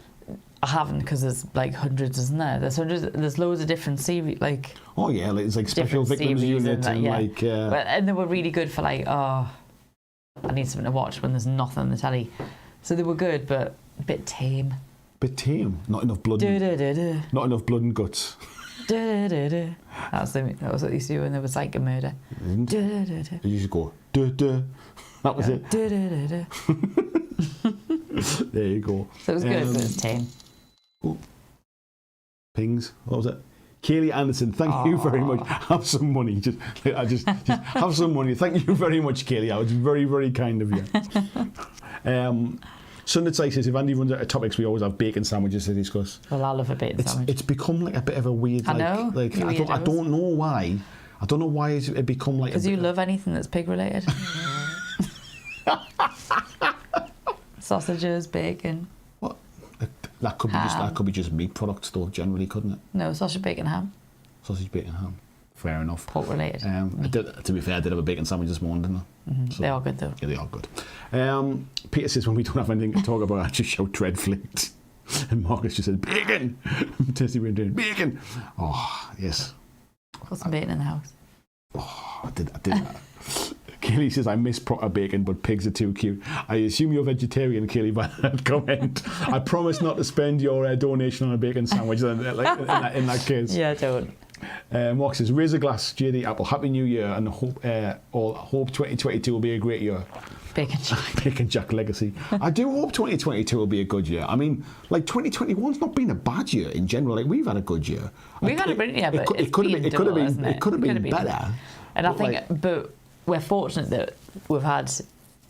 I haven't, because there's like hundreds, isn't there? There's loads of different series, like... Oh yeah, like, it's like Special Victims Unit and like... And they were really good for like, I need something to watch when there's nothing on the telly. So they were good, but a bit tame. Bit tame? Not enough blood. Not enough blood and guts. That was what they used to do when there was like a murder. You used to go, duh, duh. That was it. There you go. So it was good, but it was tame. Oh. Pings. What was it? Kaylee Anderson, thank you very much. Have some money. Just have some money. Thank you very much, Kaylee. That was very, very kind of you. Sunded says, if Andy runs out of topics, we always have bacon sandwiches to discuss. Well, I love a bacon sandwich. It's become like a bit of a weird... I know. I don't know why. I don't know why it's become like... Because you love anything that's pig-related. Sausages, bacon. What? That could be just meat products, though. Generally, couldn't it? No, sausage, bacon, ham. Sausage, bacon, ham. Fair enough. Pork related. To be fair, I did have a bacon sandwich this morning, didn't I? Mm-hmm. So, they are good, though. Yeah, they are good. Peter says, when we don't have anything to talk about, I just shout Dreadflakes. And Marcus just says, bacon! Tessie went doing bacon! Oh, yes. Got some bacon in the house. Oh, I did that. Kaylee says, I miss proper bacon, but pigs are too cute. I assume you're vegetarian, Kaylee, by that comment. I promise not to spend your donation on a bacon sandwich in that case. Yeah, don't. Mark says, raise a glass, JD Apple. Happy New Year, and hope 2022 will be a great year. Bacon Jack legacy. I do hope 2022 will be a good year. I mean, like 2021's not been a bad year in general. Like we've had a good year. We've had a brilliant year, but it could have been better. And I think, but we're fortunate that we've had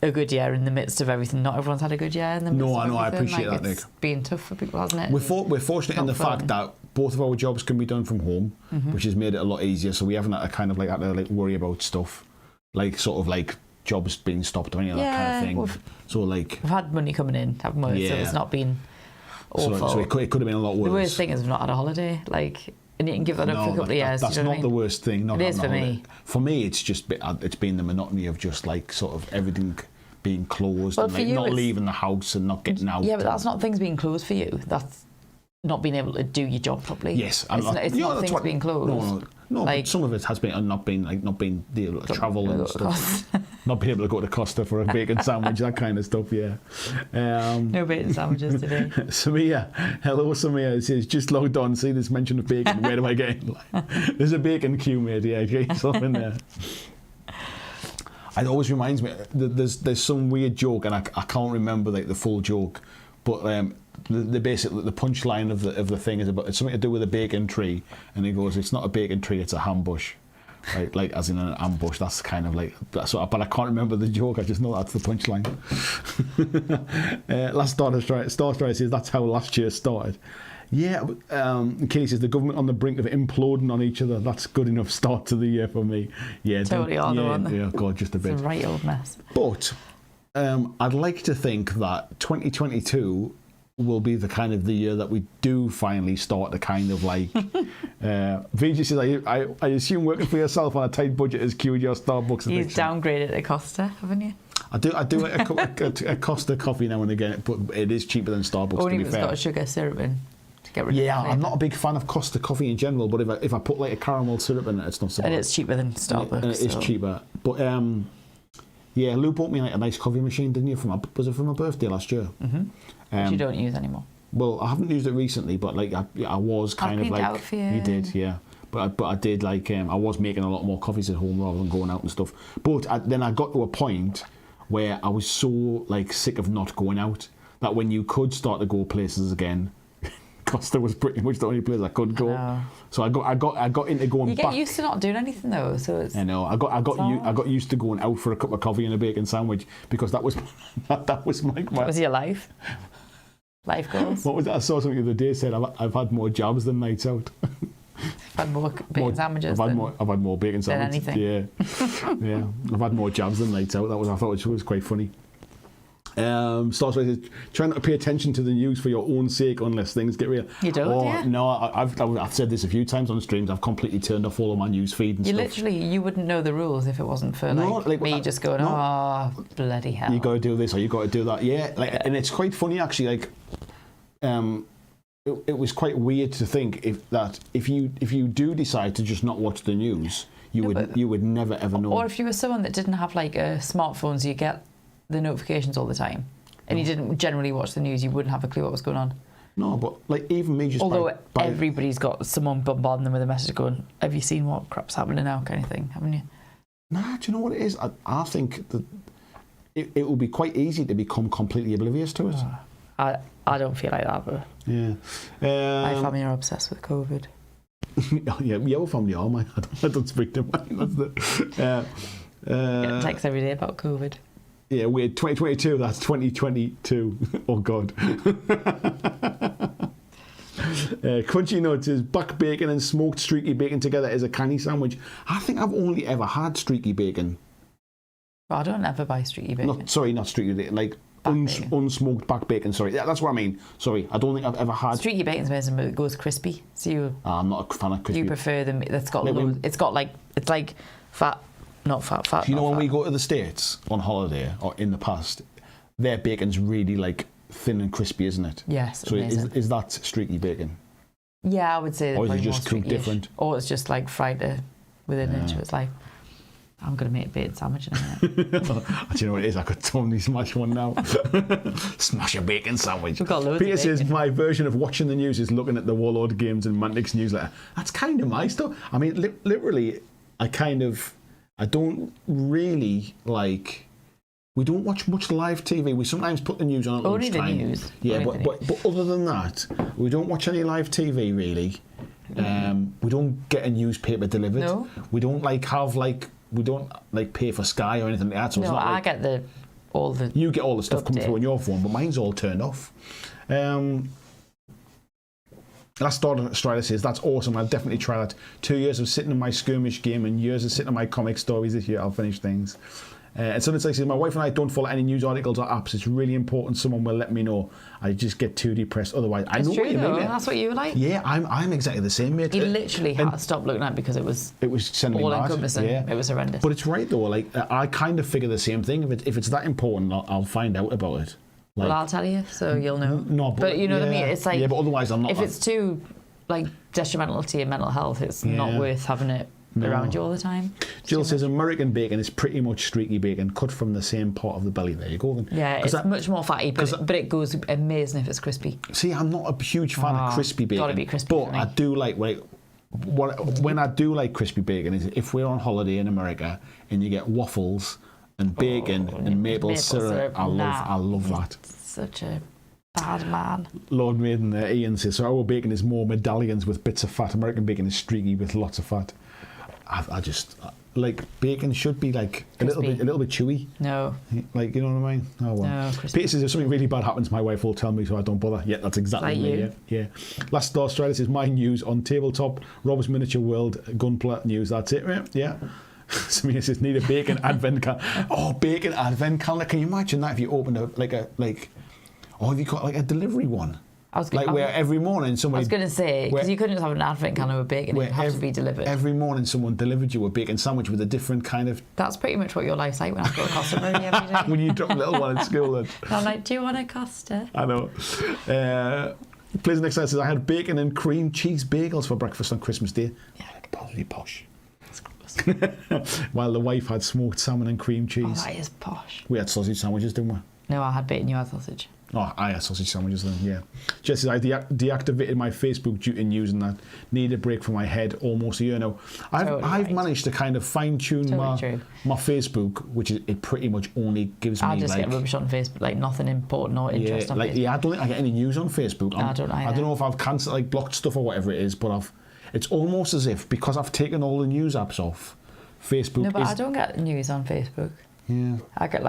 a good year in the midst of everything. Not everyone's had a good year in the midst of everything. I appreciate that, Nick. It's been tough for people, hasn't it? We're fortunate in the fact that both of our jobs can be done from home, which has made it a lot easier. So we haven't had to worry about stuff like sort of like jobs being stopped or any of that kind of thing. So like we've had money coming in, haven't we? So it's not been awful. So it could have been a lot worse. The worst thing is we've not had a holiday. And you can give that up for a couple of years. That's not the worst thing. It is for me. For me, it's been the monotony of just like sort of everything being closed and like not leaving the house and not getting out. Yeah, but that's not things being closed for you. That's not being able to do your job properly. Yes, it's not things being closed. No, but some of it has been not being able to travel and stuff. Not being able to go to Costa for a bacon sandwich, that kind of stuff. Yeah. No bacon sandwiches today. Samia, hello Samia. It says just logged on. See this mention of bacon. Where do I get in? There's a bacon queue, mate. Yeah, get yourself in there. It always reminds me. There's some weird joke, and I can't remember like the full joke, but the punchline of the thing is about it's something to do with a bacon tree, and he goes, "It's not a bacon tree, it's a hambush." Like as in an ambush. That's kind of like that's what, but I can't remember the joke. I just know that's the punchline. Last Star Strider says that's how last year started. Yeah, Kenny says the government on the brink of imploding on each other. That's good enough start to the year for me. Yeah, totally on the one. Yeah, God, just a bit. It's a right old mess. But I'd like to think that 2022 will be the kind of the year that we do finally start to kind of like VG says I assume working for yourself on a tight budget has cured your Starbucks addiction. You've downgraded to Costa, haven't you? I do like a Costa coffee now and again, but it is cheaper than Starbucks. Only to be if it's fair. got a sugar syrup in to get rid of Yeah, I'm not a big fan of Costa coffee in general, but if I put like a caramel syrup in it, it's not so bad. And it's cheaper than Starbucks. And it is cheaper, but yeah, Lou bought me like a nice coffee machine, didn't you? Was it for my birthday last year? Mm-hmm. Which you don't use anymore. Well, I haven't used it recently, but like I was kind of like out for you. You did, yeah. But I did like I was making a lot more coffees at home rather than going out and stuff. But then I got to a point where I was so like sick of not going out that when you could start to go places again, Costa was pretty much the only place I could go. So I got into going. You get used to not doing anything though, so it's. I know. I got used to going out for a cup of coffee and a bacon sandwich because that was my. What was your life? Life goals. What was that? I saw something the other day said I've had more jobs than nights out. I've had more bacon sandwiches. I've had more bacon sandwiches. Than anything. Yeah, yeah. I've had more jabs than nights out. I thought it was quite funny. Star says, try not to pay attention to the news for your own sake unless things get real. You don't, yeah? No, I've said this a few times on streams. I've completely turned off all of my news feed and stuff. You wouldn't know the rules if it wasn't for me just going, bloody hell. You got to do this or you got to do that. Yeah, and it's quite funny actually. Like, it was quite weird to think if you do decide to just not watch the news, you would never ever know. Or if you were someone that didn't have like a smartphone, so you get the notifications all the time, and you didn't generally watch the news, you wouldn't have a clue what was going on. No, but like even me just everybody's got someone bombarding them with a message going, have you seen what crap's happening now, kind of thing, haven't you? Nah, do you know what it is? I think that it will be quite easy to become completely oblivious to it. I don't feel like that, but yeah. My family are obsessed with COVID. Yeah, your family are, mine. I don't speak to mine. That's get texts every day about COVID. Yeah, weird. 2022, that's 2022. Oh, God. Crunchy Nuts is back bacon and smoked streaky bacon together as a canny sandwich. I think I've only ever had streaky bacon. Well, I don't ever buy streaky bacon. Not streaky bacon. Like, unsmoked back bacon. Sorry, yeah, that's what I mean. Sorry, I don't think I've ever had. Streaky bacon's amazing, but it goes crispy. So I'm not a fan of crispy. You prefer them that's got it's like fat, not fat. Do you know when fat. we go to the States on holiday or in the past, their bacon's really like thin and crispy, isn't it? Yes. So is that streaky bacon? Yeah, I would say. Or is it just cooked different? Or it's just like fried within it. So it's like, I'm going to make a bacon sandwich in a minute. Do you know what it is? I could totally smash one now. Smash a bacon sandwich. We've got loads Peter of bacon. says, my version of watching the news is looking at the Warlord Games and Mantix newsletter. That's kind of my stuff. I mean, literally, I don't really like... We don't watch much live TV. We sometimes put the news on at lunchtime. Only the news. Yeah, but other than that, we don't watch any live TV really. We don't get a newspaper delivered. No. We don't we don't pay for Sky or anything like that. So no, it's not I get all the. You get all the stuff coming through on your phone, but mine's all turned off. Last Strider says, that's awesome. I'll definitely try that. 2 years of sitting in my skirmish game and years of sitting in my comic stories. This year I'll finish things. And something like says, my wife and I don't follow any news articles or apps. It's really important. Someone will let me know. I just get too depressed otherwise. I know what you mean. That's what you were like. Yeah, I'm exactly the same, mate. You literally had to stop looking at it because it was sending me all mad. encompassing. Yeah. It was horrendous. But it's right though. Like I kind of figure the same thing. If it's that important, I'll find out about it. Well, I'll tell you, so you'll know. No, but you know what I mean. It's like but otherwise I'm not. If it's too detrimental to your mental health, it's not worth having it around you all the time. Jill says American bacon is pretty much streaky bacon cut from the same part of the belly. There you go then. Yeah, it's much more fatty, but it goes amazing if it's crispy. See, I'm not a huge fan of crispy bacon. Gotta be crispy. But I do like when I do like crispy bacon is if we're on holiday in America and you get waffles and bacon and maple syrup. I love that. Such a bad man. Lord Maiden there, Ian says, so our bacon is more medallions with bits of fat. American bacon is streaky with lots of fat. I just like bacon should be like a little bit chewy. No. Like, you know what I mean? Oh well. No, Peter says if something really bad happens, my wife will tell me so I don't bother. Yeah, that's exactly me. Yeah. Last Star Australia says my news on tabletop, Rob's Miniature World, Gunpla news. That's it, right? Yeah. Samina says need a bacon advent calendar. Oh, bacon advent calendar. Can you imagine that if you opened have you got like a delivery one? Where every morning somebody... I was going to say, because you couldn't just have an advent calendar with bacon, it would have to be delivered. Every morning someone delivered you a bacon sandwich with a different kind of... That's pretty much what your life's like when I go to Costa every day. When you drop a little one in school. Then. I'm like, do you want a Costa? I know. Please next time says, I had bacon and cream cheese bagels for breakfast on Christmas Day. Yeah, totally posh. That's gross. While the wife had smoked salmon and cream cheese. Oh, that is posh. We had sausage sandwiches, didn't we? No, I had bacon, you had sausage. Oh, I had sausage sandwiches then, yeah. Jess says, I deactivated my Facebook due to news and that. Need a break from my head almost a year now. I've managed to kind of fine-tune my Facebook, which is it pretty much only gives me I just get rubbish on Facebook, like nothing important or interesting on Facebook. Yeah, I don't think I get any news on Facebook. I don't either. I don't know if I've cancelled, blocked stuff or whatever it is, but it's almost as if, because I've taken all the news apps off, Facebook No, but I don't get news on Facebook. Yeah. I get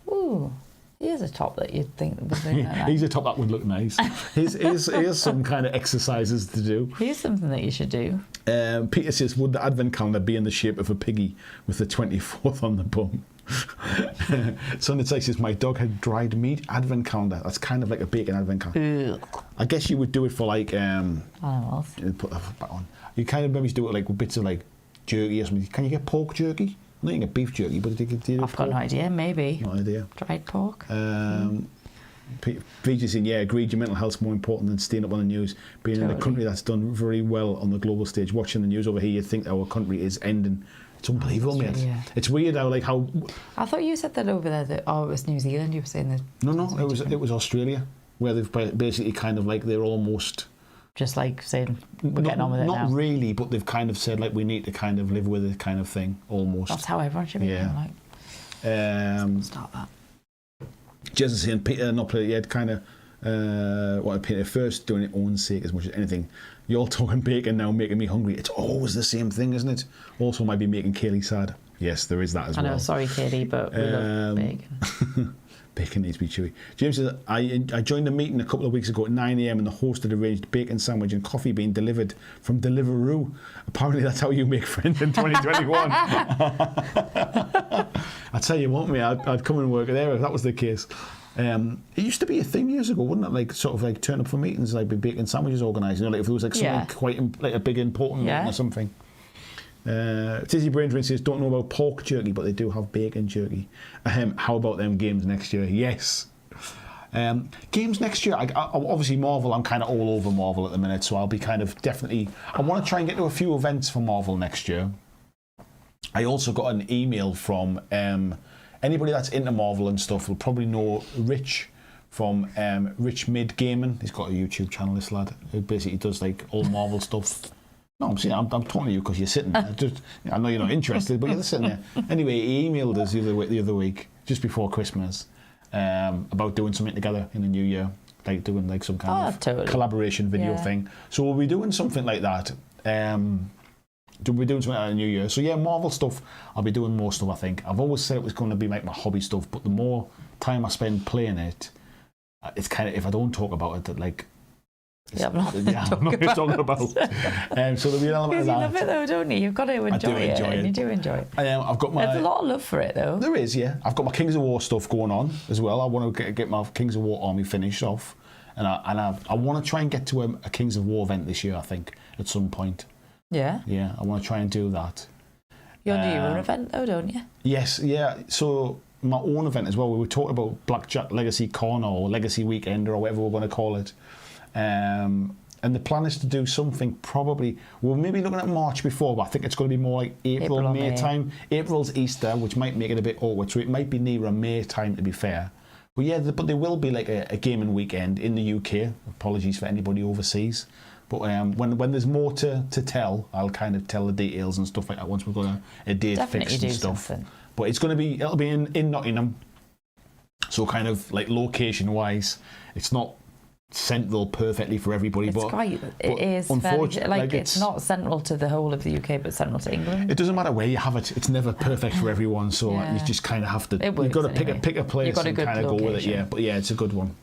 ooh... Here's a top that you'd think was doing like that. Here's a top that would look nice. Here's some kind of exercises to do. Here's something that you should do. Peter says, would the advent calendar be in the shape of a piggy with the 24th on the bum? Sunday says, my dog had dried meat advent calendar. That's kind of like a bacon advent calendar. Ugh. I guess you would do it for animals. Put that back on. You kind of maybe do it with bits of jerky or something. Can you get pork jerky? I think you get beef jerky, but I've got no idea. Maybe. No idea. Dried pork. VJ saying, yeah, agreed. Your mental health's more important than staying up on the news. Being in a country that's done very well on the global stage, watching the news over here, you think our country is ending. It's unbelievable, mate. Yeah. It's weird how I thought you said that over there. That it was New Zealand. You were saying that. No, it was Australia, where they've basically kind of they're almost. Just saying we're getting on with it now. Not really, but they've kind of said we need to kind of live with it kind of thing, almost. That's how everyone should be doing, start that. Jason saying Peter not play yet, kind of wanted Peter first doing it own sake as much as anything. You're talking bacon now, making me hungry. It's always the same thing, isn't it? Also might be making Kaylee sad. Yes, there is that as well. I know, sorry Kaylee, but we love bacon. Bacon needs to be chewy. James says, I joined a meeting a couple of weeks ago at 9 a.m. and the host had arranged bacon sandwich and coffee being delivered from Deliveroo. Apparently that's how you make friends in 2021. I tell you what, mate, I'd come and work there if that was the case. It used to be a thing years ago, wouldn't it? Like sort of like turn up for meetings, like be baking sandwiches organised. You know, like if there was like something quite like a big important meeting or something. Tizzy Braindrin says, don't know about pork jerky, but they do have bacon jerky. How about them games next year? Yes. Games next year, I obviously Marvel, I'm kind of all over Marvel at the minute, so I'll be kind of definitely, I want to try and get to a few events for Marvel next year. I also got an email from anybody that's into Marvel and stuff will probably know Rich from Rich Mid Gaming. He's got a YouTube channel, this lad, who basically does like all Marvel stuff. No, I'm saying I'm talking to you because you're sitting there. I know you're not interested, but you're sitting there. Anyway, he emailed us the other week, just before Christmas, about doing something together in the new year, like doing like some kind of collaboration video thing. So we'll be doing something like that. We'll be doing something like that in the new year. So yeah, Marvel stuff, I'll be doing more stuff, I think. I've always said it was going to be like my hobby stuff, but the more time I spend playing it, it's kind of, if I don't talk about it, that like, I'm not talking about. So there'll be an element of that. You love it though, don't you? You've got to enjoy it. And you do enjoy it. I've got my. There's a lot of love for it though. There is, yeah. I've got my Kings of War stuff going on as well. I want to get my Kings of War army finished off, and I want to try and get to a Kings of War event this year. I think at some point. Yeah. Yeah, I want to try and do that. You want to do your own event though, don't you? Yes, yeah. So my own event as well. We were talking about BlackJack Legacy Con or Legacy Weekend or whatever we're going to call it. And the plan is to do something probably, we're maybe looking at March before, but I think it's going to be more like April May time. April's Easter, which might make it a bit awkward, so it might be nearer May time to be fair. But yeah, but there will be like a gaming weekend in the UK. Apologies for anybody overseas. But when there's more to tell, I'll kind of tell the details and stuff like that once we've got a date fixed and stuff. Something. But it'll be in Nottingham. So kind of like location wise, it's not central perfectly for everybody, it is unfortunately like it's not central to the whole of the UK, but central to England. It doesn't matter where you have it; it's never perfect for everyone. So you just kind of have to. You've got to pick a place and kind of go with it. Yeah, but yeah, it's a good one.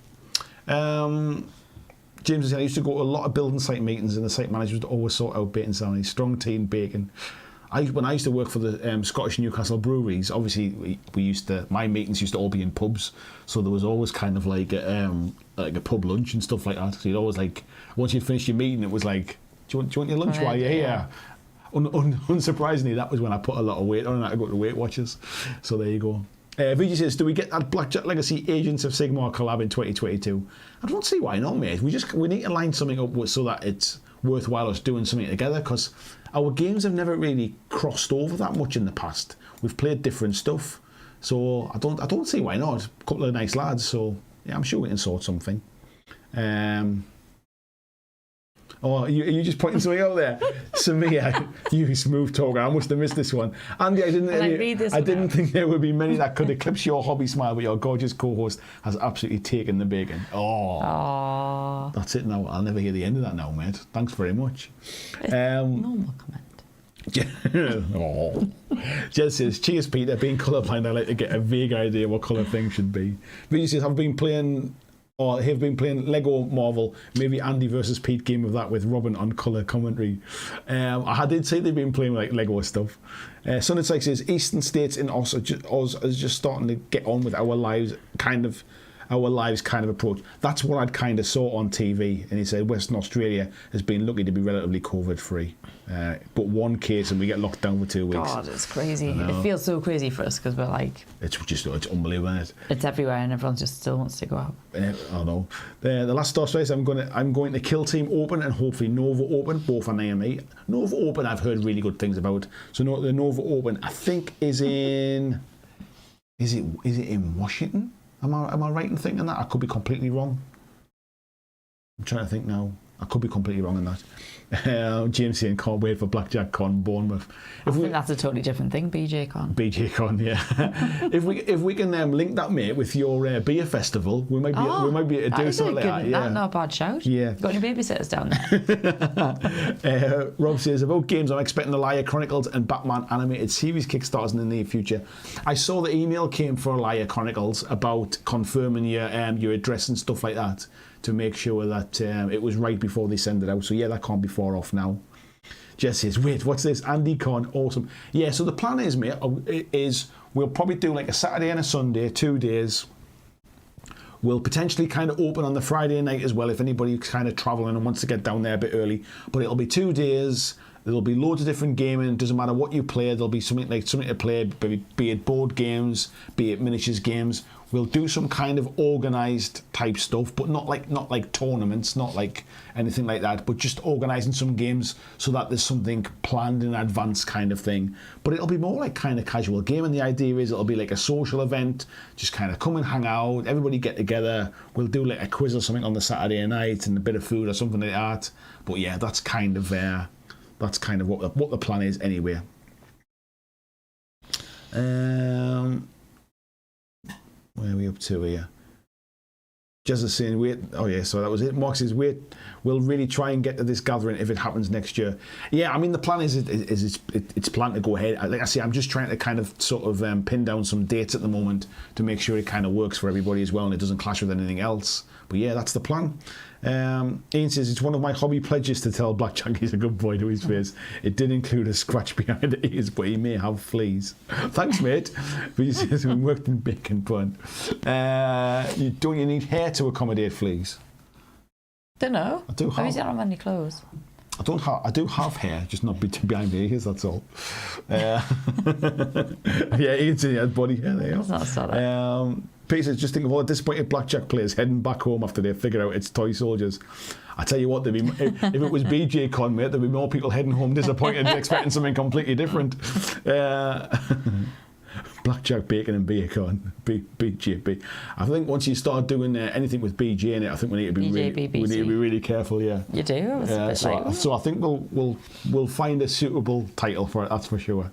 James said I used to go to a lot of building site meetings, and the site managers would always sort out bacon salaries, strong tea and bacon. When I used to work for the Scottish Newcastle breweries, obviously my meetings used to all be in pubs, so there was always kind of like a pub lunch and stuff like that. So you'd always like, once you'd finished your meeting, it was like, do you want your lunch while you're here? Unsurprisingly, that was when I put a lot of weight on and I had to go to Weight Watchers. So there you go. Vijay says, do we get that BlackJack Legacy Agents of Sigmar collab in 2022? I don't see why not, mate. We need to line something up so that it's worthwhile us doing something together, because our games have never really crossed over that much in the past. We've played different stuff, so I don't see why not. A couple of nice lads, so yeah, I'm sure we can sort something. Are you just pointing something out there? Samia, you smooth talker. I must have missed this one. Andy, I didn't think there would be many that could eclipse your hobby smile, but your gorgeous co-host has absolutely taken the bacon. Oh, that's it now. I'll never hear the end of that now, mate. Thanks very much. Normal comment. Jez says, cheers, Peter. Being colourblind, I like to get a vague idea what colour things should be. Vijay says, have been playing Lego Marvel, maybe Andy versus Pete game of that with Robin on colour commentary. I did say they've been playing like Lego stuff. Son Sykes says, Eastern states in Oz are just starting to get on with our lives kind of approach. That's what I'd kind of saw on TV, and he said Western Australia has been lucky to be relatively COVID free, but one case and we get locked down for 2 weeks. God, it's crazy. It feels so crazy for us because we're like, it's unbelievable, isn't it? It's everywhere and everyone just still wants to go out. I know. The last Star Strikes, I'm going to Kill Team Open and hopefully Nova Open, both on AME. Nova Open I've heard really good things about. So the Nova Open I think is in Washington? Am I right in thinking that? I could be completely wrong. I'm trying to think now. I could be completely wrong in that. James saying can't wait for BlackJack Con Bournemouth. I think that's a totally different thing. BJ Con, yeah. if we can link that, mate, with your beer festival, we might be able to do something like that. Yeah, not a bad shout. Yeah. Got any babysitters down there? Rob says about games, I'm expecting the Liar Chronicles and Batman animated series kickstarters in the near future. I saw the email came for Liar Chronicles about confirming your address and stuff like that, to make sure that it was right before they send it out. So yeah, that can't be far off now. Jess says, wait, what's this? Andy Con, awesome. Yeah, so the plan is, mate, is we'll probably do like a Saturday and a Sunday, 2 days. We'll potentially kind of open on the Friday night as well if anybody's kind of travelling and wants to get down there a bit early. But it'll be 2 days. There'll be loads of different gaming. It doesn't matter what you play. There'll be something to play, be it board games, be it miniatures games. We'll do some kind of organised type stuff, but not like tournaments, not like anything like that, but just organising some games so that there's something planned in advance kind of thing. But it'll be more like kind of casual gaming. The idea is it'll be like a social event, just kind of come and hang out, everybody get together. We'll do like a quiz or something on the Saturday night and a bit of food or something like that. But yeah, that's kind of what the plan is anyway. Where are we up to here? Just is saying, wait. Oh yeah, so that was it. Mark says, wait. We'll really try and get to this gathering if it happens next year. Yeah, I mean the plan is it's planned to go ahead. Like I say, I'm just trying to kind of sort of pin down some dates at the moment to make sure it kind of works for everybody as well and it doesn't clash with anything else. But yeah, that's the plan. Ian says, it's one of my hobby pledges to tell BlackJack he's a good boy to his face. It did include a scratch behind the ears, but he may have fleas. Thanks, mate. But he says, we worked in bacon bun. Don't you need hair to accommodate fleas? Don't know. I do have. Maybe you don't have any clothes. I do have hair, just not behind the ears, that's all. Yeah, Ian says he has body hair there. That's not solid. Peter says, just think of all the disappointed BlackJack players heading back home after they figure out it's toy soldiers. I tell you what, if it was BJ Con, mate, there'd be more people heading home disappointed and expecting something completely different. BlackJack, bacon and bacon. BJB. I think once you start doing anything with BJ in it, I think we need to be really careful. Yeah, you do. So I think we'll find a suitable title for it. That's for sure.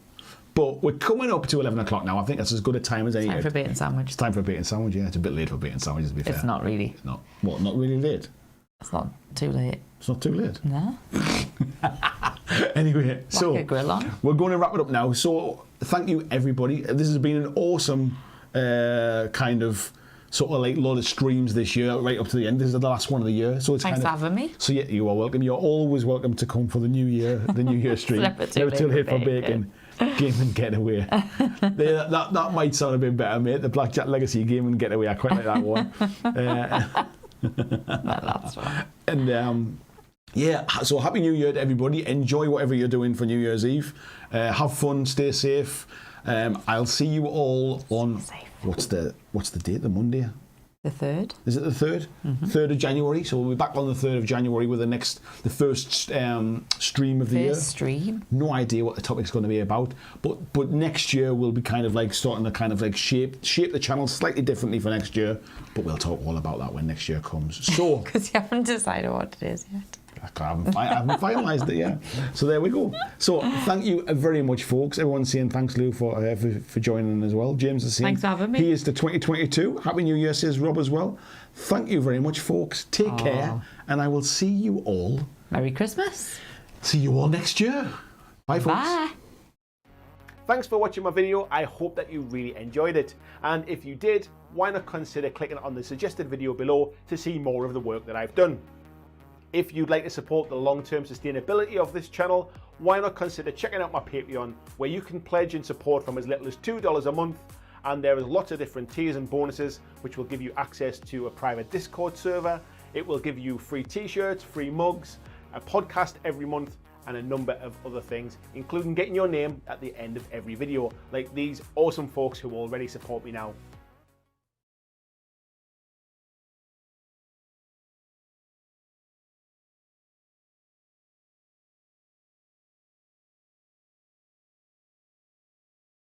But we're coming up to 11 o'clock now. I think that's as good a time as any. Time for a bacon sandwich. It's time for a bacon sandwich, yeah. It's a bit late for bacon sandwiches, to be fair. It's not really. It's not. What, not really late? It's not too late. It's not too late? No. Anyway, so grill on. We're going to wrap it up now. So thank you, everybody. This has been an awesome kind of sort of like lot of streams this year, right up to the end. This is the last one of the year. So it's Thanks for having me. So yeah, you are welcome. You're always welcome to come for the New Year stream. Never too late for bacon. Game and Getaway. that might sound a bit better, mate. The BlackJack Legacy Game and Getaway. I quite like that one. That's right. And yeah, so Happy New Year to everybody. Enjoy whatever you're doing for New Year's Eve. Have fun. Stay safe. I'll see you all on what's the date? The Monday. The 3rd. Is it the 3rd? Mm-hmm. 3rd of January. So we'll be back on the 3rd of January with the first stream of the year. First stream. No idea what the topic's going to be about, but next year we'll be kind of like starting to kind of like shape the channel slightly differently for next year. But we'll talk all about that when next year comes. So because you haven't decided what it is yet. I haven't finalised it yet. So there we go. So thank you very much, folks. Everyone's saying thanks, Lou, for joining as well. James is saying thanks for having me. Here's to 2022. Happy New Year, says Rob as well. Thank you very much, folks. Take care, and I will see you all. Merry Christmas. See you all next year. Bye, folks. Bye. Thanks for watching my video. I hope that you really enjoyed it. And if you did, why not consider clicking on the suggested video below to see more of the work that I've done. If you'd like to support the long-term sustainability of this channel, why not consider checking out my Patreon, where you can pledge and support from as little as $2 a month, and there is lots of different tiers and bonuses which will give you access to a private Discord server. It will give you free t-shirts, free mugs, a podcast every month, and a number of other things, including getting your name at the end of every video, like these awesome folks who already support me now.